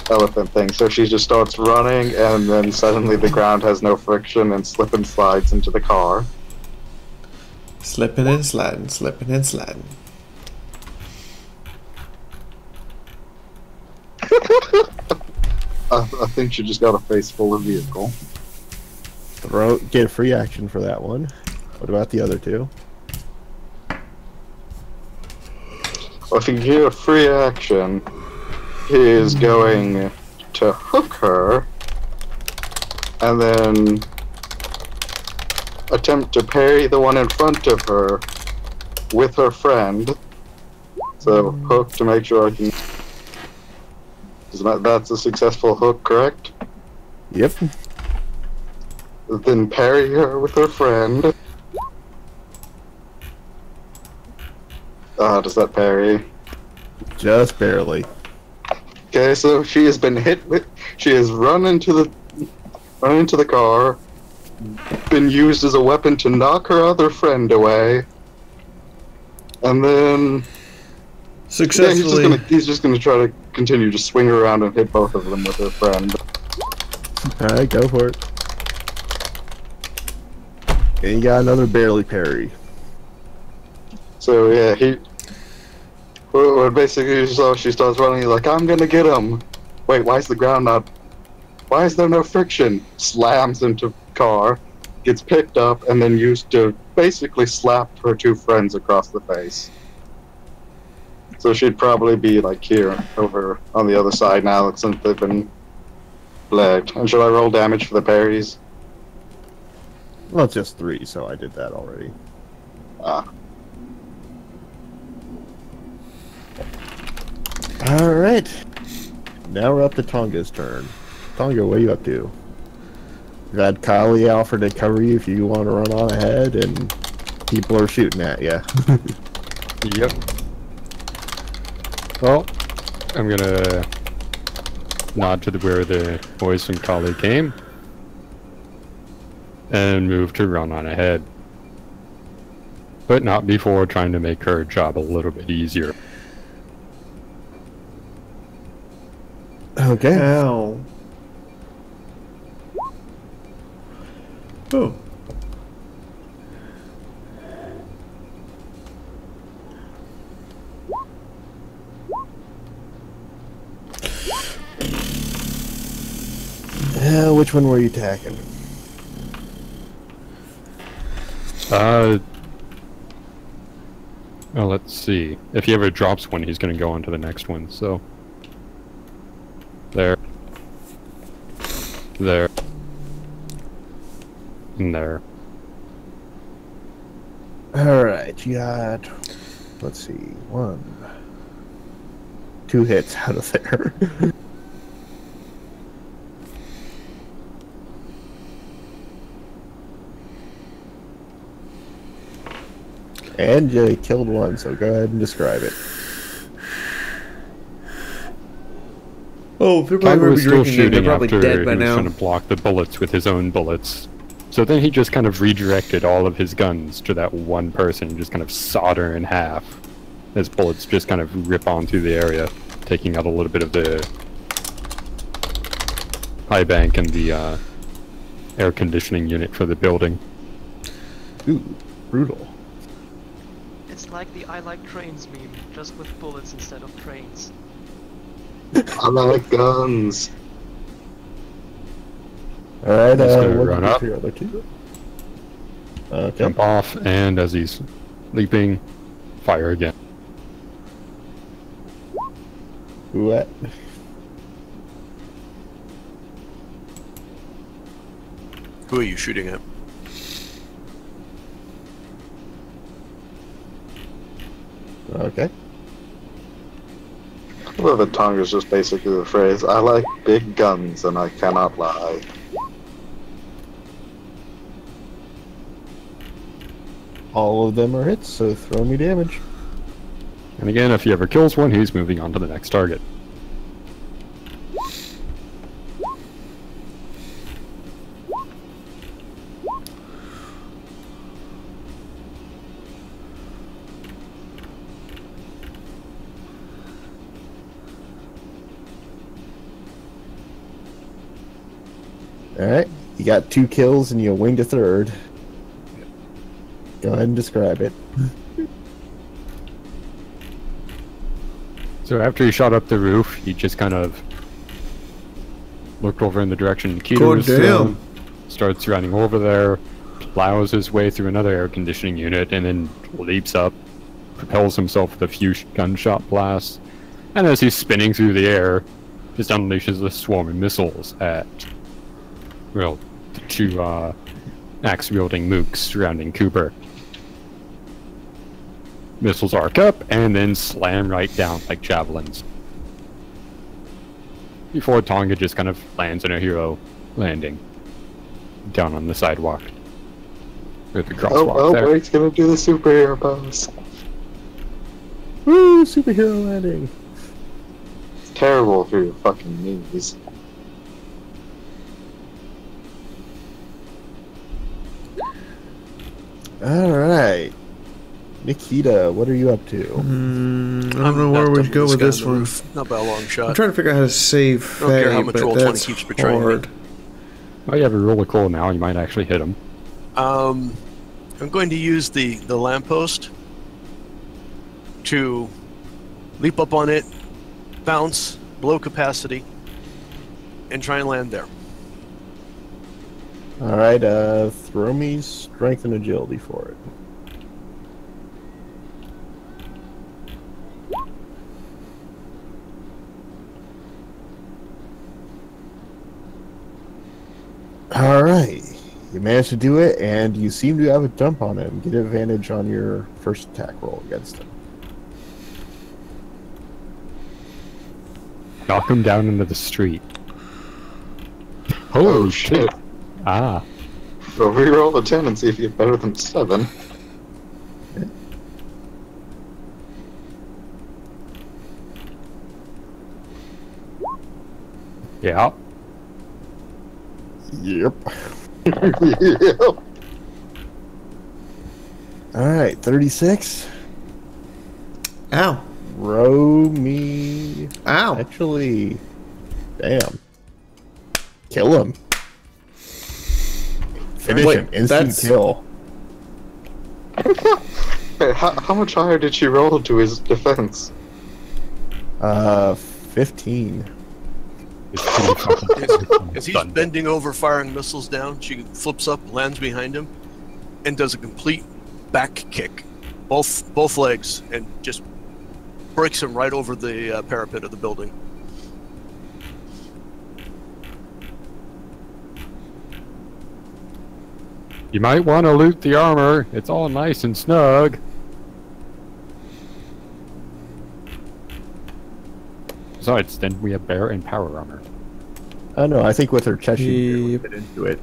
elephant thing. So she just starts running, and then suddenly the ground has no friction and slip and slides into the car. Slipping and sliding, slipping and sliding. I think she just got a face full of vehicle. Get a free action for that one. What about the other 2? Well, if you get a free action, he is going to hook her and then attempt to parry the one in front of her with her friend. So hook to make sure I can... That's a successful hook, correct? Yep. Then parry her with her friend. Does that parry? Just barely. Okay, so she has been hit with... She has run into the car, been used as a weapon to knock her other friend away, and then... Successfully. Yeah, he's just gonna try to continue to swing around and hit both of them with her friend. Alright, go for it. And you got another barely parry. So yeah, well, basically, so she starts running, he's like, I'm gonna get him! Wait, why is there no friction? Slams into car, gets picked up, and then used to basically slap her 2 friends across the face. So she'd probably be like here, over on the other side now, since they've been lagged. And should I roll damage for the parries? Well, it's just 3, so I did that already. Alright. Now we're up to Tonga's turn. Tonga, what are you up to? You had Kylie offer to cover you if you want to run on ahead, and people are shooting at you. Yep. Well, I'm gonna nod to where the boys from Kali came and move to run on ahead. But not before trying to make her job a little bit easier. Okay. Ow. Oh. Which one were you attacking? Well, let's see. If he ever drops one, he's gonna go on to the next one, so... There. There. And there. Alright, you got... Let's see, 2 hits out of there. And you killed one, so go ahead and describe it. Oh, if they're Tiger probably was still drinking, they're shooting probably after dead by he was now. trying to block the bullets with his own bullets. So then he just kind of redirected all of his guns to that one person, just kind of solder in half. His bullets just kind of rip on through the area, taking out a little bit of the high bank and the air conditioning unit for the building. Ooh, brutal. It's like the I like trains meme, just with bullets instead of trains. I like guns. Alright, He's gonna what run did you up. for your other 2? Okay. Jump off, and as he's leaping, fire again. What? Who are you shooting at? Okay. I love that Tonga's just basically the phrase, I like big guns and I cannot lie. All of them are hits, so throw me damage. And again, if he ever kills one, he's moving on to the next target. Alright, you got 2 kills and you winged a 3rd. Go ahead and describe it. So after he shot up the roof, he just kind of looked over in the direction Keto was damn. starts running over there, plows his way through another air conditioning unit, and then leaps up, propels himself with a few gunshot blasts, and as he's spinning through the air, just unleashes a swarm of missiles at, well, the 2 axe-wielding mooks surrounding Cooper. Missiles arc up and then slam right down like javelins. Before Tonga just kind of lands in a hero landing down on the sidewalk. With the crosswalk there. Blake's gonna do the superhero pose. Woo! Superhero landing! It's terrible for your fucking knees. Alright. Nikita, what are you up to? I don't know where we'd go with this one. Not by a long shot. I'm trying to figure out how to save I don't care Faye, how much but roll 20 that's keeps betraying me. hard. Oh, you have a roller call now, you might actually hit him. I'm going to use the lamppost to leap up on it, bounce, blow capacity, and try and land there. Alright, throw me strength and agility for it. Alright, you managed to do it, and you seem to have a jump on him. Get advantage on your first attack roll against him. Knock him down into the street. Oh shit. Ah. So reroll a 10 and see if you get better than 7. Yeah. Yep. Yep. Alright, 36. Ow. Row me. Ow. Actually, damn. Kill him. Finish Wait, him. Instant that's- kill. Hey, how much higher did she roll to his defense? 15. As he's bending over firing missiles down, she flips up, lands behind him, and does a complete back kick. Both legs, and just breaks him right over the parapet of the building. You might want to loot the armor. It's all nice and snug. Besides, then we have bear and power armor. I know, I think with her chest she would fit into it.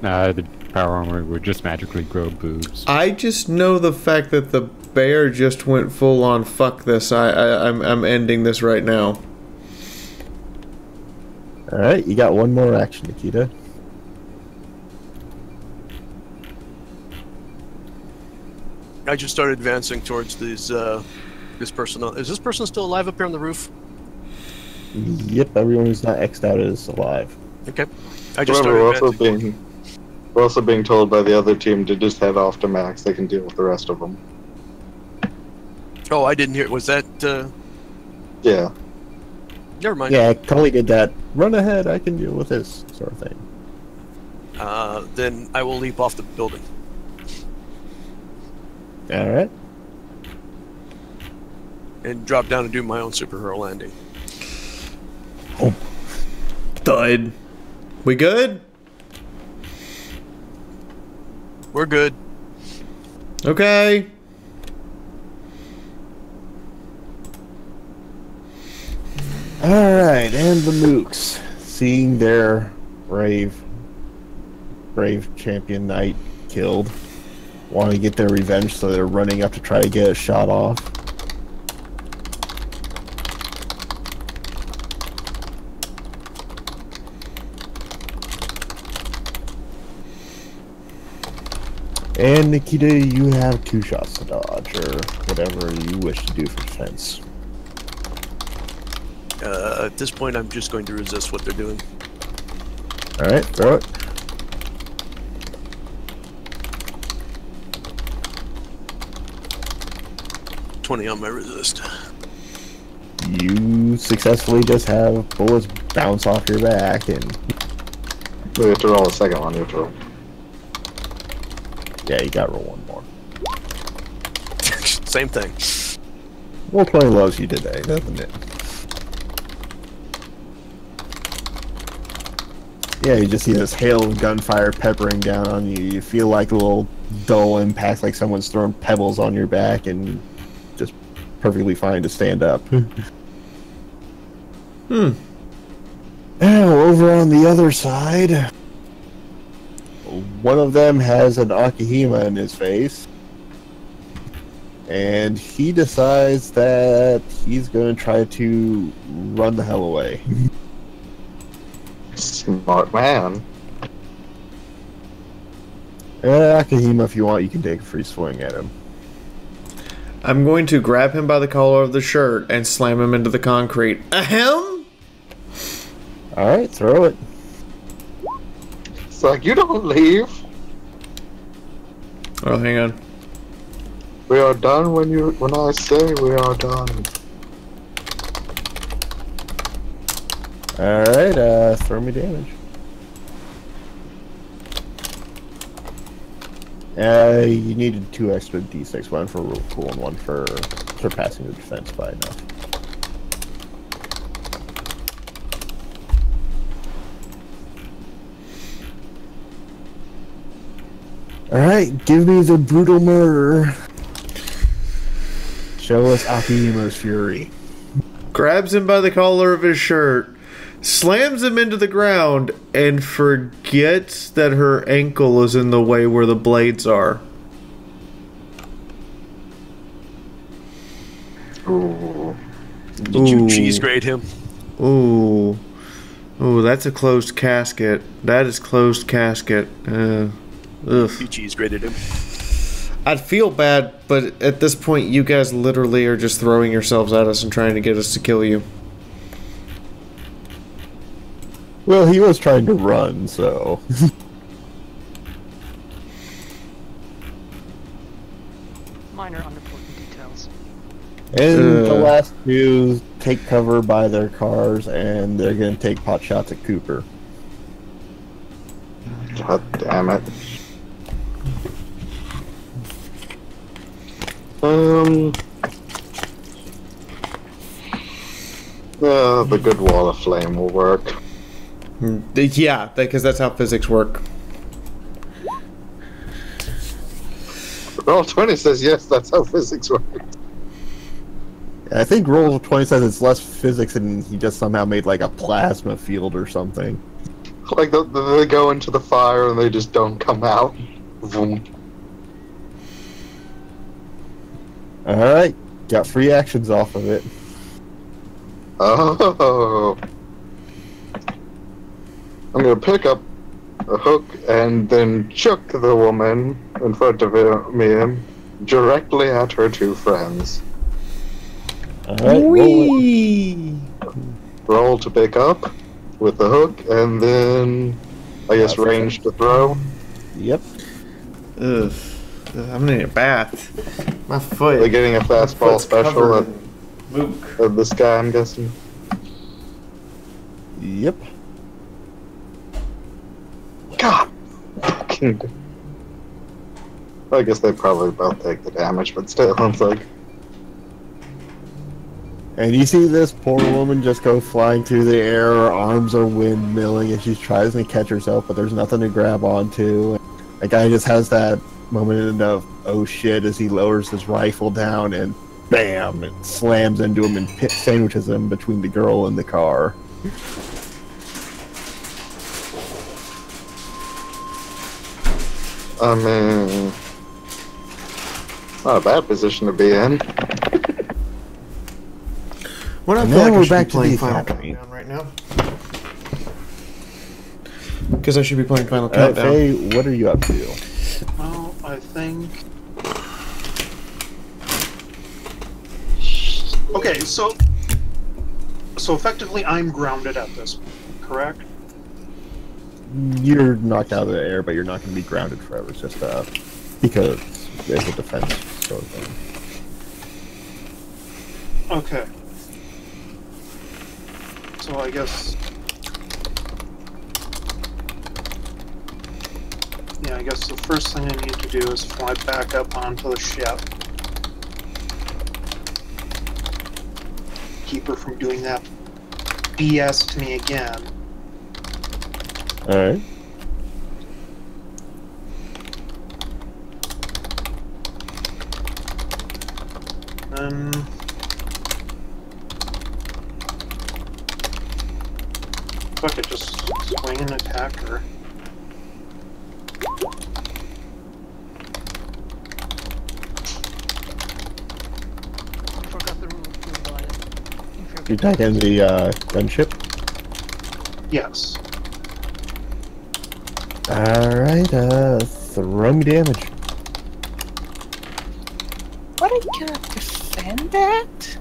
The power armor would just magically grow boobs. I just know the fact that the bear just went full on fuck this. I'm ending this right now. Alright, you got one more action, Nikita. I just started advancing towards these, this person. Is this person still alive up here on the roof? Yep, everyone who's not X'd out is alive. Okay. I just Remember, started we're also being told by the other team to just head off to max. They can deal with the rest of them. Oh, I didn't hear. Was that? Yeah. Never mind. Yeah, Cully did that. Run ahead, I can deal with this sort of thing. Then I will leap off the building. Alright. And drop down and do my own superhero landing. Oh. Died. We good? We're good. Okay. Alright, and the Mooks, seeing their brave champion knight killed, want to get their revenge, so they're running up to try to get a shot off. And Nikita, you have 2 shots to dodge, or whatever you wish to do for defense. At this point, I'm just going to resist what they're doing. Alright, throw it. $20 on my resist. You successfully just have bullets bounce off your back, and We have to roll a second one. You have to roll. yeah, you gotta roll one more. Same thing. Roll 20 loves you today, doesn't it? Yeah, you just see this hail of gunfire peppering down on you. You feel like a little dull impact, like someone's throwing pebbles on your back, and just perfectly fine to stand up. Now, over on the other side, one of them has an Akihima in his face, and he decides that he's going to try to run the hell away. Smart man. Akihima, if you want, you can take a free swing at him. I'm going to grab him by the collar of the shirt and slam him into the concrete. Ahem! Alright, throw it. It's like, you don't leave. Oh, hang on. We are done when I say we are done. Alright, throw me damage. You needed 2 extra d6, one for real cool and one for surpassing the defense by enough. Alright, give me the brutal murder. Show us Akihima's fury. Grabs him by the collar of his shirt, slams him into the ground, and forgets that her ankle is in the way where the blades are. Ooh. Did you cheese grade him? Ooh. Ooh, that's a closed casket. That is closed casket. Ugh. You cheese graded him. I'd feel bad, but at this point, you guys literally are just throwing yourselves at us and trying to get us to kill you. Well, he was trying to run, so... Minor unimportant details. And the last two take cover by their cars, and they're going to take pot shots at Cooper. God damn it. The good wall of flame will work. Yeah, because that's how physics work. Roll20 says yes, that's how physics works. I think Roll20 says it's less physics and he just somehow made like a plasma field or something. Like they go into the fire and they just don't come out. Vroom. Alright, got free actions off of it. Oh. I'm gonna pick up a hook and then chuck the woman in front of me directly at her two friends. Alright, roll to pick up with the hook and then I guess range to throw. Yep. Ugh. I'm gonna need a bath. My foot. They're getting a fastball special at this guy, I'm guessing. Yep. God. I guess they probably both take the damage, but still, it's like... And you see this poor woman just go flying through the air, her arms are windmilling, and she tries to catch herself, but there's nothing to grab onto. The guy just has that moment of, oh shit, as he lowers his rifle down, and bam, it slams into him and sandwiches him between the girl and the car. I mean, not a bad position to be in. What I And feel now like I we're should back be to playing the Final Academy. Countdown right now. Because I should be playing Final Alright, Countdown. Faye, what are you up to? Well, I think... Okay, so effectively I'm grounded at this point, correct? You're knocked out of the air, but you're not going to be grounded forever. It's just because there's a defense sort of thing. Okay. So I guess... Yeah, I guess the first thing I need to do is fly back up onto the ship. Keep her from doing that BS to me again. Alright. Fuck it, just swing and attack her. I forgot the rule to invite it. You attack in the gunship? Yes. Alright, throw me damage. What, I cannot defend that?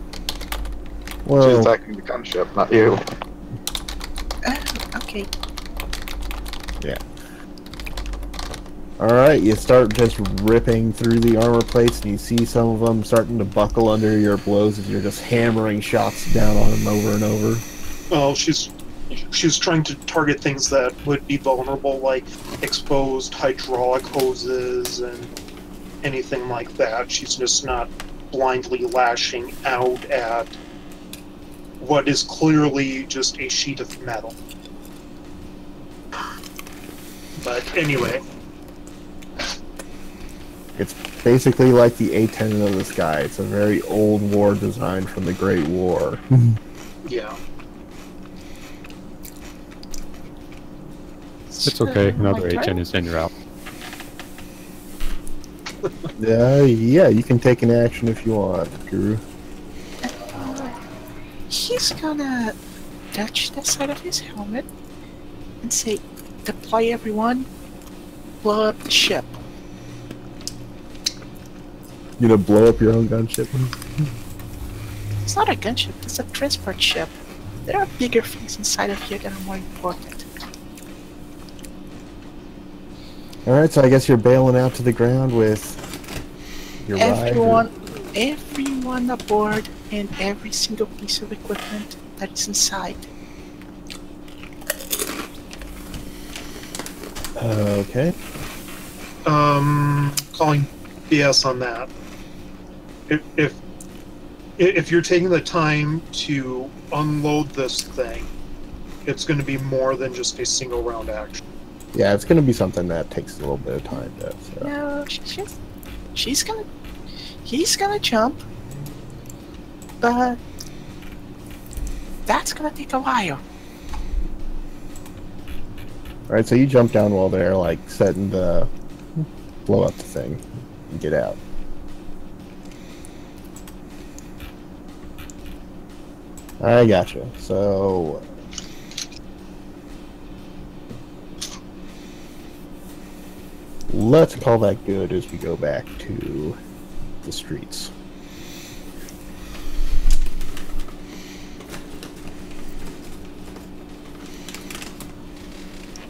Well, She's attacking the gunship, not you. Okay. yeah. Alright, you start just ripping through the armor plates, and you see some of them starting to buckle under your blows as you're just hammering shots down on them over and over. Well, she's trying to target things that would be vulnerable, like exposed hydraulic hoses and anything like that. She's just not blindly lashing out at what is clearly just a sheet of metal. But anyway. It's basically like the A-10 of the sky. It's a very old war design from the Great War. Yeah. It's okay. Another HN is in, you're out. Yeah, you can take an action if you want, Guru. He's gonna touch the side of his helmet and say, "Deploy everyone, blow up the ship." You gonna blow up your own gunship? It's not a gunship, it's a transport ship. There are bigger things inside of here that are more important. Alright, so I guess you're bailing out to the ground with your Everyone aboard and every single piece of equipment that is inside. Okay. Calling BS on that. If you're taking the time to unload this thing, it's going to be more than just a single round action. Yeah, it's gonna be something that takes a little bit of time, though. So. No, he's gonna jump, but that's gonna take a while. Alright, so you jump down while they're like setting the blow up the thing and get out. I gotcha. So let's call that good as we go back to the streets.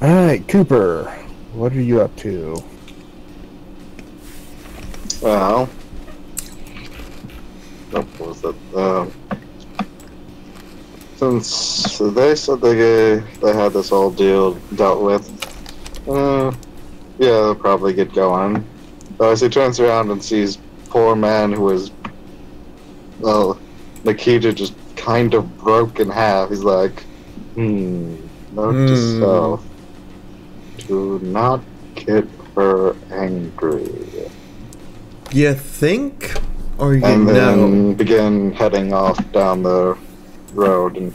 Alright, Cooper, what are you up to? Well, what was that? Since they said they had this whole deal dealt with, yeah, they'll probably get going. So as he turns around and sees poor man who is, well, Nikita just kind of broke in half, he's like, note to self, do not get her angry. You think? Or you and know? then begin heading off down the road and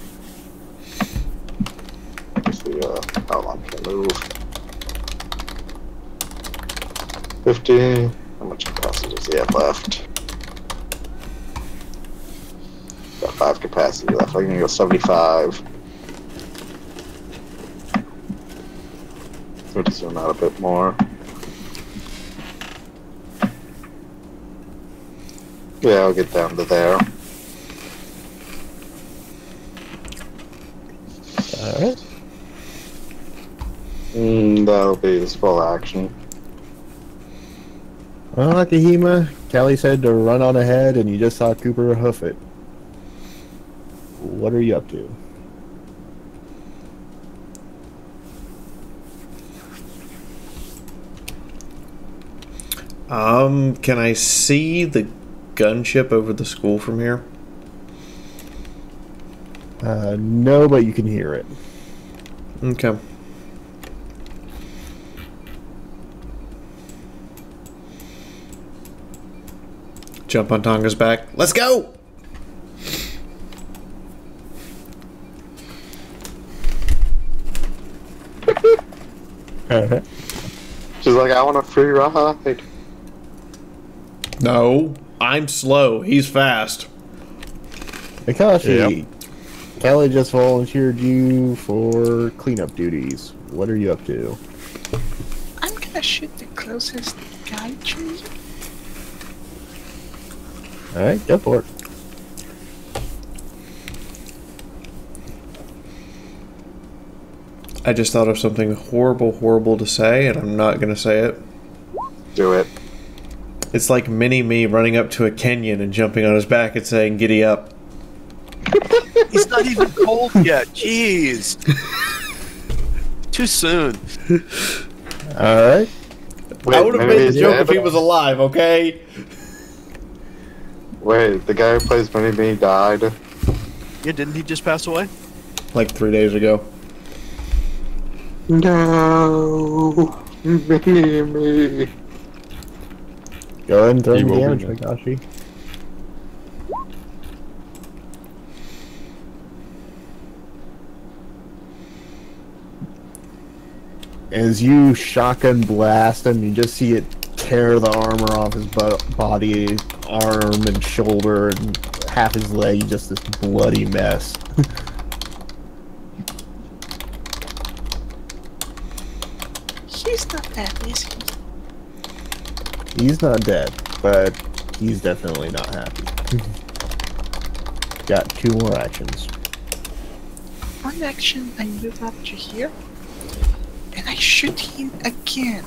see how long can I move. 50. How much capacity does he have left? Got 5 capacity left. I can go 75. Let's zoom out a bit more. Yeah, I'll get down to there. Alright. That'll be his full action. Well, Akihima, Callie said to run on ahead, and you just saw Cooper hoof it. What are you up to? Can I see the gunship over the school from here? No, but you can hear it. Okay. Jump on Tonga's back. Let's go! She's like, I want a free ride. No, I'm slow. He's fast. Mikashi, Callie just volunteered you for cleanup duties. What are you up to? I'm gonna shoot the closest guy to me. Alright, go for it. I just thought of something horrible to say, and I'm not gonna say it. Do it. It's like mini-me running up to a Kenyan and jumping on his back and saying, "Giddy up." He's not even cold yet. Jeez. Too soon. Alright. I would have made the joke if he was alive, okay? Wait, the guy who plays Mini-Me died? Yeah, didn't he just pass away? Like 3 days ago. No, Mini-Me. Go ahead and throw He him will damage, be Mikashi. As you shotgun blast him, you just see it tear the armor off his body, arm and shoulder, and half his leg, just this bloody mess. He's not dead, is he? He's not dead, but he's definitely not happy. Got 2 more actions. One action, I move up to here, and I shoot him again.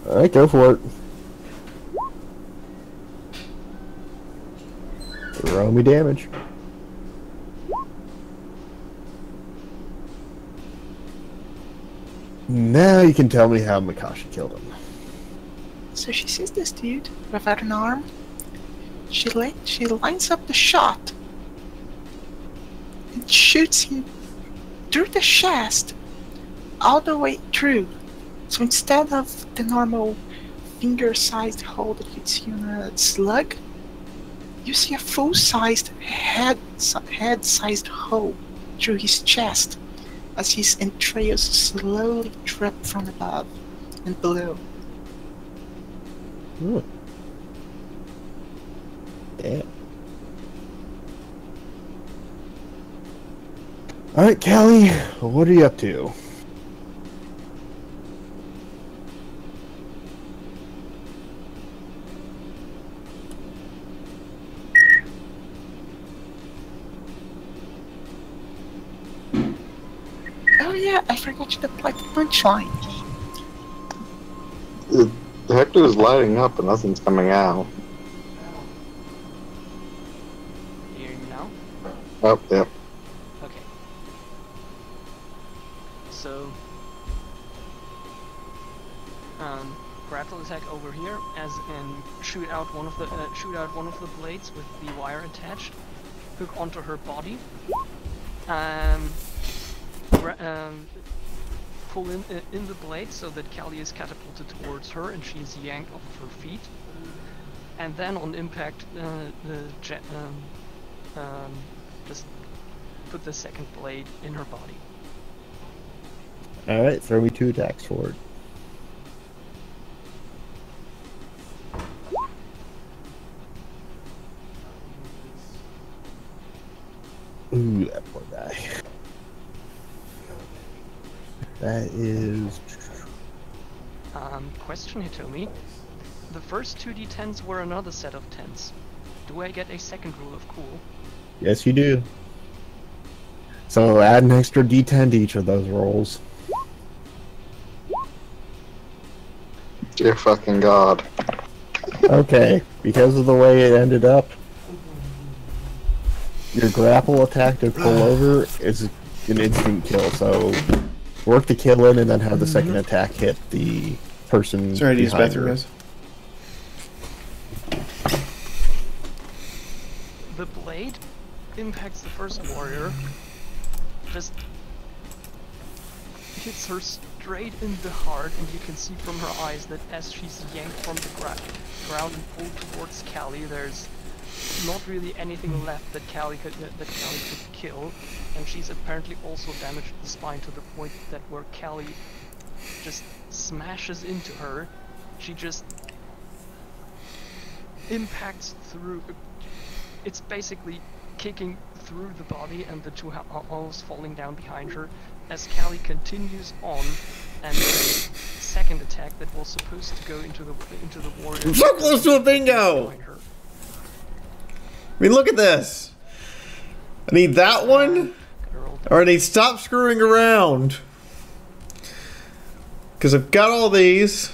Alright, go for it. Roll me damage. Now you can tell me how Makashi killed him. So she sees this dude without an arm. She lines up the shot and shoots him through the chest, all the way through. So instead of the normal finger-sized hole that you'd see on a slug, you see a full-sized head-sized hole through his chest as his entrails slowly drip from above and below. Hmm. Damn. Alright, Callie, what are you up to? Oh yeah, I forgot to apply the punchline. The Hector is lighting up and nothing's coming out. Here now? Oh, yep. Okay. So, grapple attack over here, as in shoot out one of the blades with the wire attached, hook onto her body, pull in the blade so that Callie is catapulted towards her and she is yanked off of her feet, and then on impact, just put the second blade in her body. Alright, throw me 2 attacks forward. Ooh, that poor guy. That is... Question, Hitomi. The first 2d10s were another set of 10s. Do I get a second rule of cool? Yes, you do. So add an extra d10 to each of those rolls. Dear fucking god. Okay, because of the way it ended up, your grapple attack to pull over is an instant kill, so work the kill in and then have the second attack hit the person. Sorry to use behind bathroom, her. guys. The blade impacts the first warrior, just hits her straight in the heart, and you can see from her eyes that as she's yanked from the ground and pulled towards Callie, there's not really anything left that Callie could kill, and she's apparently also damaged the spine to the point that where Callie just smashes into her, she just impacts through. It's basically kicking through the body and the 2 owls falling down behind her as Callie continues on, and the second attack that was supposed to go into the warrior. I'm so close to a bingo! I mean, look at this. I need that one, or I need stop screwing around. Because I've got all these,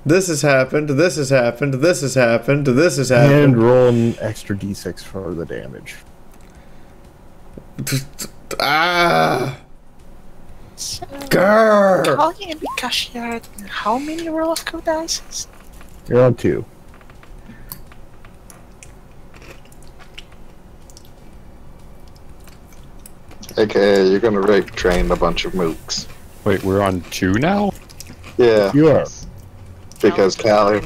this has happened, this has happened, this has happened, this has happened. And roll an extra d6 for the damage. Ah! So, Grrr! Callie and Makashi are at how many roll of cool dice? You're on 2. AKA, you're gonna rape train a bunch of mooks. Wait, we're on 2 now? Yeah. You are. Because Callie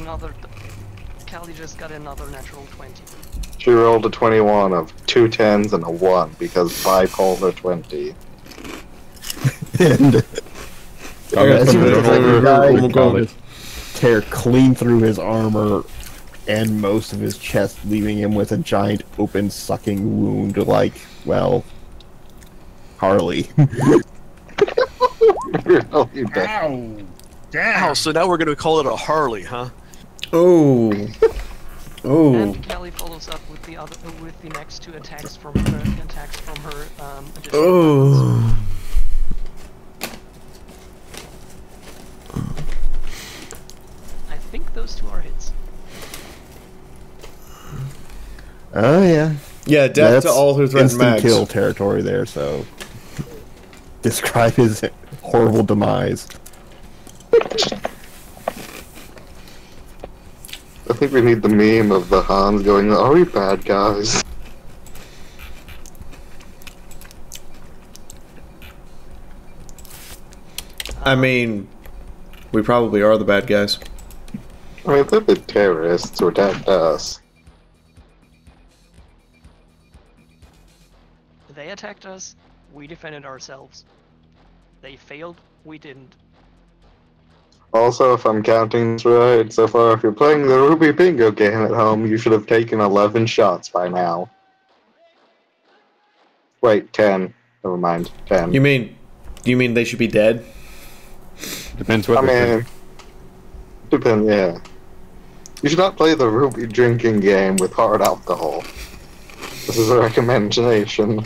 just got another natural 20. She rolled a 21 of 2 10s and a 1 because bipolar 20. And as you guy tear clean through his armor and most of his chest, leaving him with a giant open sucking wound like, well, Harley. Ow! Ow, so now we're gonna call it a Harley, huh? Oh. Oh. And Kelly follows up with the next two attacks from her additional weapons. I think those two are hits. Oh yeah. Yeah, death to all who threaten instant mags. kill territory there, so describe his horrible demise. I think we need the meme of the Hans going, "Are we bad guys?" I mean, we probably are the bad guys. I mean, they're the terrorists who attacked us. They attacked us, we defended ourselves. They failed, we didn't. Also, if I'm counting this right, so far, if you're playing the RWBY bingo game at home, you should have taken 11 shots by now. Wait, 10. Never mind, 10. You mean they should be dead? Depends what. I mean, depends. Yeah. You should not play the RWBY drinking game with hard alcohol. This is a recommendation.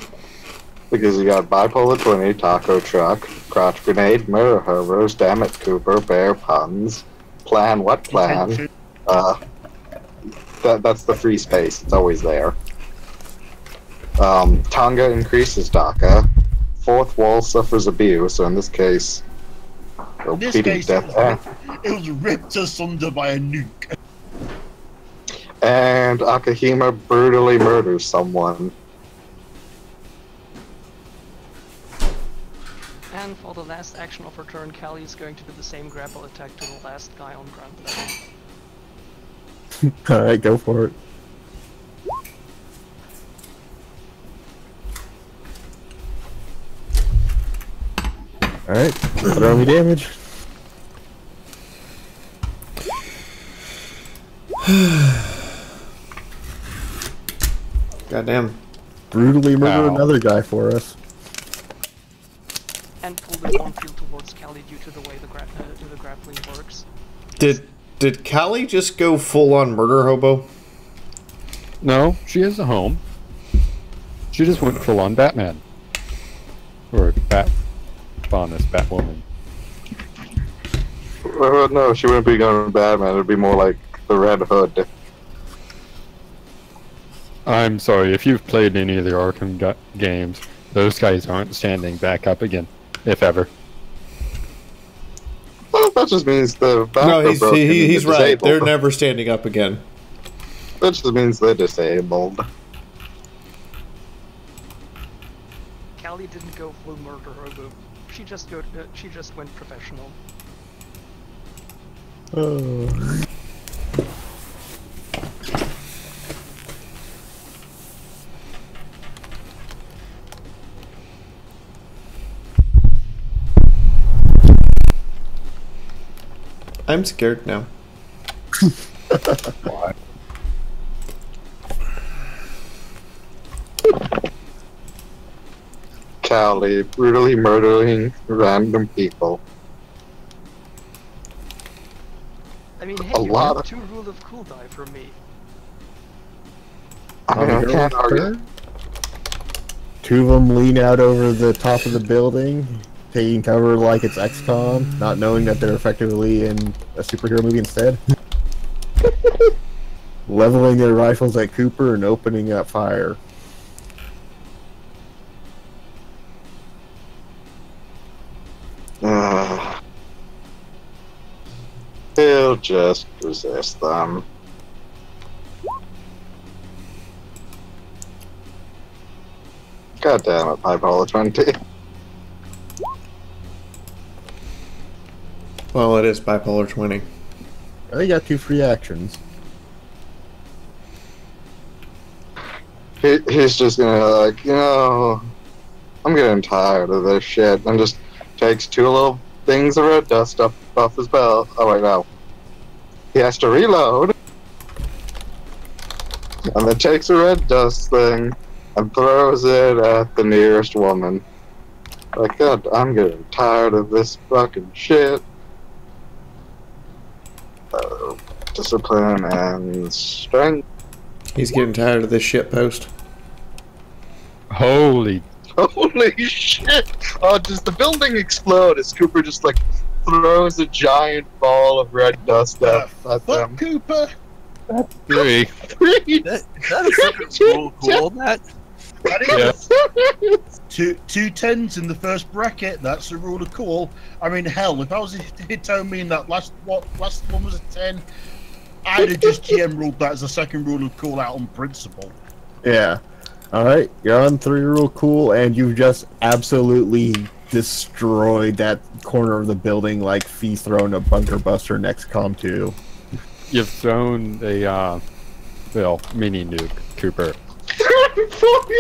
Because you got Bipolar 20, Taco Truck, Crotch Grenade, Mirror Harbors, Damn It Cooper, Bear Puns, Plan What Plan? That's the free space, it's always there. Tonga increases DACA, Fourth Wall suffers abuse, so in this case... In this case, it was ripped asunder by a nuke. And Akahima brutally murders someone. And for the last action of her turn, Callie is going to do the same grapple attack to the last guy on ground level. Alright, go for it. Alright, throw me damage. Goddamn. Brutally murder another guy for us. And pull the one field towards Callie due to the way the grappling works. Did Callie just go full on murder hobo? No, she has a home. She just went full on Batman. Or Batwoman. No, she wouldn't be going Batman, it'd be more like the Red Hood. I'm sorry, if you've played any of the Arkham games, those guys aren't standing back up again. If ever. Well, that just means the he's right. They're never standing up again. That just means they're disabled. Callie didn't go full murder hobo. She just went professional. Oh. I'm scared now. Why? Callie brutally murdering random people. I mean, hey, you got 2 rule of cool die from me. I can't argue. 2 of them lean out over the top of the building, taking cover like it's XCOM, not knowing that they're effectively in a superhero movie instead. Leveling their rifles at Cooper and opening up fire. He'll just resist them. God damn it, Bipolar 20. Well, it is Bipolar 20. They got 2 free actions. He's just gonna, like, I'm getting tired of this shit. I'm just takes 2 little things of red dust up off his belt. Oh wait, no. He has to reload. And then takes a red dust thing and throws it at the nearest woman. Like, God, I'm getting tired of this fucking shit. Discipline and strength. He's getting tired of this shit post. Holy shit! Oh, does the building explode as Cooper just like throws a giant ball of red dust at them? Cooper! That's 3. That is so cool, that. Yeah. Two 10s in the first bracket. That's the rule of cool. I mean, hell, if I was telling me in that last one was a 10, I'd have just GM ruled that as a second rule of cool out on principle. Yeah. Alright, you're on 3 rule cool, and you've just absolutely destroyed that corner of the building like Fee throwing a bunker buster next comm 2. You've thrown a, mini nuke, Cooper.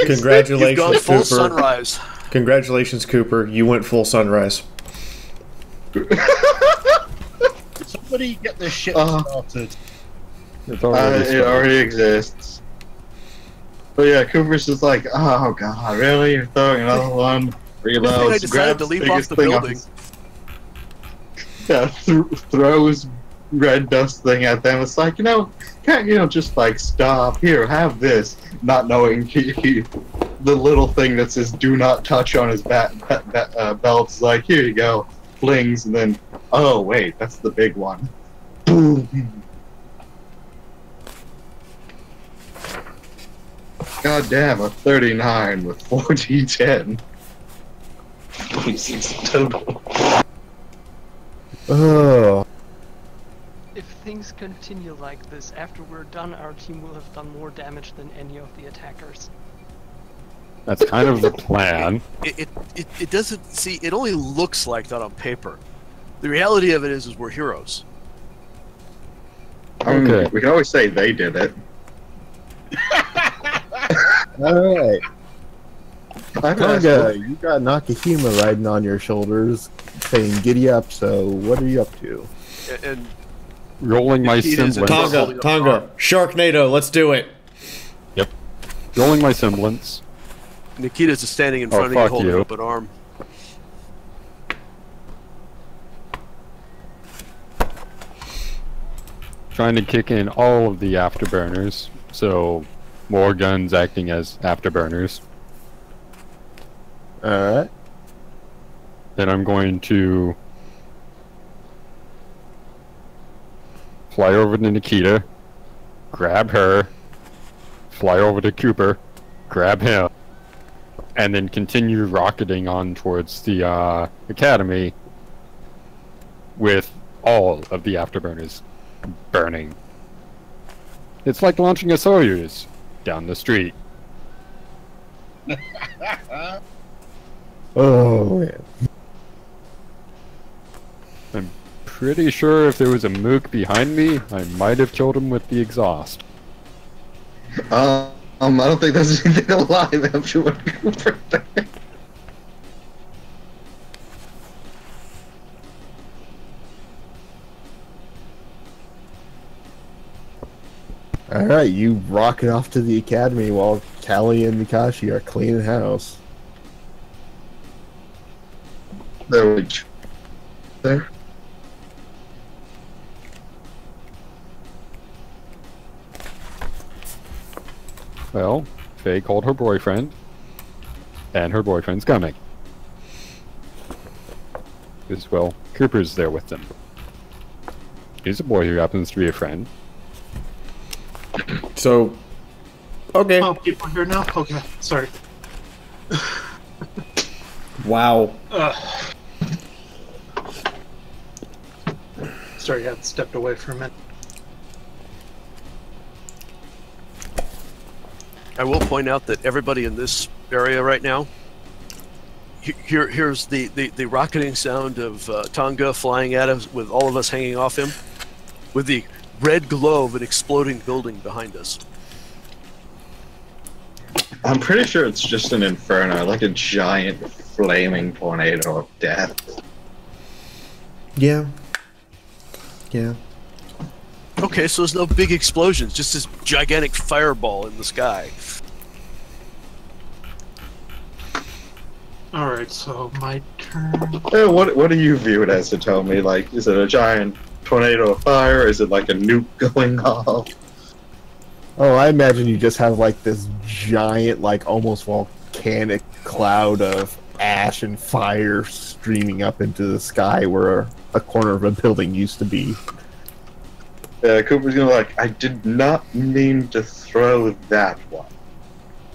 Congratulations, You've gone full Cooper. sunrise. Congratulations, Cooper. You went full sunrise. Somebody get this shit started. It's already It already exists. But yeah, Cooper's just like, oh god, really? You're throwing another one? Reloads, I decided to leap off the building. Yeah, throws red dust thing at them. It's like, can't just like stop? Here, have this. Not knowing the little thing that says "Do not touch" on his belt is like, here you go, flings, and then, oh wait, that's the big one. Boom. God damn, a 39 with 4d10. 26 total. Oh. If things continue like this, after we're done, our team will have done more damage than any of the attackers. That's kind of the plan. It doesn't, see, it only looks like that on paper. The reality of it is we're heroes. Okay. We can always say they did it. Alright. Tonga, you got Nakahima riding on your shoulders, saying giddy up, so what are you up to? And rolling my semblance. Tonga, Sharknado, let's do it. Yep. Rolling my semblance. Nikita's just standing in front of you fuck holding you. up an arm. Trying to kick in all of the afterburners, so more guns acting as afterburners. Alright. Then I'm going to fly over to Nikita, grab her, fly over to Cooper, grab him, and then continue rocketing on towards the academy with all of the afterburners burning. It's like launching a Soyuz down the street. Oh, man. I'm pretty sure if there was a mook behind me, I might have killed him with the exhaust. I don't think there's anything alive after what Cooper did. Alright, you rocket off to the academy while Callie and Mikashi are cleaning house. There. Well, Faye called her boyfriend, and her boyfriend's coming. Because, well, Cooper's there with them. He's a boy who happens to be a friend. So, okay. Oh, people are here now? Okay, sorry. Wow. Sorry, I had stepped away for a minute. I will point out that everybody in this area right now, here's the rocketing sound of Tonga flying at us with all of us hanging off him, with the red glow of an exploding building behind us. I'm pretty sure it's just an inferno, like a giant flaming tornado of death. Yeah. Yeah. Okay, so there's no big explosions, just this gigantic fireball in the sky. Alright, so my turn. What do you view it as to tell me? Like, is it a giant tornado of fire? Is it like a nuke going off? Oh, I imagine you just have like this giant, like almost volcanic cloud of ash and fire streaming up into the sky where a corner of a building used to be. Cooper's gonna like, I did not mean to throw that one.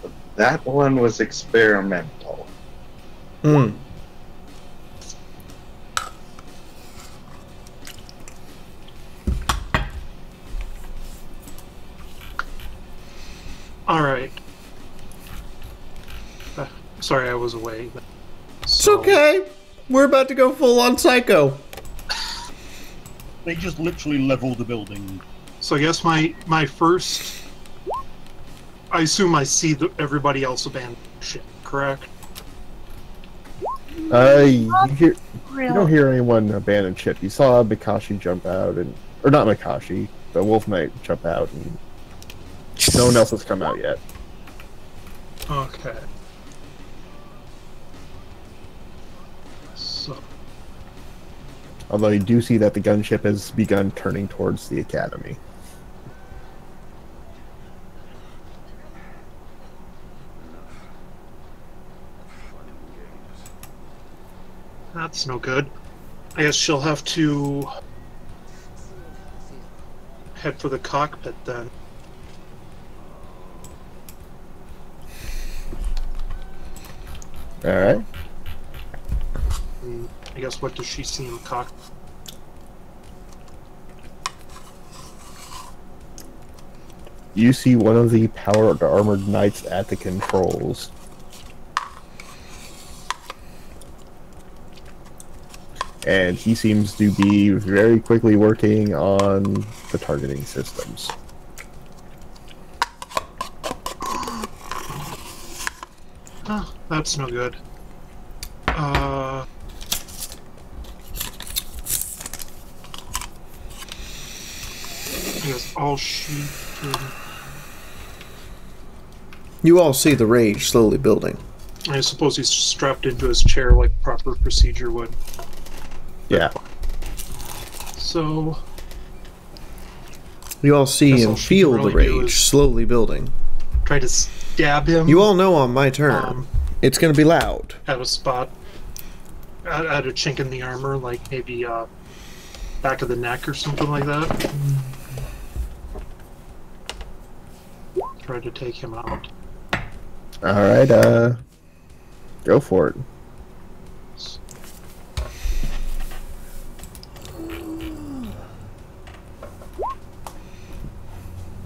But that one was experimental. Hmm. Alright. Sorry I was away. It's okay. We're about to go full on psycho. They just literally leveled the building. So I guess my first... I assume I see everybody else abandon ship, correct? You don't hear anyone abandon ship. You saw Mikashi jump out, or not Mikashi, the Wolf Knight jump out, and no one else has come out yet. Okay. So... Although you do see that the gunship has begun turning towards the academy. That's no good. I guess she'll have to head for the cockpit then. Alright. I guess what does she see in the cockpit? You see one of the powered armored knights at the controls. And he seems to be very quickly working on the targeting systems. Oh, that's no good. I guess all she can... You all see the rage slowly building. I suppose he's strapped into his chair like proper procedure would. Yeah. So... You all see and feel the rage slowly building. Try to stab him. You all know on my turn, it's going to be loud. At a spot. At a chink in the armor, like maybe back of the neck or something like that. Try to take him out. Alright, go for it.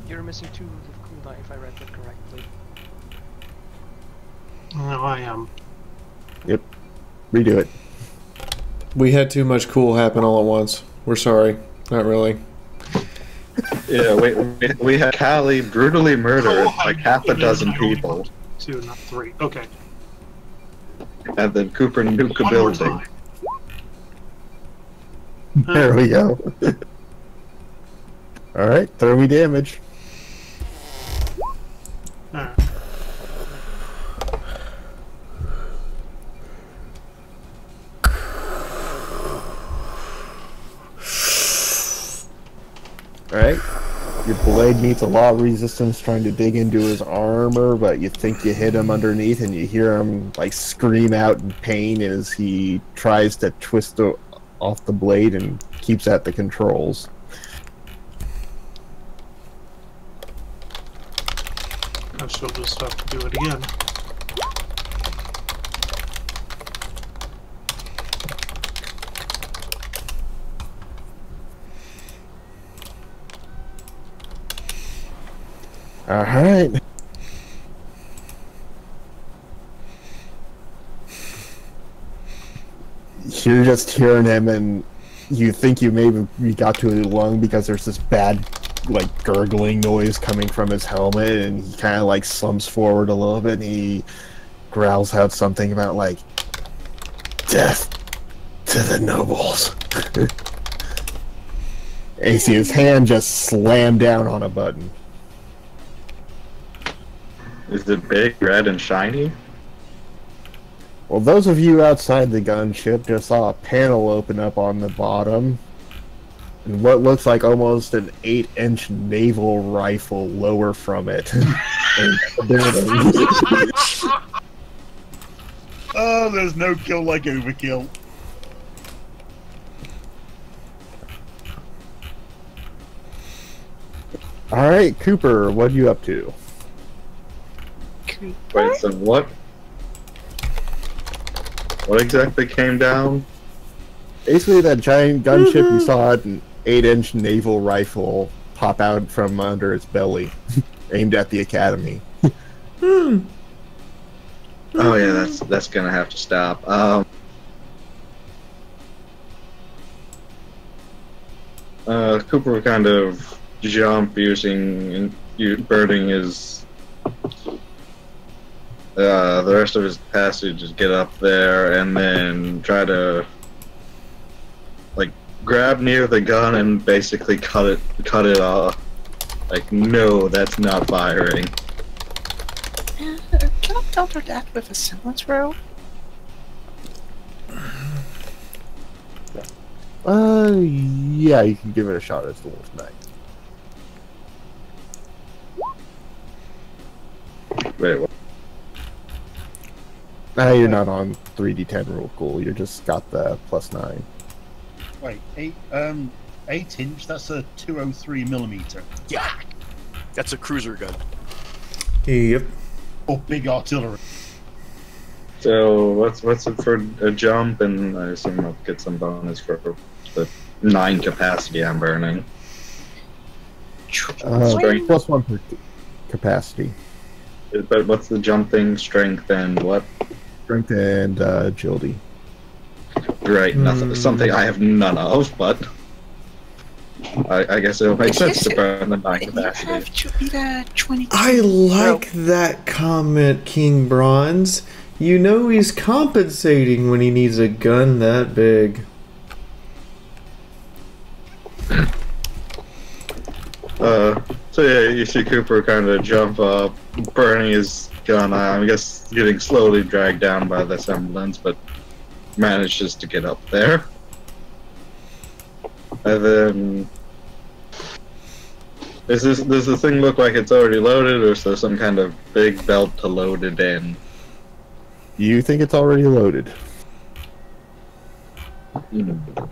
You're missing 2 of cooldown if I read that correctly. No, I am. Yep. Redo it. We had too much cool happen all at once. We're sorry. Not really. Yeah, we had Callie brutally murdered like half a dozen people. 2, not 3. Okay. And then Cooper nuke a building. There we go. Alright, throw me damage. Alright. Your blade meets a lot of resistance trying to dig into his armor, but you think you hit him underneath and you hear him like scream out in pain as he tries to twist off the blade and keeps at the controls. I shall just have to do it again. Alright. You're just hearing him and you think you maybe got to his lung because there's this bad like gurgling noise coming from his helmet, and he kind of like slumps forward a little bit and he growls out something about like, Death to the nobles. And you see his hand just slam down on a button. Is it big, red, and shiny? Well, those of you outside the gunship just saw a panel open up on the bottom. And what looks like almost an 8-inch naval rifle lower from it. Oh, there's no kill like overkill. Alright, Cooper, what are you up to? Wait, so what? What exactly came down? Basically, that giant gunship, you saw an 8-inch naval rifle pop out from under its belly, aimed at the Academy. Oh yeah, that's gonna have to stop. Cooper would kind of jump burning his the rest of his passage, just get up there and then try to like grab near the gun and basically cut it off. Like, no, that's not firing. Can I counter that with a semblance roll? Yeah, you can give it a shot as the wolf knight. Wait, what? You're not on 3d10 rule cool, you just got the +9. Wait, 8-inch, that's a 203mm. Yeah! That's a cruiser gun. Yep. Or big artillery. So what's it for a jump, and I assume I'll get some bonus for the 9 capacity I'm burning. Strength. +1 per capacity. But what's the jumping, strength, and what? Strength and agility. Right, nothing. Something I have none of, but I guess it'll make sense to burn the 9 capacity. You have to be the 22. I like that comment, King Bronze. You know he's compensating when he needs a gun that big. So yeah, you see Cooper kind of jump up, burning his gun. I guess getting slowly dragged down by the semblance, but manages to get up there. And then, does the thing look like it's already loaded, or is there some kind of big belt to load it in? You think it's already loaded? Then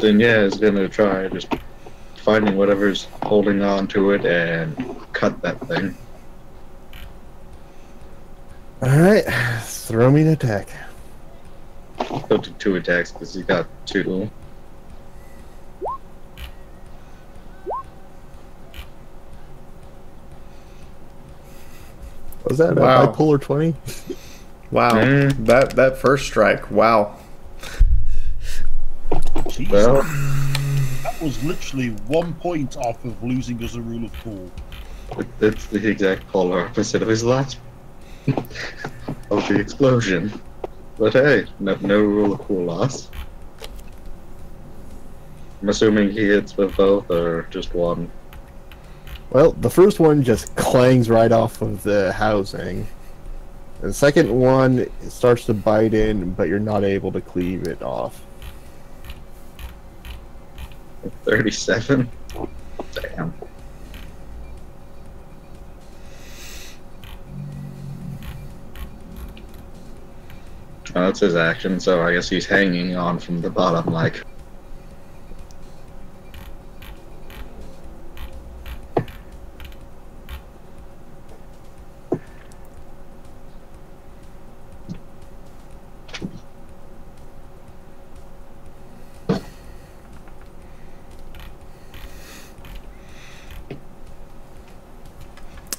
yeah, it's gonna try just finding whatever's holding on to it and cut that thing. Alright, throw me an attack. Go to 2 attacks because he got 2. Was that Wow. a bipolar 20? Wow. That first strike, wow. Jesus. Well, That was literally 1 point off of losing as a rule of cool. it's the exact polar opposite of his last of the explosion. But hey, no rule of cool loss. I'm assuming he hits with both or just one. Well, the first one just clangs right off of the housing. The second one starts to bite in, but you're not able to cleave it off. 37? Damn. That's his action, so I guess he's hanging on from the bottom, like.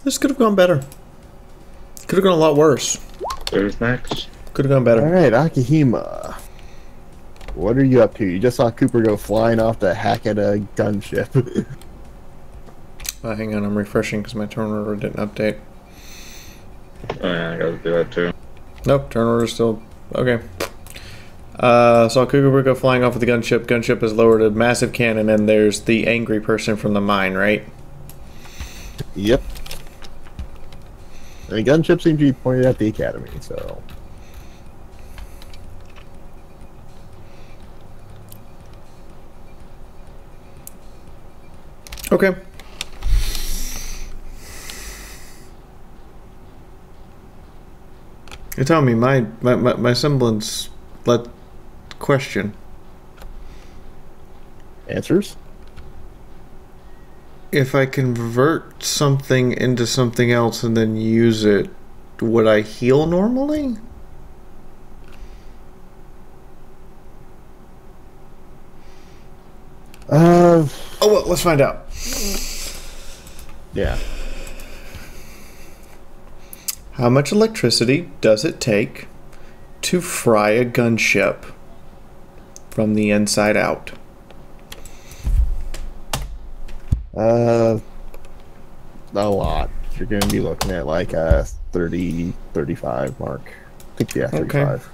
This could have gone better. Could have gone a lot worse. Who's next? Could have gone better. Alright, Akihima. What are you up to? You just saw Cooper go flying off to hack at a gunship. Hang on, I'm refreshing because my turn order didn't update. Oh yeah, I gotta do that too. Nope, turn order's still Okay. Saw Cougar go flying off with the gunship. Gunship has lowered a massive cannon, and there's the angry person from the mine, right? Yep. And the gunship seems to be pointed at the academy, so... Okay. You're telling me my semblance let question. Answers? If I convert something into something else and then use it, would I heal normally? Oh, well, let's find out. Yeah. How much electricity does it take to fry a gunship from the inside out? A lot. You're going to be looking at like a 30, 35 mark. I think, yeah, 35.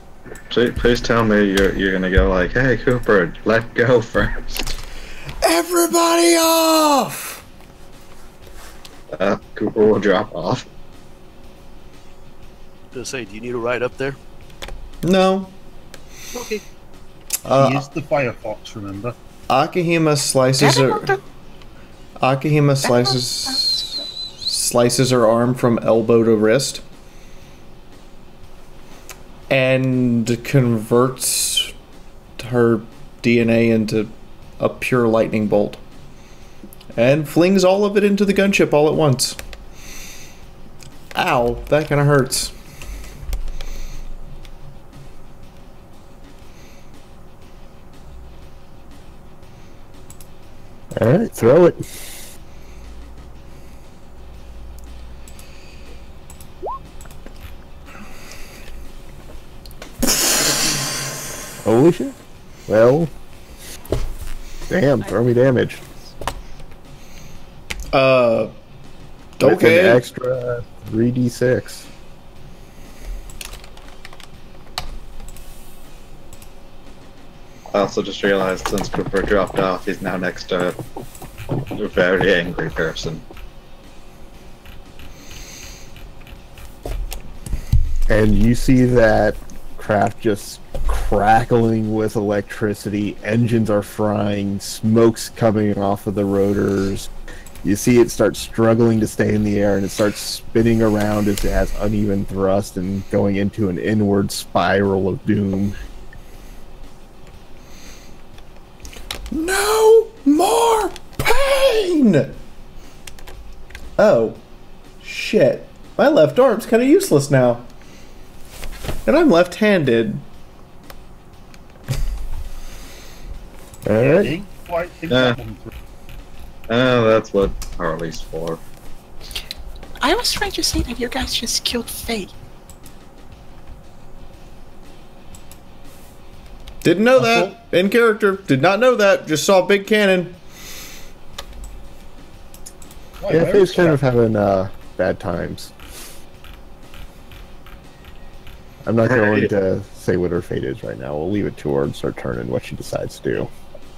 Okay. Please tell me you're going to go like, hey, Cooper, let go first. Everybody off! Cooper will drop off. Just say, do you need a ride up there? No. Okay. He is the Firefox, remember? Akihima slices her arm from elbow to wrist and converts her DNA into a pure lightning bolt and flings all of it into the gunship all at once. Ow, that kind of hurts. Alright, throw it. Holy shit. Well, damn, throw me damage. Okay. With an extra 3d6. I also just realized since Cooper dropped off, he's now next to a very angry person. And you see that craft just crackling with electricity, engines are frying, smoke's coming off of the rotors. You see it start struggling to stay in the air, and it starts spinning around as it has uneven thrust and going into an inward spiral of doom. No more pain! Oh, shit. My left arm's kind of useless now. And I'm left-handed. Alright. That's what Harley's for. I was trying to say that you guys just killed Faye. Didn't know that. In character. Did not know that. Just saw a big cannon. Yeah, Faye's kind of having bad times. I'm not going to say what her fate is right now. We'll leave it to her and start turning what she decides to do.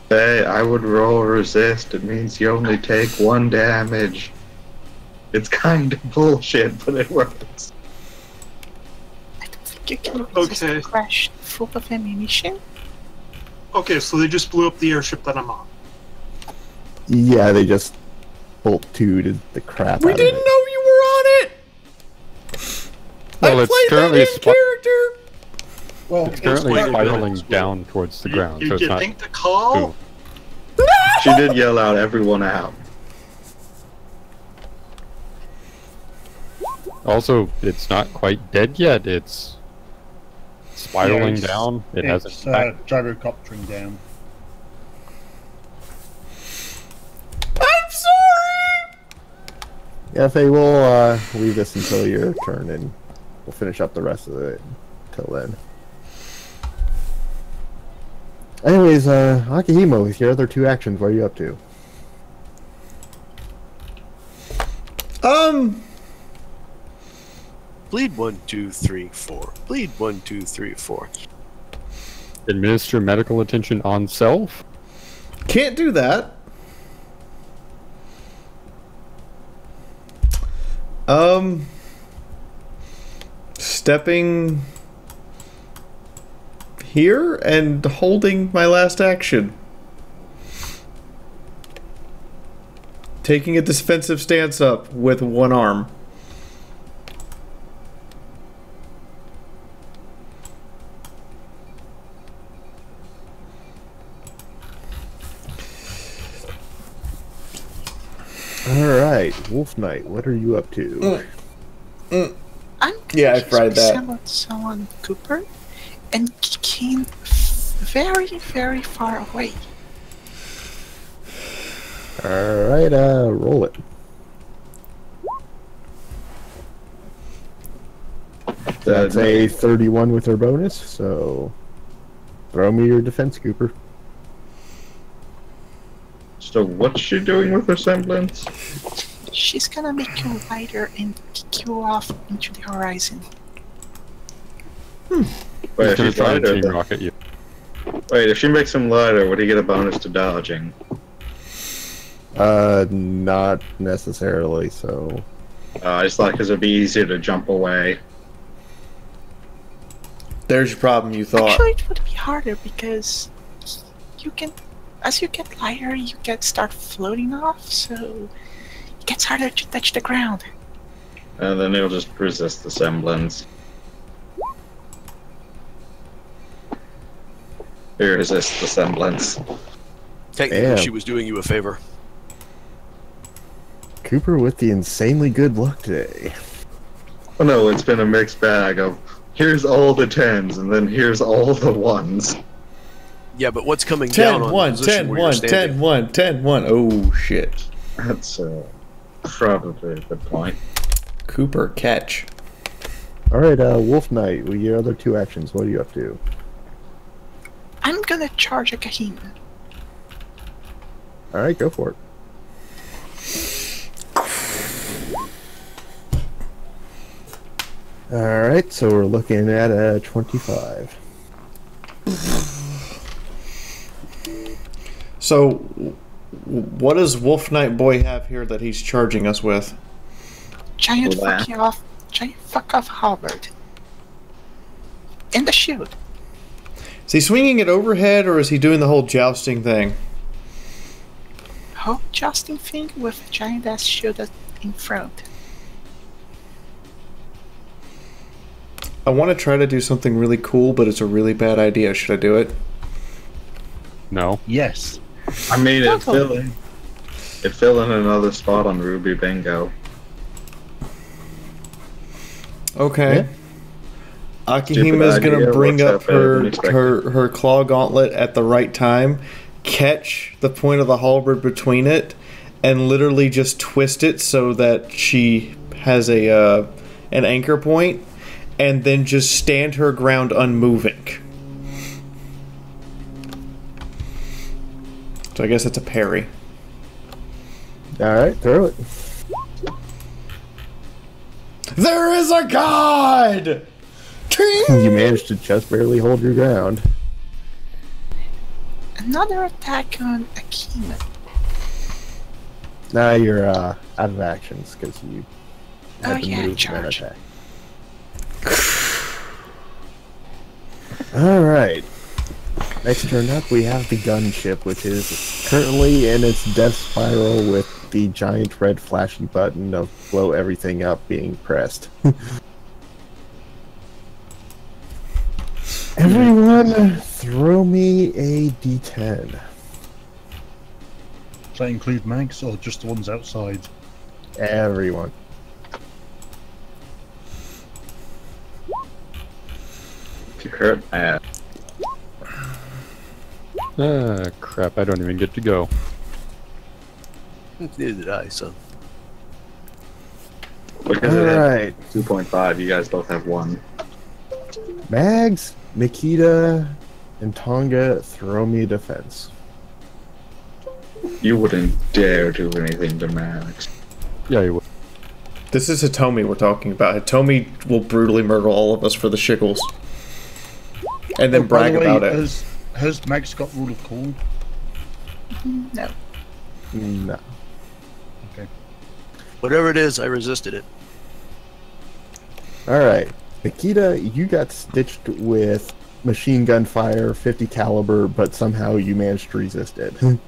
Hey, I would roll resist. It means you only take 1 damage. It's kind of bullshit, but it works. I don't think you can resist a crash full of ammunition. Okay, so they just blew up the airship that I'm on. Yeah, they just bolt to the crap We out didn't of it. know you were on it! Well, I it's played currently that in character! Well, It's currently spiraling down towards the ground, so it's You not. think the call? Ooh. She did yell out everyone out. Also, it's not quite dead yet. It's spiraling Yeah, down. It hasn't. Gyrocoptering down. I'm sorry! Yeah, Faye, we'll leave this until your turn, and we'll finish up the rest of it until then. Anyways, Akihimo, with your other 2 actions, what are you up to? Bleed 1, 2, 3, 4. Bleed 1, 2, 3, 4. Administer medical attention on self? Can't do that. Stepping here and holding my last action. Taking a defensive stance up with one arm. Alright, Wolf Knight, what are you up to? I'm Yeah, I fried that. summon someone, Cooper, and came very, very far away. Alright, roll it. That's a 31 with her bonus, so throw me your defense, Cooper. So what's she doing with her semblance? She's gonna make you lighter and kick you off into the horizon. Wait, if she's lighter, then... rocket you. Wait, if she makes him lighter, would he get a bonus to dodging? Not necessarily, so... I just thought because it'd be easier to jump away. There's your problem, you thought. Actually, it would be harder because you can, as you get lighter, you start floating off, so it gets harder to touch the ground. And then he'll just resist the semblance. He resists the semblance. Technically, she was doing you a favor. Cooper with the insanely good luck today. Oh no, it's been a mixed bag of here's all the 10s and then here's all the 1s. Yeah, but what's coming down on the position where you're standing? 10-1, 10-1. Oh, shit. That's probably a good point. Cooper, catch. Alright, Wolf Knight, with your other two actions, what are you up to? I'm gonna charge a Kahina. Alright, go for it. Alright, so we're looking at a 25. So, what does Wolf Knight Boy have here that he's charging us with? Giant fuck off halberd. And the shield. Is he swinging it overhead, or is he doing the whole jousting thing? Whole jousting thing with a giant ass shield in front. I want to try to do something really cool, but it's a really bad idea. Should I do it? No. Yes. I mean, it'd fill in another spot on Ruby Bingo. Okay. Yeah. Akihima's gonna bring up her claw gauntlet at the right time, catch the point of the halberd between it, and literally just twist it so that she has an anchor point, and then just stand her ground unmoving. So I guess it's a parry. Alright, throw it. There is a god! You managed to just barely hold your ground. Another attack on Akima. Now you're out of actions because you had to move that charge. attack. Alright. Next turn up we have the gunship, which is currently in its death spiral with the giant red flashy button of blow everything up being pressed. Everyone, throw me a d10. Does that include mags or just the ones outside? Everyone. You hurt bad. Ah, crap, I don't even get to go. Neither did I, so. Because it had 2.5, you guys both have 1. Mags, Nikita, and Tonga, throw me a defense. You wouldn't dare do anything to Max. Yeah, you would. This is Hitomi we're talking about. Hitomi will brutally murder all of us for the shickles. And then brag about it. Has Max got rule of cool? No. No. Okay. Whatever it is, I resisted it. Alright. Nikita, you got stitched with machine gun fire, 50 caliber, but somehow you managed to resist it. The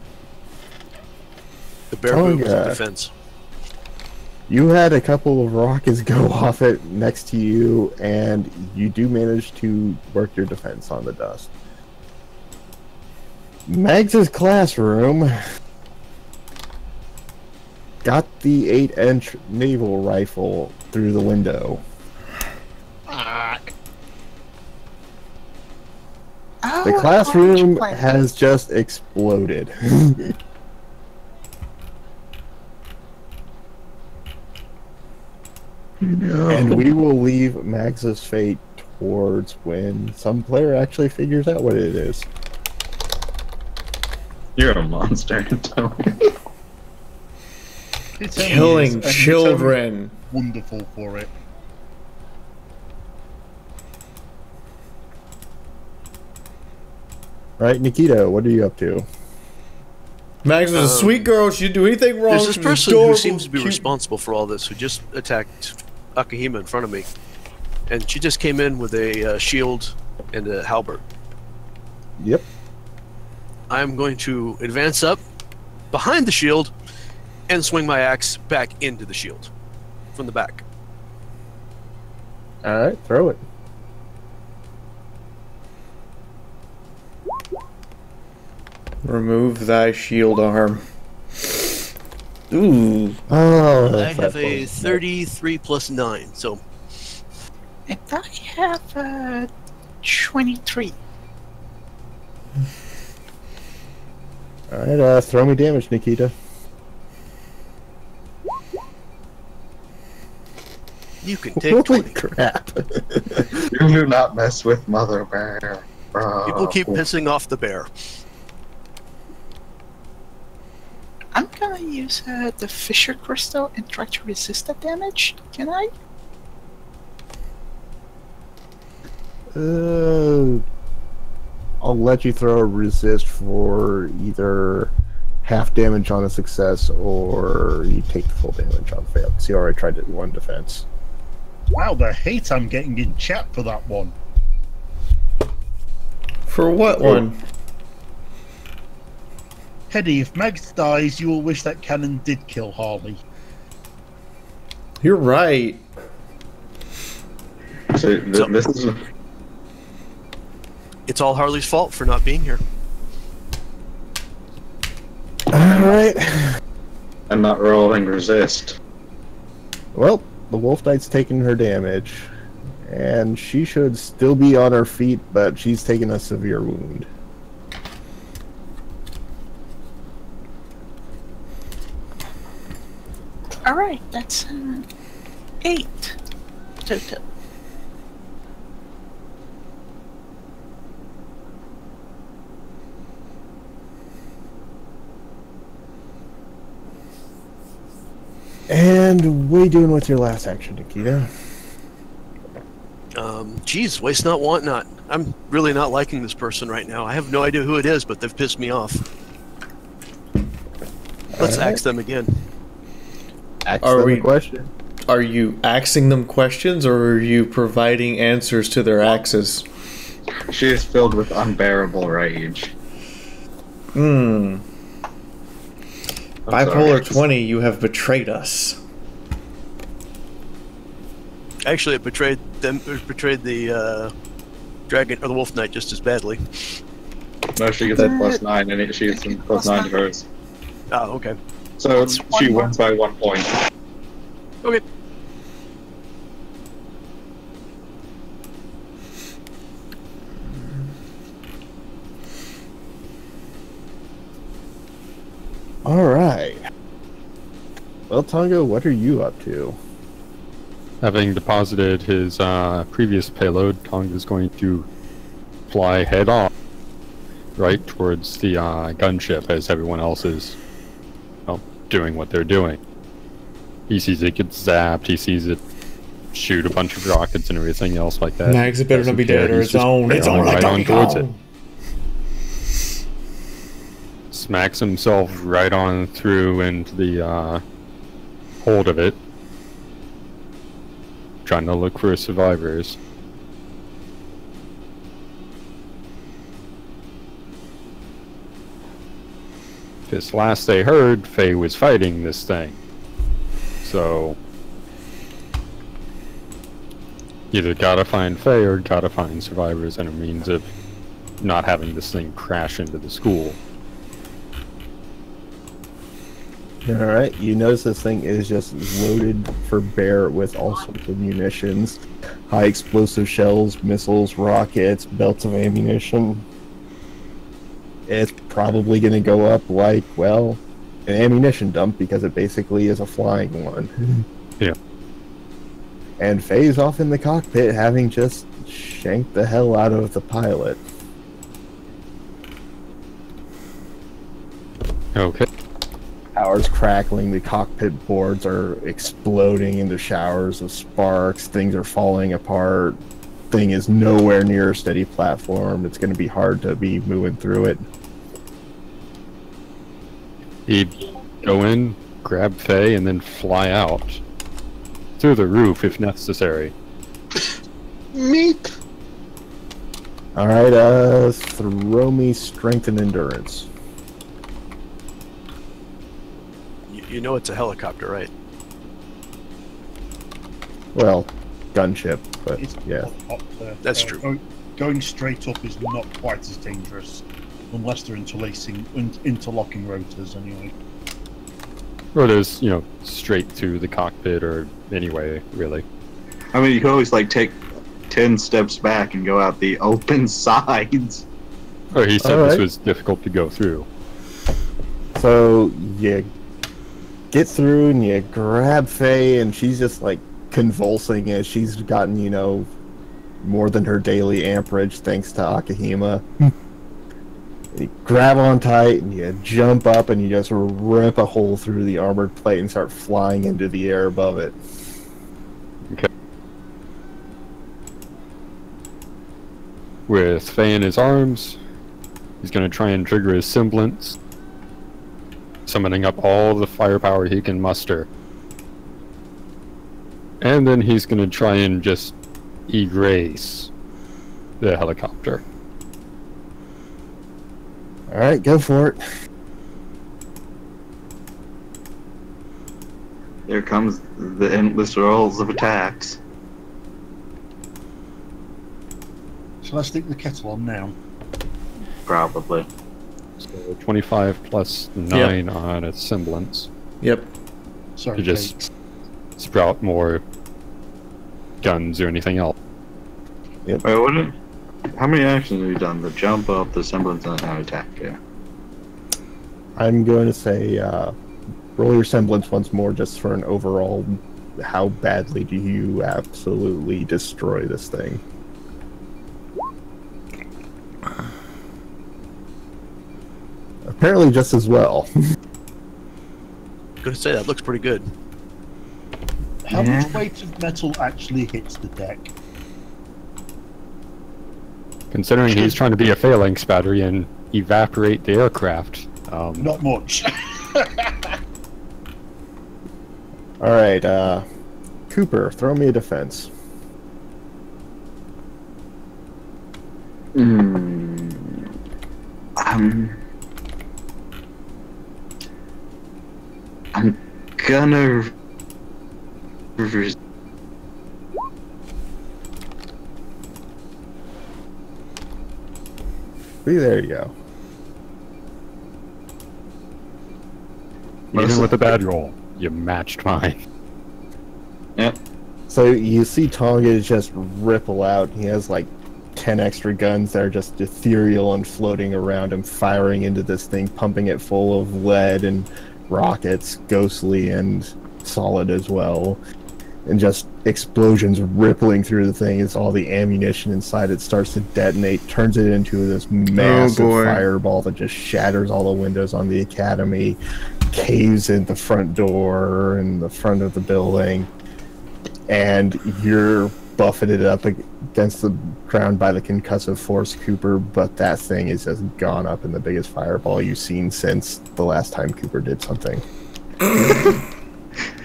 bear boob was a defense. You had a couple of rockets go off it next to you, and you do manage to work your defense on the dust. Mags's classroom got the 8-inch naval rifle through the window. The classroom has just exploded. No. And we will leave Max's fate towards when some player actually figures out what it is. You're a monster. Killing children. Wonderful for it. Right, Nikita, what are you up to? Max was a sweet girl. She'd do anything wrong. There's this person who seems to be responsible for all this, who just attacked Akahima in front of me. And she just came in with a shield and a halberd. Yep. I'm going to advance up behind the shield and swing my axe back into the shield from the back. Alright, throw it. Remove thy shield arm. Ooh. Oh, I have a 33 plus 9, so. And I have 23. Alright, throw me damage, Nikita. You can take 20. Crap. You do not mess with Mother Bear. People keep pissing off the bear. I'm gonna use the Fisher Crystal and try to resist that damage. Can I? I'll let you throw a resist for either half damage on a success or you take the full damage on fail. See, I already tried it in one defense. Wow, the hate I'm getting in chat for that one. For what one? Hedy, if Mags dies, you will wish that cannon did kill Harley. You're right. So, this is... It's all Harley's fault for not being here. Alright. I'm not rolling resist. Well, the Wolf Knight's taking her damage. And she should still be on her feet, but she's taking a severe wound. Alright, that's 8 total. And what are you doing with your last action, Nikita? Geez, waste not, want not. I'm really not liking this person right now. I have no idea who it is, but they've pissed me off. Let's axe them again. Axe them a question. Are you axing them questions, or are you providing answers to their axes? She is filled with unbearable rage. Bipolar 20, you have betrayed us. Actually, it betrayed them. It betrayed the dragon or the Wolf Knight just as badly. No, she gets a +9, and she gets a +9 to hers. Oh, okay. So she wins by 1 point. Okay. Alright. Well, Tonga, what are you up to? Having deposited his previous payload, Tonga is going to fly head on right towards the gunship as everyone else is doing what they're doing. He sees it get zapped. He sees it shoot a bunch of rockets and everything else like that. Mags, it better not be dead or it's on. It's on like right on towards it. Smacks himself right on through into the hold of it. Trying to look for survivors. Because last they heard, Faye was fighting this thing. So either gotta find Faye or gotta find survivors and a means of not having this thing crash into the school. Alright, you notice this thing is just loaded for bear with all sorts of munitions. High explosive shells, missiles, rockets, belts of ammunition. It's probably going to go up like, well, an ammunition dump because it basically is a flying one. Yeah. And Faye's off in the cockpit having just shanked the hell out of the pilot. Okay. Power's crackling, the cockpit boards are exploding into showers of sparks, things are falling apart, thing is nowhere near a steady platform, it's going to be hard to be moving through it. He'd go in, grab Faye, and then fly out. Through the roof if necessary. Meep! Alright, throw me strength and endurance. You know it's a helicopter, right? Well, gunship, but It's yeah. up there. That's true. Going straight up is not quite as dangerous, unless they're interlocking rotors anyway. Or there's, you know, straight to the cockpit or anyway, really. I mean, you could always, like, take 10 steps back and go out the open sides. Oh, he said this was difficult to go through. So, you get through and you grab Faye, and she's just, like, convulsing as she's gotten, you know, more than her daily amperage thanks to Akahima. You grab on tight and you jump up and you just rip a hole through the armored plate and start flying into the air above it. Okay. With Faye in his arms, he's going to try and trigger his semblance, summoning up all the firepower he can muster. And then he's going to try and just erase the helicopter. Alright, go for it. There comes the endless rolls of attacks. Shall I stick the kettle on now? Probably. So 25 plus 9 on a semblance. Yep. Sorry, To just sprout more guns or anything else. Yep. Wait, how many actions have you done? The jump up, the semblance, and an attack, yeah. I'm going to say, roll your semblance once more just for an overall, how badly do you absolutely destroy this thing? Apparently just as well. Gonna say that looks pretty good. How much weight of metal actually hits the deck? Considering he's trying to be a phalanx battery and evaporate the aircraft. Not much. Alright, Cooper, throw me a defense. I'm gonna... There you go. Even with a bad roll, you matched mine. Yep. So you see Tonga just ripple out. He has like 10 extra guns that are just ethereal and floating around him, firing into this thing, pumping it full of lead and rockets, ghostly and solid as well. And just explosions rippling through the thing as all the ammunition inside it starts to detonate, turns it into this massive fireball that just shatters all the windows on the academy. caves in the front door and the front of the building, and you're buffeted up against the ground by the concussive force, Cooper, but that thing has just gone up in the biggest fireball you've seen since the last time Cooper did something.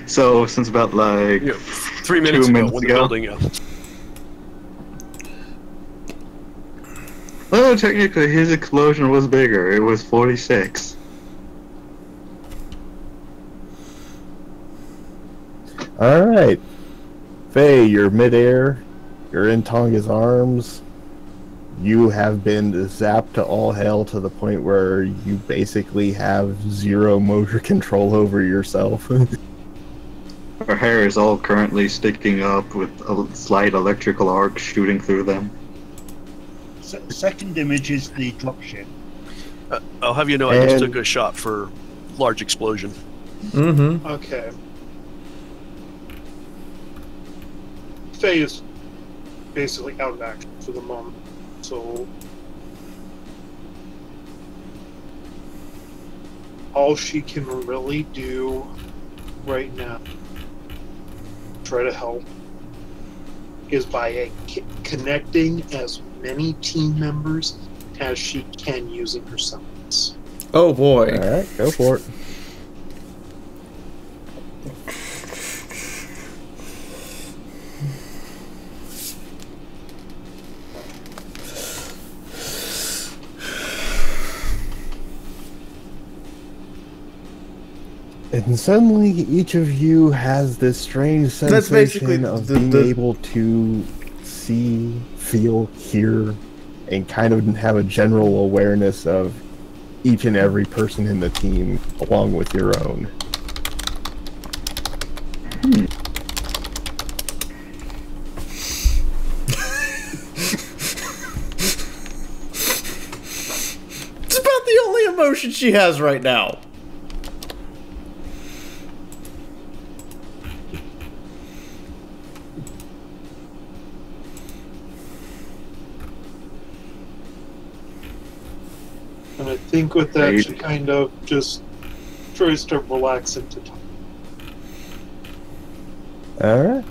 So, since about like 3 minutes ago, when the building, Well, technically, his explosion was bigger. It was 46. Alright. Faye, you're midair. You're in Tonga's arms. You have been zapped to all hell to the point where you basically have zero motor control over yourself. Her hair is all currently sticking up with a slight electrical arc shooting through them. Second image is the dropship. I'll have you know, I just took a shot for large explosion. Mm-hmm. Okay. Faye is basically out of action for the moment, so all she can really do right now, try to help, is by connecting as many team members as she can using her summons. Oh boy. Alright, go for it. And suddenly, each of you has this strange sensation of being able to see, feel, hear, and kind of have a general awareness of each and every person in the team, along with your own. It's about the only emotion she has right now. And I think with that, she kind of just tries to relax into time. Alright.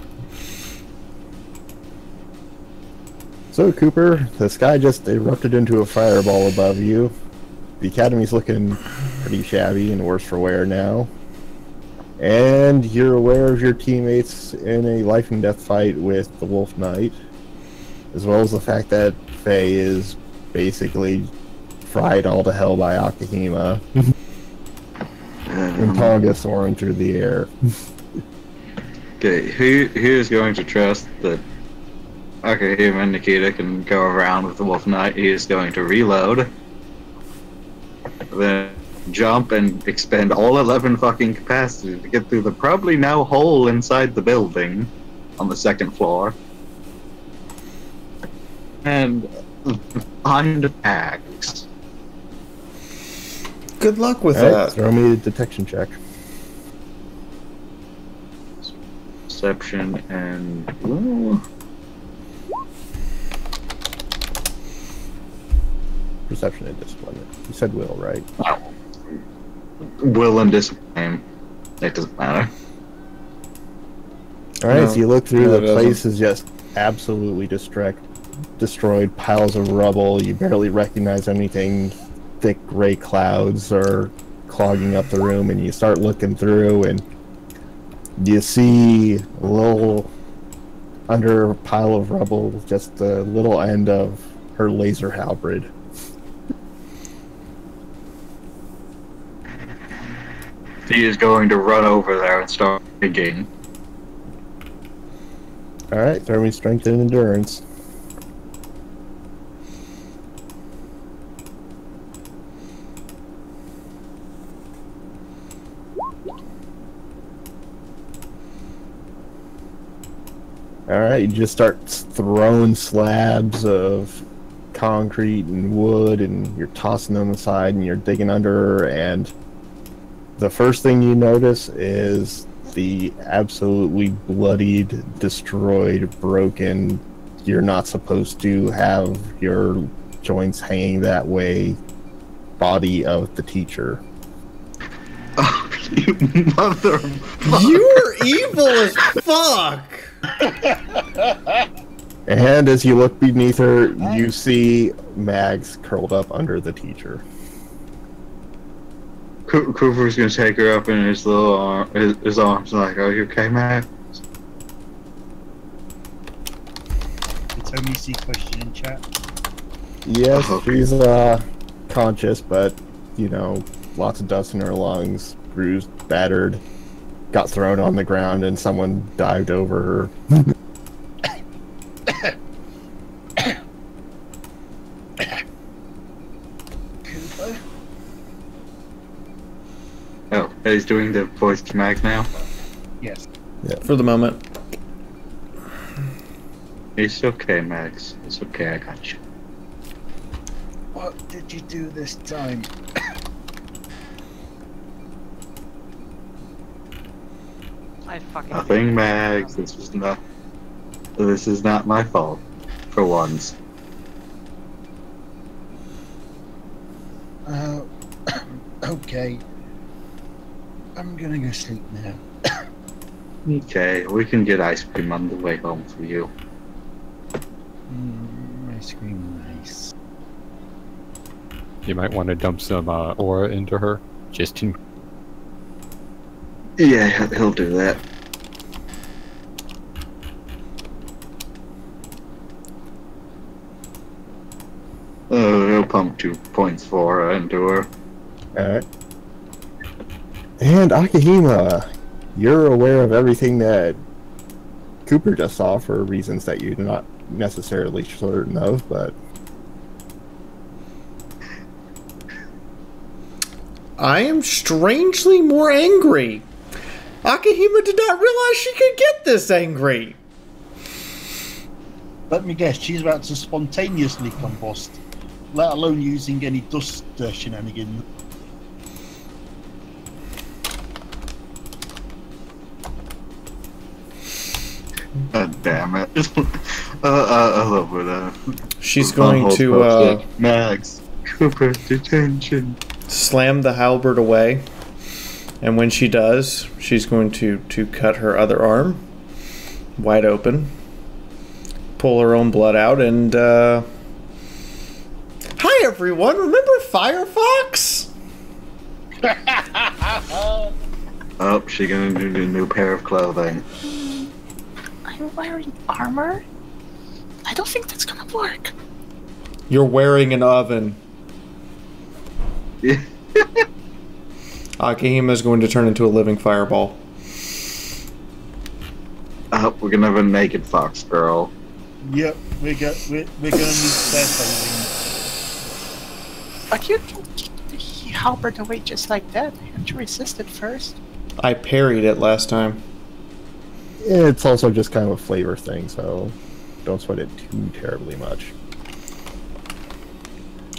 So, Cooper, the sky just erupted into a fireball above you. The Academy's looking pretty shabby and worse for wear now. And you're aware of your teammates in a life and death fight with the Wolf Knight, as well as the fact that Faye is basically fried all to hell by Akahima. And Tonga soaring through the air. Okay, he is going to trust that Akahima and Nikita can go around with the Wolf Knight. He is going to reload, then jump and expend all 11 fucking capacity to get through the probably now hole inside the building on the second floor. And find axe. Good luck with that. that. Throw me a detection check. Perception and will. Perception and discipline. You said will, right? Will and discipline. It doesn't matter. Alright, so you look through, the place is just absolutely destroyed, piles of rubble. You barely recognize anything. Thick gray clouds are clogging up the room, and you start looking through, and you see a little under a pile of rubble, just the little end of her laser halberd. He is going to run over there and start digging. Alright, throw me strength and endurance. Alright, you just start throwing slabs of concrete and wood, and you're tossing them aside, and you're digging under her, and the first thing you notice is the absolutely bloodied, destroyed, broken, you're not supposed to have your joints hanging that way body of the teacher. Oh, You mother. You're evil as fuck! And as you look beneath her, you see Mags curled up under the teacher. Cooper's gonna take her up in his little his arms, like, "Are you okay, Max?" It's only see question in chat. Yes, she's conscious, but you know, lots of dust in her lungs, bruised, battered, got thrown on the ground, and someone dived over her. Oh, he's doing the voice to Max now? Yes. Yeah, for the moment. It's okay, Max. It's okay, I got you. What did you do this time? I fucking Nothing, Max. This is not my fault. For once. Okay. I'm gonna go sleep now. Okay, we can get ice cream on the way home for you. Ice cream, nice. You might want to dump some aura into her, just to... Yeah, he'll do that. Oh, he'll pump 2 points for her into her. Alright. And Akihima, you're aware of everything that Cooper just saw for reasons that you're not necessarily certain of, but... I am strangely more angry. Akihima did not realize she could get this angry. Let me guess, she's about to spontaneously combust, let alone using any dust shenanigans. God damn it. I love it. She's going to, Max, Cooper, detention. Slam the halberd away. And when she does, she's going to cut her other arm wide open, pull her own blood out, and hi everyone, remember Firefox? Oh, she's gonna do a new pair of clothing. I'm wearing armor? I don't think that's gonna work. You're wearing an oven. Yeah. Akihima is going to turn into a living fireball. We're gonna have a naked fox girl. Yep, we're gonna need spare clothing. But you can keep the halberd away just like that. I had to resist it first. I parried it last time. It's also just kind of a flavor thing, so don't sweat it too terribly much.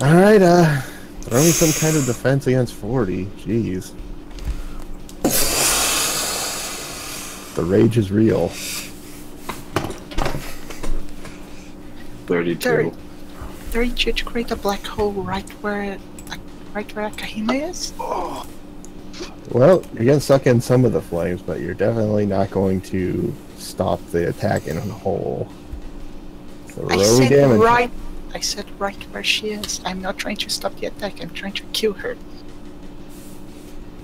Alright, throw me some kind of defense against 40. Jeez. The rage is real. 32. There you should create a black hole right where Akihima is? Oh. Well, you're gonna suck in some of the flames, but you're definitely not going to stop the attack in a hole. So I said right where she is. I'm not trying to stop the attack, I'm trying to kill her.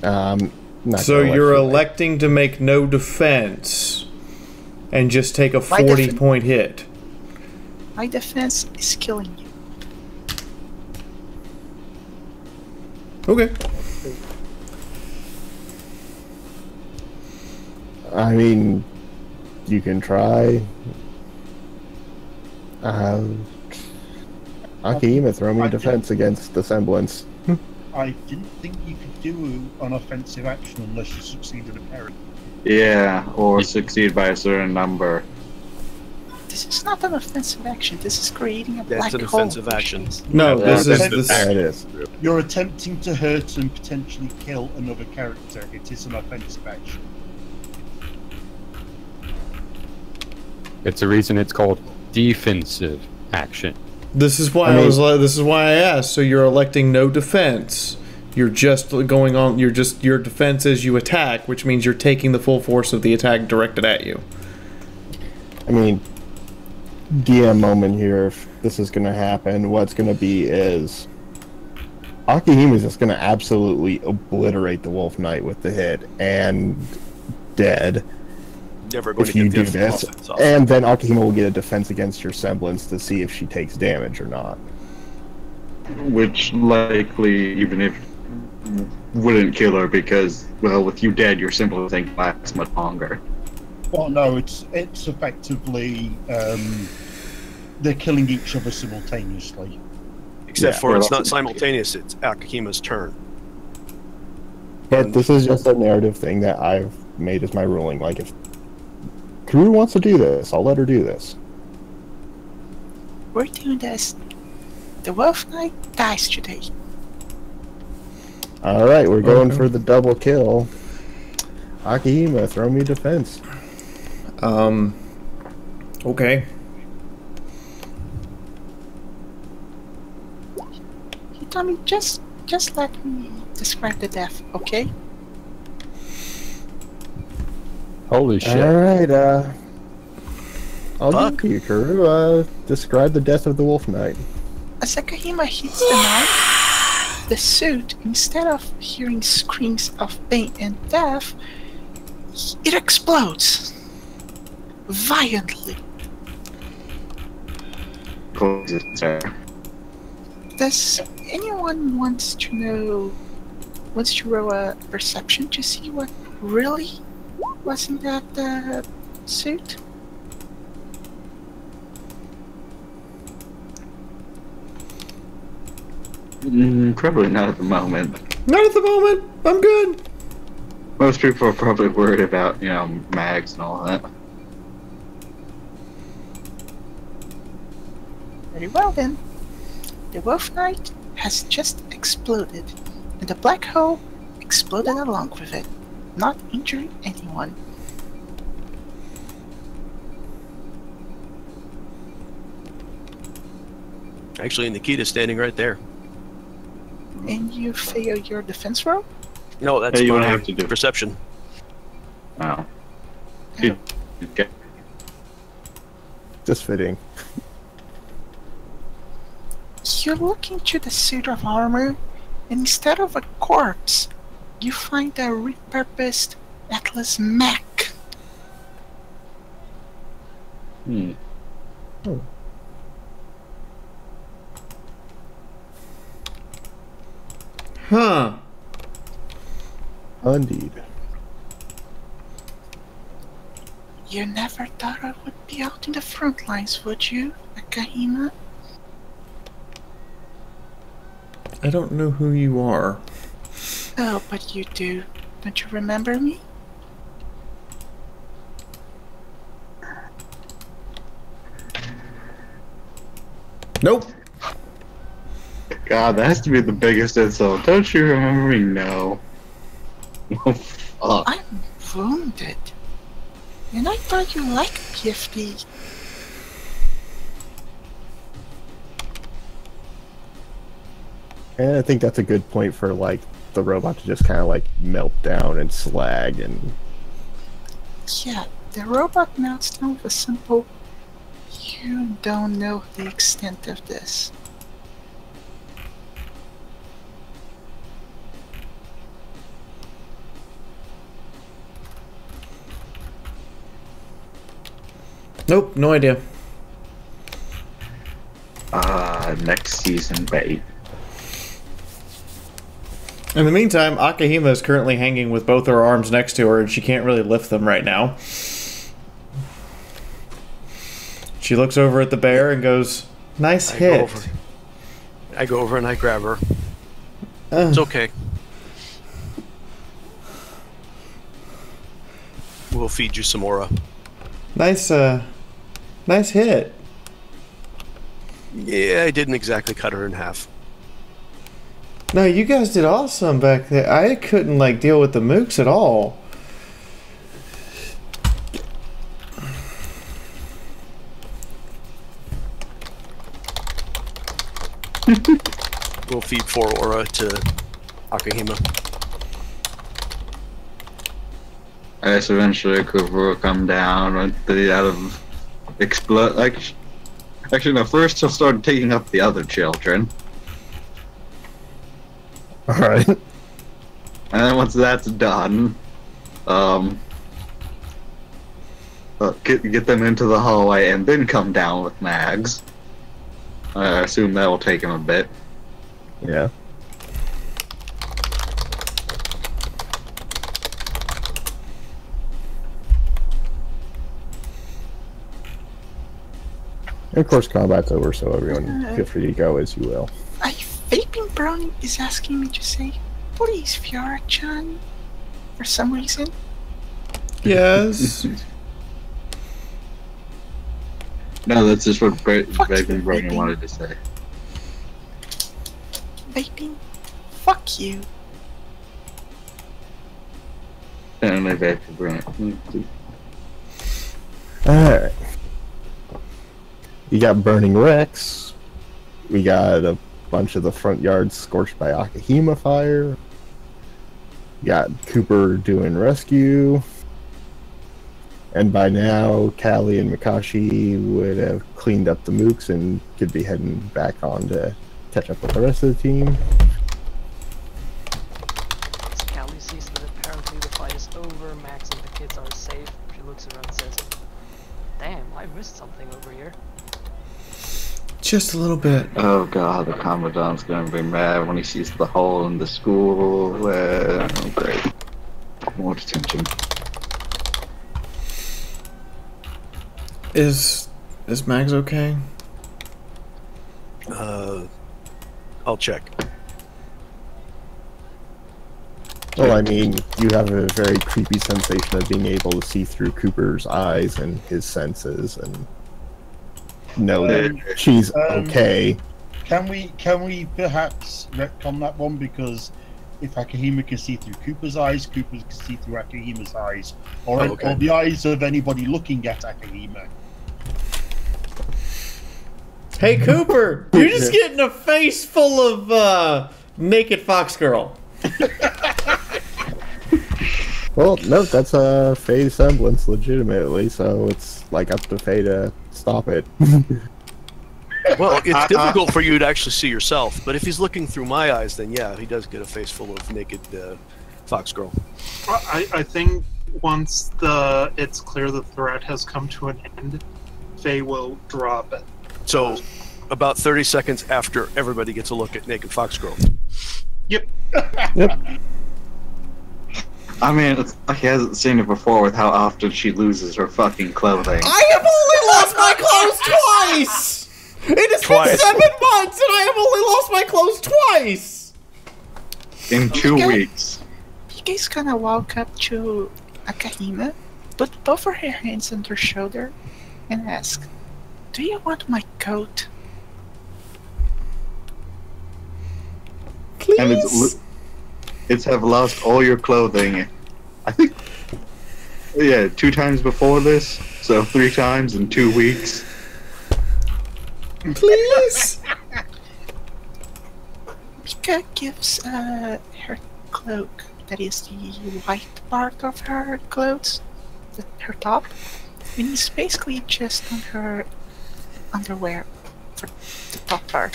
So you're electing to make no defense and just take a 40-point hit. My defense is killing you. Okay. I mean, you can try. Akihima, throw me defense against the semblance. I didn't think you could do an offensive action unless you succeeded a parry. Yeah, or succeed by a certain number. This is not an offensive action. This is creating a black hole. That's an offensive action. No, this is. You're attempting to hurt and potentially kill another character. It is an offensive action. It's a reason it's called defensive action. This is why this is why I asked. So you're electing no defense. You're just going on. Your defense is you attack, which means you're taking the full force of the attack directed at you. I mean, DM moment here. If this is going to happen, what's going to be is Akihime is just going to absolutely obliterate the Wolf Knight with the hit and dead. Never going if to you get do the this, offense off. and then Akihime will get a defense against your semblance to see if she takes damage or not. Which likely, even if wouldn't kill her, because well, with you dead, your semblance ain't lasts much longer. Well, no, it's effectively they're killing each other simultaneously. Except Yeah, for well, it's not simultaneous, it's Akihime's turn. But this is just a narrative thing that I've made as my ruling. Like, if Karu wants to do this, I'll let her do this. We're doing this. The Wolf Knight dies today. Alright, we're going for the double kill. Akihime, throw me defense. Okay. Hey, Tommy, just let me describe the death, okay? Holy shit. Alright, I'll give it to you, Karu. Describe the death of the Wolf Knight. As Akihime hits the knife, the suit, instead of hearing screams of pain and death, it explodes violently. Does anyone wants to roll a perception to see what really was in that suit? Probably not at the moment. Not at the moment. I'm good. Most people are probably worried about, mags and all that. Very well then. The Wolf Knight has just exploded, and the black hole exploded along with it, not injuring anyone. Actually, Nikita's standing right there. And you fail your defense roll? No, that's Hey, you my wouldn't have to do perception. Oh. Oh. Okay. Just fitting. You look into the suit of armor, and instead of a corpse, you find a repurposed Atlas mech. Huh. Indeed. You never thought I would be out in the front lines, would you, Akihime? I don't know who you are. Oh, but you do. Don't you remember me? Nope. God, that has to be the biggest insult. Don't you remember me? No. Oh, fuck. I'm wounded. And I thought you liked PFD. And I think that's a good point for, like, the robot to just kind of, like, melt down and slag and... Yeah, the robot melts down with a simple, "You don't know the extent of this." Nope, no idea. Next season, bait. In the meantime, Akihime is currently hanging with both her arms next to her, and she can't really lift them right now. She looks over at the bear and goes, "Nice hit." I go over and I grab her. It's okay. We'll feed you some aura. Nice hit. Yeah, I didn't exactly cut her in half. No, you guys did awesome back there. I couldn't, like, deal with the mooks at all. We'll feed 4 aura to Akahima. I guess eventually Cooper will come down with the out of explode. Actually, no. First, he'll start taking up the other children. All right. And then once that's done, get them into the hallway and then come down with Mags. I assume that will take him a bit. Yeah. And of course, combat's over, so everyone feel free to go as you will. I Vaping Brown is asking me to say, please, Fiaura-chan, for some reason. Yes. No, that's just what Vaping Brown wanted to say. Vaping? Fuck you. Only Vaping Brown. Alright. You got Burning Rex. We got a bunch of the front yards scorched by Akahima fire. You got Cooper doing rescue. And by now, Callie and Mikashi would have cleaned up the mooks and could be heading back on to catch up with the rest of the team. As Callie sees that apparently the fight is over, Max and the kids are safe, she looks around and says, damn, I missed something over here. Just a little bit. Oh god, the Commandant's gonna be mad when he sees the hole in the school. Oh, great. More detention. Is Mags okay? I'll check. Well, I mean, you have a very creepy sensation of being able to see through Cooper's eyes and his senses and know that she's okay. Can we perhaps retcon that one? Because if Akahima can see through Cooper's eyes, Cooper can see through Akahima's eyes, or the eyes of anybody looking at Akahima. Hey Cooper, you're just getting a face full of naked fox girl. Well, no, that's a Faye semblance, legitimately, so it's like up to Faye to stop it. Well, it's difficult for you to actually see yourself, but if he's looking through my eyes, then yeah, he does get a face full of naked fox girl. I think once it's clear the threat has come to an end, Faye will drop it. So, about 30 seconds after everybody gets a look at naked fox girl. Yep. Yep. I mean, it's like he hasn't seen it before with how often she loses her fucking clothing. I have only lost my clothes twice! It has been 7 months and I have only lost my clothes twice! In 2 weeks. You guys gonna walk up to Akahima, put both of her hands on her shoulder, and ask, do you want my coat? Please? And it's have lost all your clothing. I think, yeah, 2 times before this, so 3 times in 2 weeks. Please? Mika gives her cloak, that is the white part of her clothes, her top, and it's basically just on her underwear for the top part.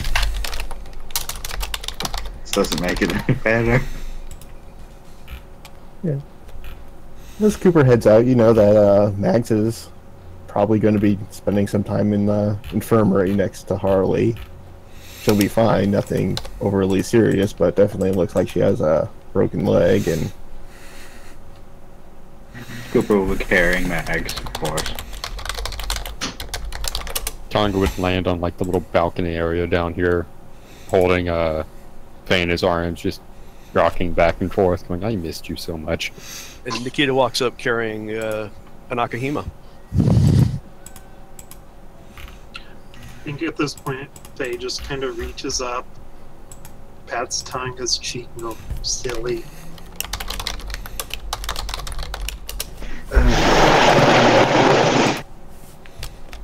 This doesn't make it any better. Yeah. As Cooper heads out, you know that Mags is probably going to be spending some time in the infirmary next to Harley. She'll be fine, nothing overly serious, but definitely looks like she has a broken leg, and Cooper will be carrying Mags, of course. Tonga would land on like the little balcony area down here, holding Faye in his arms, just rocking back and forth, going, I missed you so much. And Nikita walks up carrying an Akahima. I think at this point, Faye just kind of reaches up, pats Tonga's cheek, and goes, silly.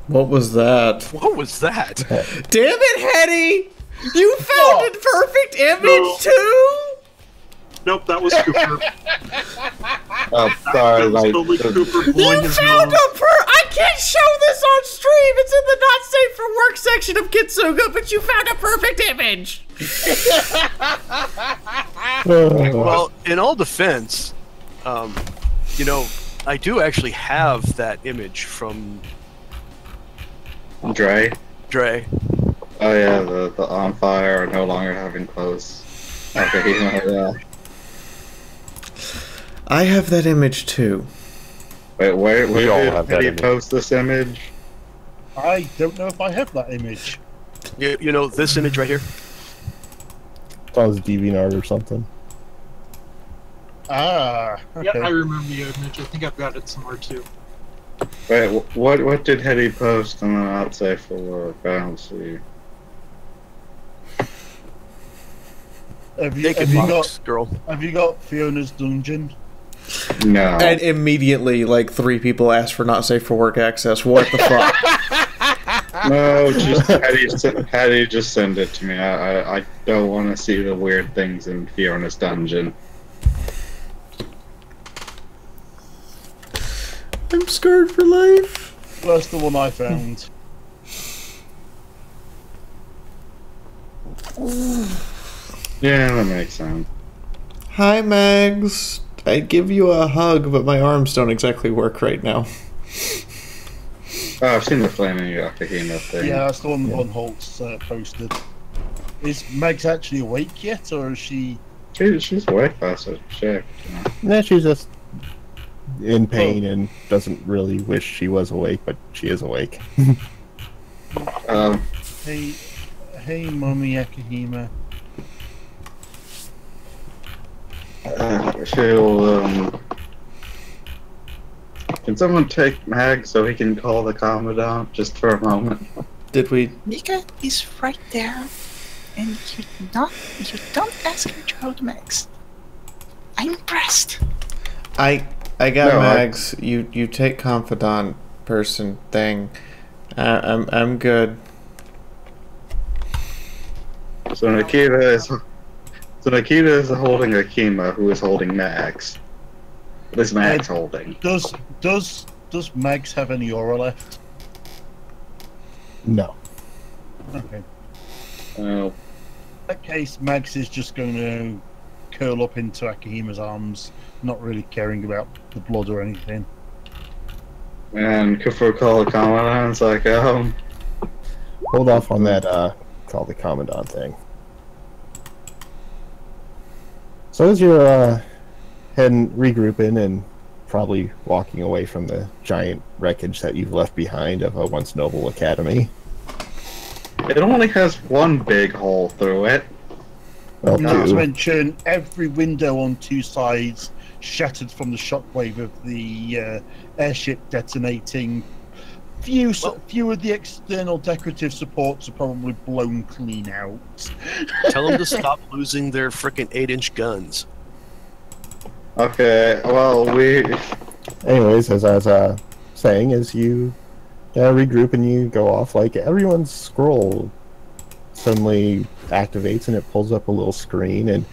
What was that? What was that? Damn it, Hetty! You found a perfect image too? Nope, that was Cooper. Oh, sorry, that was like, totally Cooper blowing his found nose. I can't show this on stream. It's in the not safe for work section of Kitsuga, but you found a perfect image. Well, in all defense, you know, I do actually have that image from Dre. Oh yeah, the on fire are no longer having clothes. Okay, yeah. I have that image too. Wait, where all did he post this image? I don't know if I have that image. you know this image right here. That was DeviantArt or something. Ah, okay. Yeah, I remember the image. I think I've got it somewhere too. Wait, what did Hetty post on the not safe for work? I don't see. Have you got Fiona's dungeon? No. And immediately, like 3 people asked for not safe for work access. What the fuck? No, just Hetty just send it to me. I don't want to see the weird things in Fiona's dungeon. I'm scarred for life. That's the one I found. Yeah, that makes sense. Hi, Mags. I'd give you a hug, but my arms don't exactly work right now. Oh, I've seen the flaming Yakahina thing. Yeah, that's the one Von Holtz posted. Is Megs actually awake yet, or is she... She's awake, that's a check. Nah, she's just in pain and doesn't really wish she was awake, but she is awake. Hey, Mommy Yakahima. Can someone take Mag so he can call the Commandant just for a moment? Did we? Mika is right there, and you don't ask her to hold Max. I'm impressed. I got Mags. You take confidant person thing. I'm good. So Nikita is holding Akima, who is holding Max. What is Max holding? Does Max have any aura left? No. Okay. Oh. In that case, Max is just going to curl up into Akihima's arms, not really caring about the blood or anything. And Kufu call the Commandant, it's like, hold off on that, call the Commandant thing. So as you're, heading, regrouping, and probably walking away from the giant wreckage that you've left behind of a once noble academy. It only has one big hole through it. Well, Not to mention, every window on 2 sides shattered from the shockwave of the airship detonating. Few of the external decorative supports are probably blown clean out. Tell them to stop losing their frickin' 8-inch guns. Okay, well, Anyways, as I was saying, as you regroup and you go off, like, everyone's scroll suddenly activates and it pulls up a little screen, and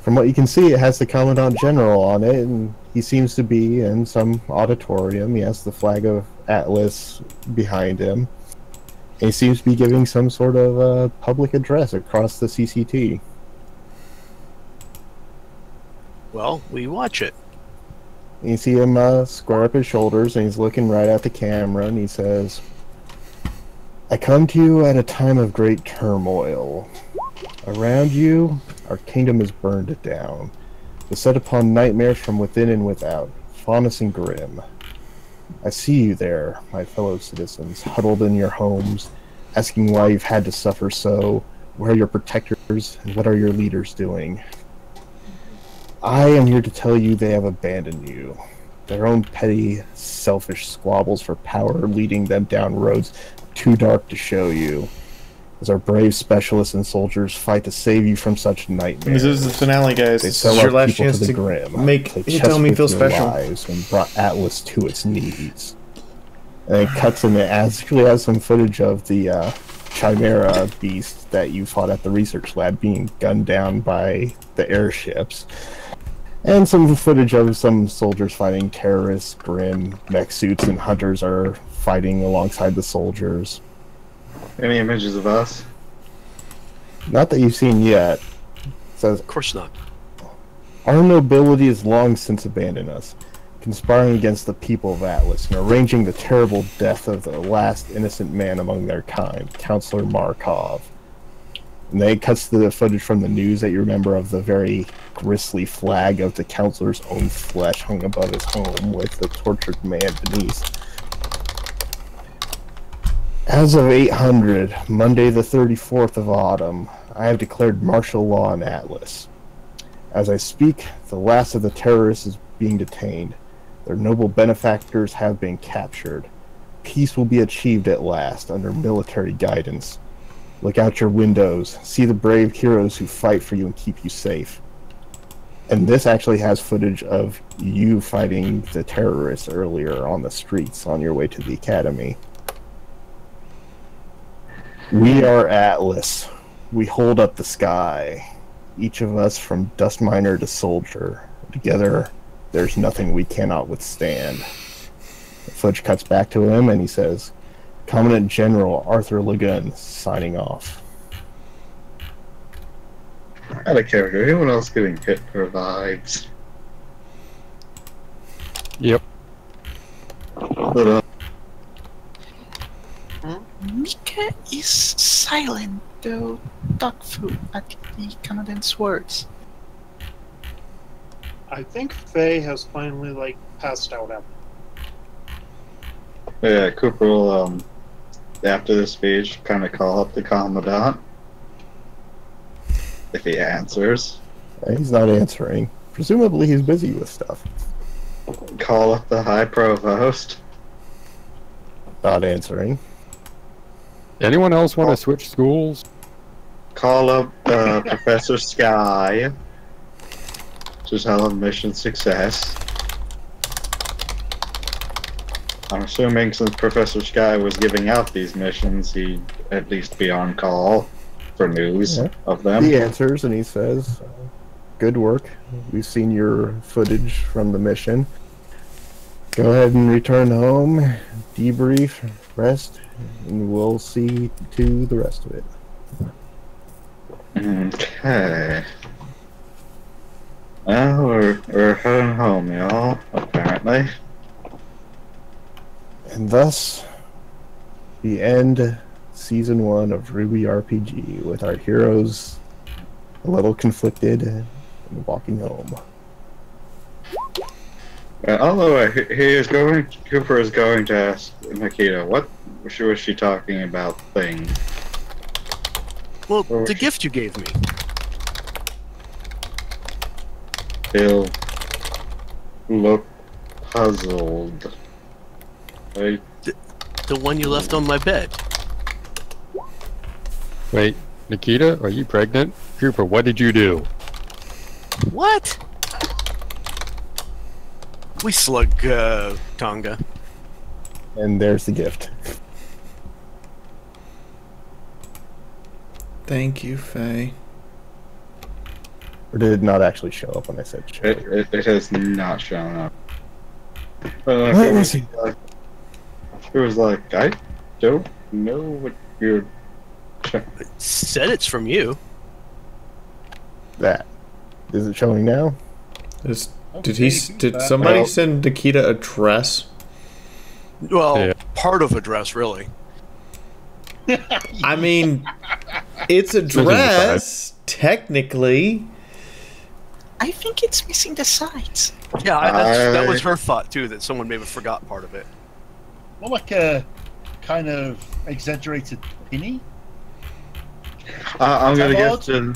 from what you can see, it has the Commandant General on it, and he seems to be in some auditorium. He has the flag of Atlas behind him. And he seems to be giving some sort of public address across the CCT. Well, we watch it. And you see him square up his shoulders, and he's looking right at the camera, and he says, I come to you at a time of great turmoil. Around you, our kingdom has burned it down, beset upon nightmares from within and without, faunus and grim. I see you there, my fellow citizens, huddled in your homes, asking why you've had to suffer so, where are your protectors, and what are your leaders doing? I am here to tell you they have abandoned you. Their own petty, selfish squabbles for power leading them down roads too dark to show you. As our brave specialists and soldiers fight to save you from such nightmares. This is the finale, guys. They This sell is your our last people chance to the to grim. make They tell me chest feel with your special. lives and brought Atlas to its knees. And it cuts and it actually has some footage of the chimera beast that you fought at the research lab being gunned down by the airships. And some footage of some soldiers fighting terrorists, grim mech suits, and hunters are fighting alongside the soldiers. Any images of us? Not that you've seen yet. It says, Of course not. our nobility has long since abandoned us, conspiring against the people of Atlas and arranging the terrible death of the last innocent man among their kind, Counselor Markov. And then it cuts to the footage from the news that you remember of the very grisly flag of the Counselor's own flesh hung above his home with the tortured man beneath. As of 800, Monday the 34th of autumn, I have declared martial law in Atlas. As I speak, the last of the terrorists is being detained. Their noble benefactors have been captured. Peace will be achieved at last under military guidance. Look out your windows. See the brave heroes who fight for you and keep you safe. And this actually has footage of you fighting the terrorists earlier on the streets on your way to the academy. We are Atlas. We hold up the sky. Each of us from dust miner to soldier. Together, there's nothing we cannot withstand. The footage cuts back to him and he says, Commandant General Arthur Lagun, signing off. Out of character. Anyone else getting hit for vibes? Yep. But, Mika is silent, though thoughtful at the commandant's words. I think Faye has finally, passed out after. yeah, Cooper will, after this speech, kind of call up the Commandant. If he answers. He's not answering. Presumably he's busy with stuff. Call up the High Provost. Not answering. Anyone else want to switch schools? Call up Professor Sky. To tell him mission success. I'm assuming since Professor Sky was giving out these missions, he'd at least be on call for news of them. He answers and he says, good work. We've seen your footage from the mission. Go ahead and return home, debrief, rest, and we'll see to the rest of it. Okay. Well, we're heading home, y'all, apparently. And thus, we end Season 1 of RWBY RPG with our heroes a little conflicted and walking home. Although Cooper is going to ask Nikita, what was she talking about thing? Well, the gift you gave me. He'll look puzzled. The one you left on my bed. Wait, Nikita, are you pregnant? Cooper, what did you do? What? We slug Tonga. And there's the gift. Thank you, Faye. Or did it not actually show up when I said show? It has not shown up. Let me see. It was like, I don't know what you're... It said it's from you. That. Is it showing now? Did somebody send Nikita a dress? Well, part of a dress, really. I mean, it's a dress, technically. I think it's missing the sides. Yeah, that was her thought, too, that someone maybe forgot part of it. More like a kind of exaggerated pinny? I'm gonna guess. I'm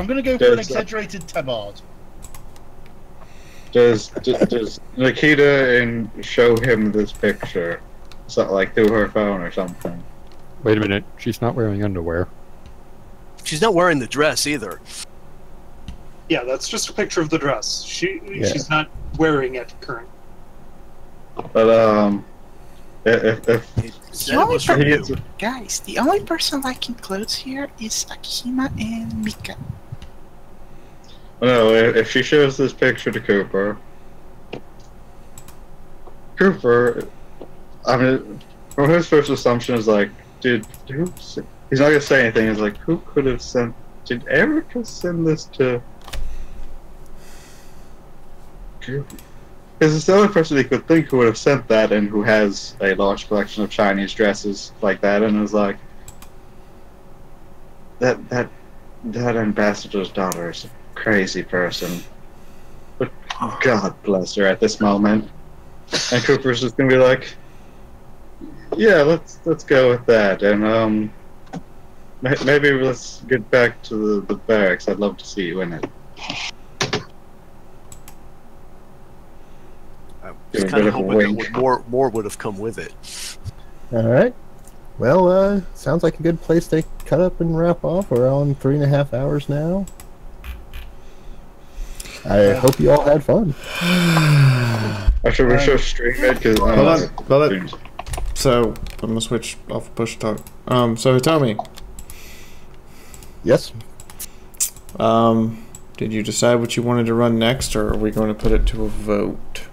gonna go for an exaggerated tabard. Does Nikita and show him this picture? So, like through her phone or something. Wait a minute, she's not wearing underwear. She's not wearing the dress either. Yeah, that's just a picture of the dress. She's not wearing it currently. But if The only guys, the only person liking clothes here is Akima and Mika. No, if she shows this picture to Cooper, I mean, well, his first assumption is like, he's not gonna say anything. He's like, who could have sent? Did Erica send this to? Because it's the only person he could think who would have sent that, and who has a large collection of Chinese dresses like that, and was like, that ambassador's daughter is a crazy person, but God bless her at this moment. And Cooper's just gonna be like, yeah, let's go with that, and maybe let's get back to the barracks. I'd love to see you in it. I was kind of hoping that more would have come with it. Alright. Well, sounds like a good place to cut up and wrap off. We're on 3.5 hours now. I hope you all had fun. Actually, we're so straight because so I'm gonna switch off push talk. So Hitomi. Yes. Did you decide what you wanted to run next, or are we going to put it to a vote?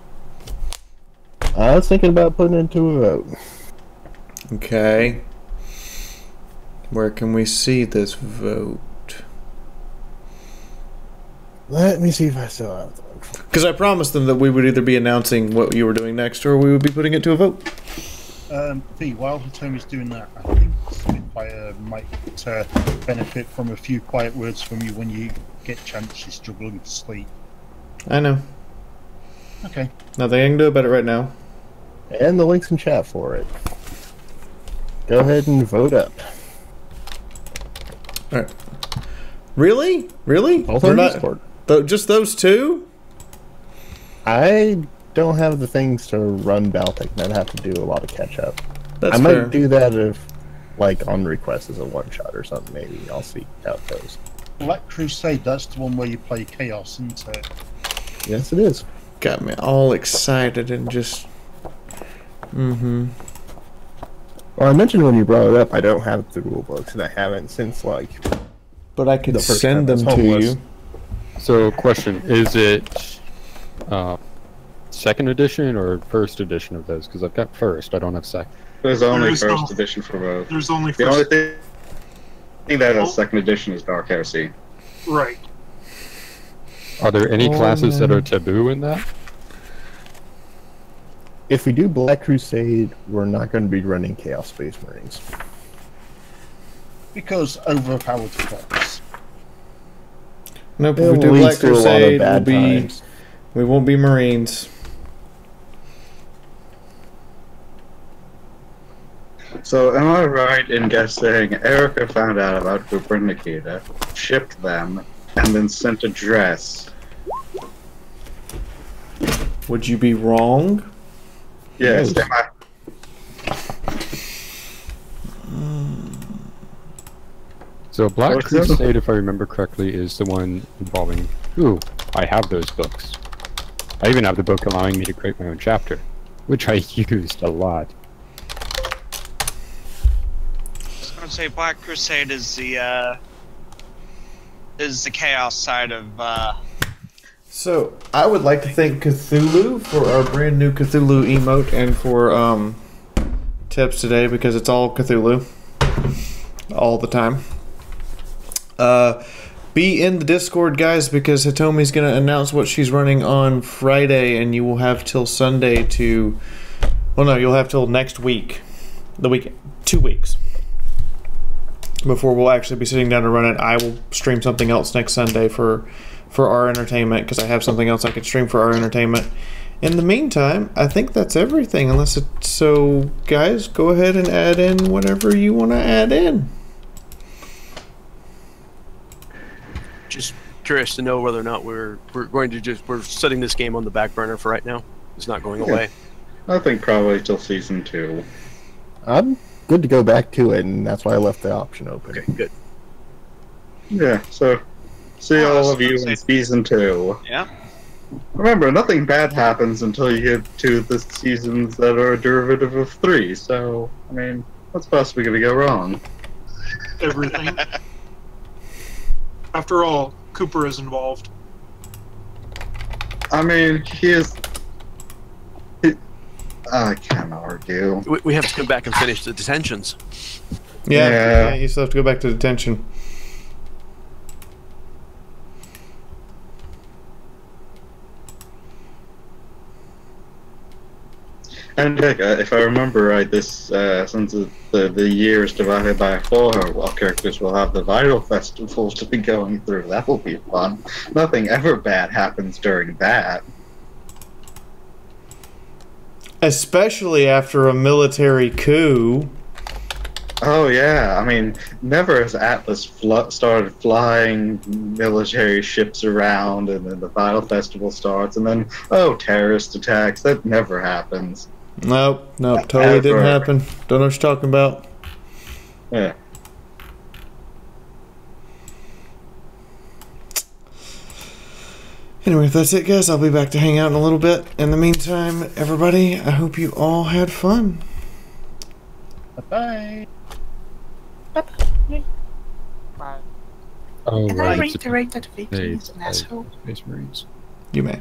I was thinking about putting it to a vote. Okay. Where can we see this vote? Let me see if I still have the vote. Because I promised them that we would either be announcing what you were doing next, or we would be putting it to a vote. V, while Hitomi's doing that, I think Spitfire might benefit from a few quiet words from you when you get a chance. She's struggling to sleep. I know. Okay. Nothing I can do about it right now. And the link's in chat for it. Go ahead and vote up. Alright. Really? Really? Both on Discord. Just those two? I don't have the things to run Baltic, and I'd have to do a lot of catch up. That's I fair. might do that if, like, on request as a one-shot or something, maybe. I'll see how it goes. Black Crusade, that's the one where you play Chaos, isn't it? Yes, it is. Got me all excited and just... Mm-hmm. Well, I mentioned when you brought it up, I don't have the rule books, and I haven't since, like... But I could send them to you. So, question, is it second edition or first edition of those? Because I've got first, I don't have second. There's only first edition for both. There's only the only thing that has second edition is Dark Heresy. Right. Are there any classes that are taboo in that? If we do Black Crusade, we're not going to be running Chaos Space Marines. Because overpowered fox. Nope, if we do Black Crusade, we won't be Marines. So, am I right in guessing Erica found out about Cooper and Nikita, shipped them, and then sent a dress? Would you be wrong? Yes, am I? So Black Crusade, if I remember correctly, is the one involving... Ooh, I have those books. I even have the book allowing me to create my own chapter, which I used a lot. I was gonna say Black Crusade is the chaos side of So I would like to thank Cthulhu for our brand new Cthulhu emote and for tips today, because it's all Cthulhu all the time. Be in the Discord, guys, because Hitomi's going to announce what she's running on Friday, and you will have till Sunday to... Well, no, you'll have till next week. The weekend. 2 weeks. Before we'll actually be sitting down to run it. I will stream something else next Sunday for our entertainment, because I have something else I could stream for our entertainment. In the meantime, I think that's everything, unless it's... So, guys, go ahead and add in whatever you want to add in. Just curious to know whether or not we're going to we're setting this game on the back burner for right now. It's not going away. I think probably till season 2. I'm good to go back to it, and that's why I left the option open. Okay, good. Yeah, so see all of you in season 2. Yeah. Remember, nothing bad happens until you get to the seasons that are a derivative of 3, so, I mean, what's possibly going to go wrong? Everything. After all, Cooper is involved. I mean, I can't argue. We have to come back and finish the detentions. Yeah, you still have to go back to detention. And if I remember right, this since the year is divided by 4, all characters will have the Vital Festival to be going through. That will be fun. Nothing ever bad happens during that. Especially after a military coup. Oh yeah, I mean, never has Atlas started flying military ships around, and then the Vital Festival starts, and then, oh, terrorist attacks. That never happens. Nope, totally didn't happen. Don't know what you're talking about. Yeah. Anyway, if that's it, guys, I'll be back to hang out in a little bit. In the meantime, everybody, I hope you all had fun. Bye-bye. Bye-bye. Oh, Can I right. reiterate that Vicky is an asshole? Space Marines. You may.